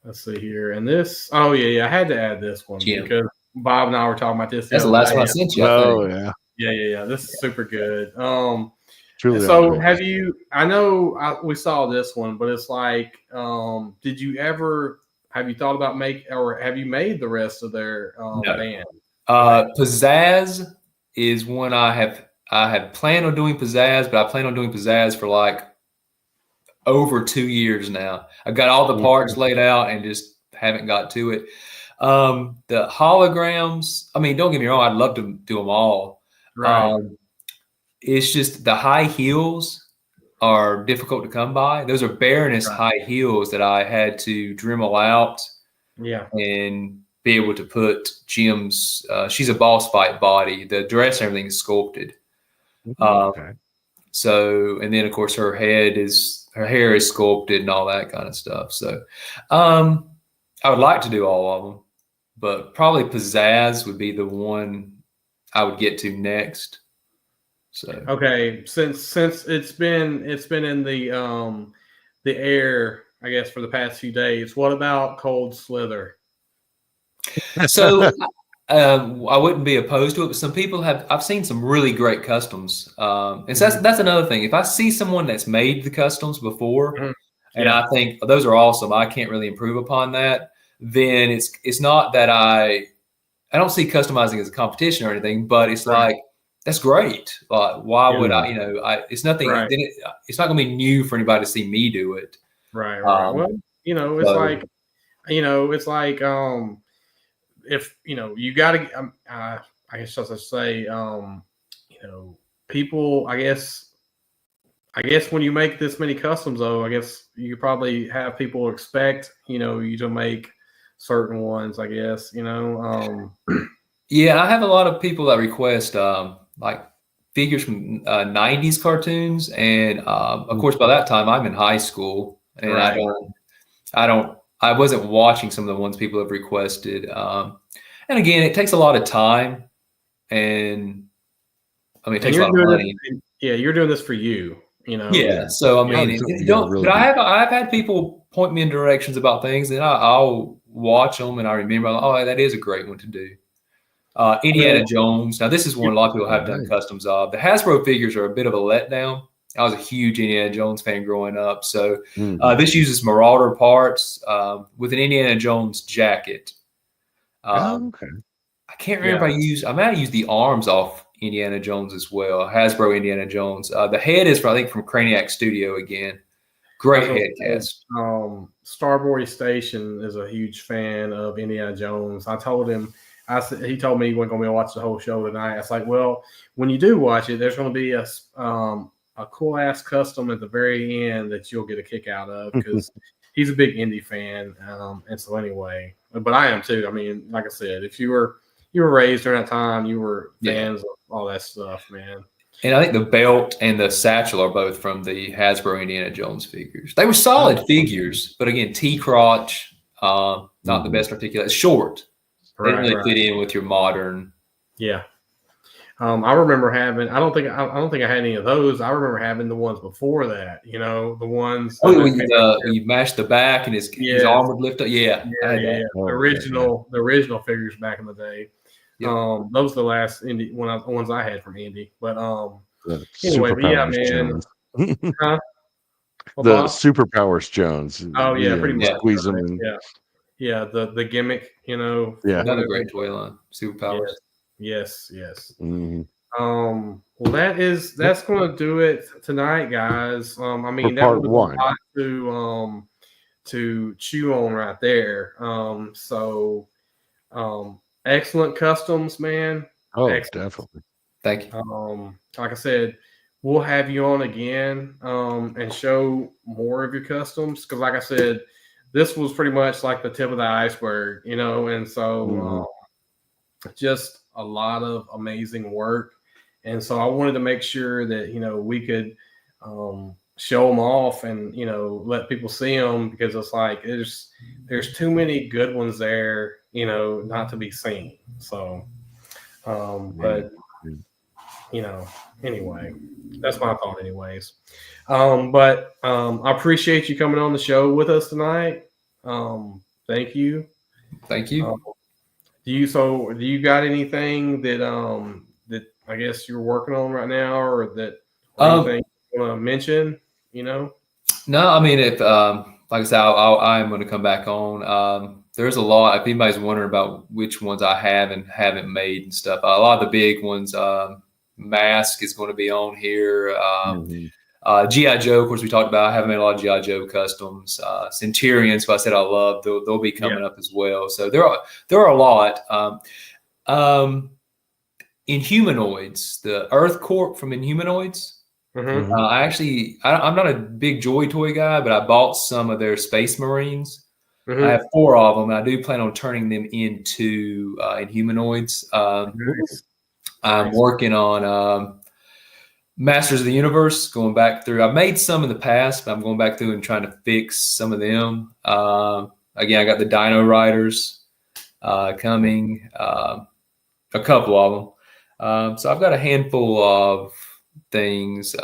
Speaker 1: Let's see here, and this. Oh yeah, I had to add this one because Bob and I were talking about this.
Speaker 3: That's the last one I sent you.
Speaker 1: Yeah. This is super good.
Speaker 2: Truly
Speaker 1: so have you? I know we saw this one, but it's like, have you thought about have you made the rest of their band?
Speaker 3: Pizzazz is one I had planned on doing Pizzazz, but I plan on doing Pizzazz for like over 2 years now. I've got all the parts laid out and just haven't got to it. The holograms, I mean, don't get me wrong, I'd love to do them all.
Speaker 1: Right.
Speaker 3: It's just the high heels are difficult to come by. Those are Baroness high heels that I had to Dremel out and be able to put Jim's, she's a boss fight body. The dress and everything is sculpted. So, and then of course her hair is sculpted and all that kind of stuff. So, I would like to do all of them, but probably Pizzazz would be the one I would get to next. So
Speaker 1: okay, since it's been in the air, I guess, for the past few days, what about Cold Slither?
Speaker 3: So I wouldn't be opposed to it, but some people I've seen some really great customs. And so that's another thing. If I see someone that's made the customs before and I think those are awesome, I can't really improve upon that, then it's not that I don't see customizing as a competition or anything, but it's like, that's great. Why would I? It's nothing. It's not going to be new for anybody to see me do it.
Speaker 1: Right. Well, it's like if you got to. I guess as I say, people. I guess when you make this many customs, though, I guess you probably have people expect you to make certain ones. I guess
Speaker 3: Yeah, I have a lot of people that request like figures from 90s cartoons, and of course by that time I'm in high school, and I wasn't watching some of the ones people have requested, and again it takes a lot of time, and I mean it takes a lot of money.
Speaker 1: You're doing this for you,
Speaker 3: so I mean but I've had people point me in directions about things, and I'll watch them and I remember, oh, that is a great one to do. Indiana Jones. Now, this is one a lot of people have done customs of. The Hasbro figures are a bit of a letdown. I was a huge Indiana Jones fan growing up. So this uses Marauder parts with an Indiana Jones jacket. I can't remember if I might have used the arms off Indiana Jones as well. Hasbro Indiana Jones. The head is, I think, from Craniac Studio again. Great head cast.
Speaker 1: Starboy Station is a huge fan of Indiana Jones. I told him, he told me he wasn't going to be able to watch the whole show tonight. I was like, well, when you do watch it, there's going to be a cool ass custom at the very end that you'll get a kick out of, because he's a big indie fan. And so anyway, but I am too. I mean, like I said, if you were raised during that time, you were fans of all that stuff, man.
Speaker 3: And I think the belt and the satchel are both from the Hasbro Indiana Jones figures. They were solid figures, but again, T-crotch, not the best articulate. Short. They didn't really fit in with your modern.
Speaker 1: Yeah. I remember having. I don't think I had any of those. I remember having the ones before that. The ones.
Speaker 3: Oh, when you mash the back and his arm would lift up. Yeah, I had that.
Speaker 2: Oh,
Speaker 1: the original figures back in the day.
Speaker 3: Yep.
Speaker 1: Those are the last indie ones I had from Indy. But anyway, but
Speaker 2: Superpowers
Speaker 1: yeah, man.
Speaker 2: Jones.
Speaker 1: Huh?
Speaker 2: The Superpowers Jones.
Speaker 1: Oh yeah, pretty much.
Speaker 2: Squeeze them in.
Speaker 1: Yeah. The gimmick.
Speaker 2: Yeah.
Speaker 3: Another great toy line. Superpowers.
Speaker 1: Yes.
Speaker 2: Mm-hmm.
Speaker 1: Well, that's going to do it tonight, guys. I mean,
Speaker 2: For
Speaker 1: that
Speaker 2: part
Speaker 1: was
Speaker 2: one.
Speaker 1: a lot to chew on right there. Excellent customs, man.
Speaker 2: Oh,
Speaker 1: Excellent.
Speaker 2: definitely.
Speaker 3: Thank you.
Speaker 1: Like I said, we'll have you on again and show more of your customs because, like I said, this was pretty much like the tip of the iceberg, and so just a lot of amazing work. And so I wanted to make sure that, we could show them off and, let people see them because it's like there's too many good ones there, not to be seen. So, but, anyway, that's my thought anyways. But I appreciate you coming on the show with us tonight. Thank you.
Speaker 3: Thank you.
Speaker 1: Do you got anything that that I guess you're working on right now or anything you want to mention,
Speaker 3: No, I mean, if like I said, I'm going to come back on. There's a lot. If anybody's wondering about which ones I have and haven't made and stuff, a lot of the big ones, Mask is going to be on here. G.I. Joe, of course, we talked about. I haven't made a lot of G.I. Joe customs. Centurions, who I said I love, they'll be coming up as well. So there are a lot. Inhumanoids, the Earth Corp from Inhumanoids. I'm not a big Joy toy guy, but I bought some of their Space Marines. I have 4 of them, and I do plan on turning them into Inhumanoids. I'm working on Masters of the Universe, going back through. I've made some in the past, but I'm going back through and trying to fix some of them. Again, I got the Dino Riders coming, a couple of them. So I've got a handful of things,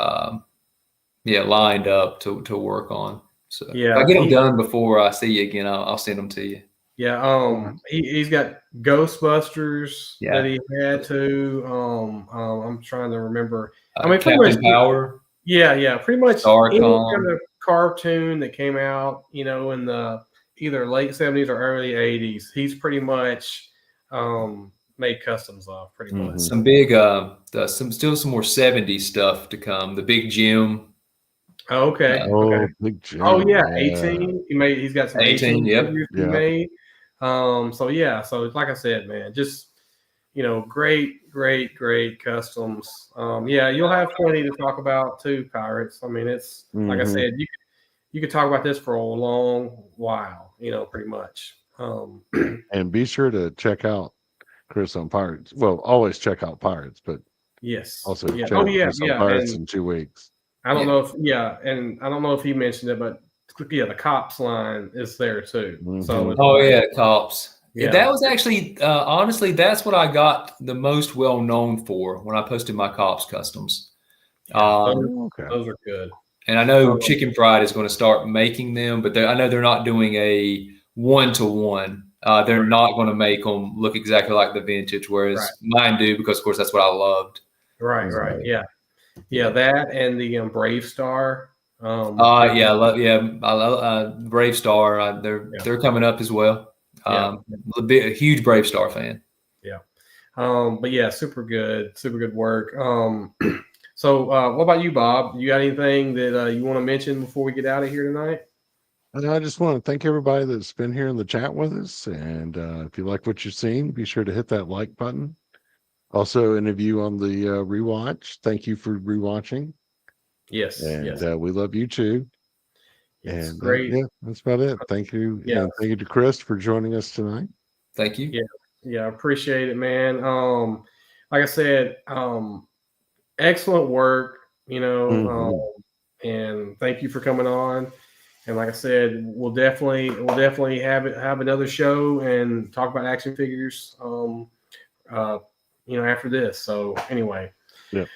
Speaker 3: lined up to work on. So if I get them done before I see you again, I'll send them to you.
Speaker 1: Yeah. He's got Ghostbusters that he had to. I'm trying to remember. I mean,
Speaker 3: Captain Power.
Speaker 1: Yeah. Pretty much
Speaker 3: Starcom.
Speaker 1: any kind of cartoon that came out, in the either late 70s or early 80s. He's pretty much made customs of pretty much.
Speaker 3: Some big, some more 70s stuff to come. The Big Jim.
Speaker 1: Oh, okay.
Speaker 2: Big Jim.
Speaker 1: Oh yeah, 18. He's got some 18 figures he made. So like I said, man, just great customs. You'll have plenty to talk about too, Pirates. I mean, it's like I said, you could talk about this for a long while, pretty much.
Speaker 2: And be sure to check out Chris on Pirates. Well, always check out Pirates, but
Speaker 1: yes,
Speaker 2: also check out Chris on Pirates in 2 weeks.
Speaker 1: I don't know and I don't know if he mentioned it, but the Cops line is there too. So
Speaker 3: Cops. Yeah. That was actually honestly, that's what I got the most well known for when I posted my Cops customs.
Speaker 1: Those are good.
Speaker 3: And I know Chicken Fried is going to start making them, but I know they're not doing a 1-to-1. They're not going to make them look exactly like the vintage, whereas mine do, because of course that's what I loved.
Speaker 1: Right. Yeah. That and the Brave Star.
Speaker 3: I love Brave Star. They're coming up as well. A huge Brave Star fan.
Speaker 1: Yeah. But yeah, super good work. So what about you, Bob? You got anything that you want to mention before we get out of here tonight?
Speaker 2: And I just want to thank everybody that's been here in the chat with us. And if you like what you've seen, be sure to hit that like button. Also, any of you on the rewatch, thank you for rewatching.
Speaker 1: Yes.
Speaker 2: And we love you too.
Speaker 1: Yes,
Speaker 2: and
Speaker 1: great.
Speaker 2: That's about it. Thank you.
Speaker 1: Yeah.
Speaker 2: And thank you to Chris for joining us tonight.
Speaker 3: Thank you.
Speaker 1: Yeah, I appreciate it, man. Like I said, excellent work, and thank you for coming on. And like I said, we'll definitely have another show and talk about action figures. after this. So anyway,
Speaker 2: Yep.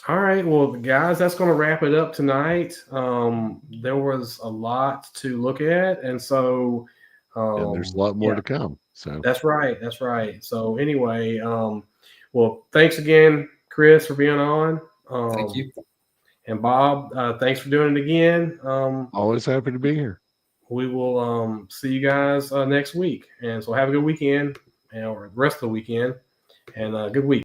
Speaker 1: All right, well, guys, that's going to wrap it up tonight. There was a lot to look at, and so
Speaker 2: and there's a lot more to come. So
Speaker 1: that's right. That's right. So anyway, well, thanks again, Chris, for being on.
Speaker 3: Thank you.
Speaker 1: And Bob, thanks for doing it again.
Speaker 2: always happy to be here.
Speaker 1: We will see you guys next week. And so have a good weekend, or the rest of the weekend, and good week.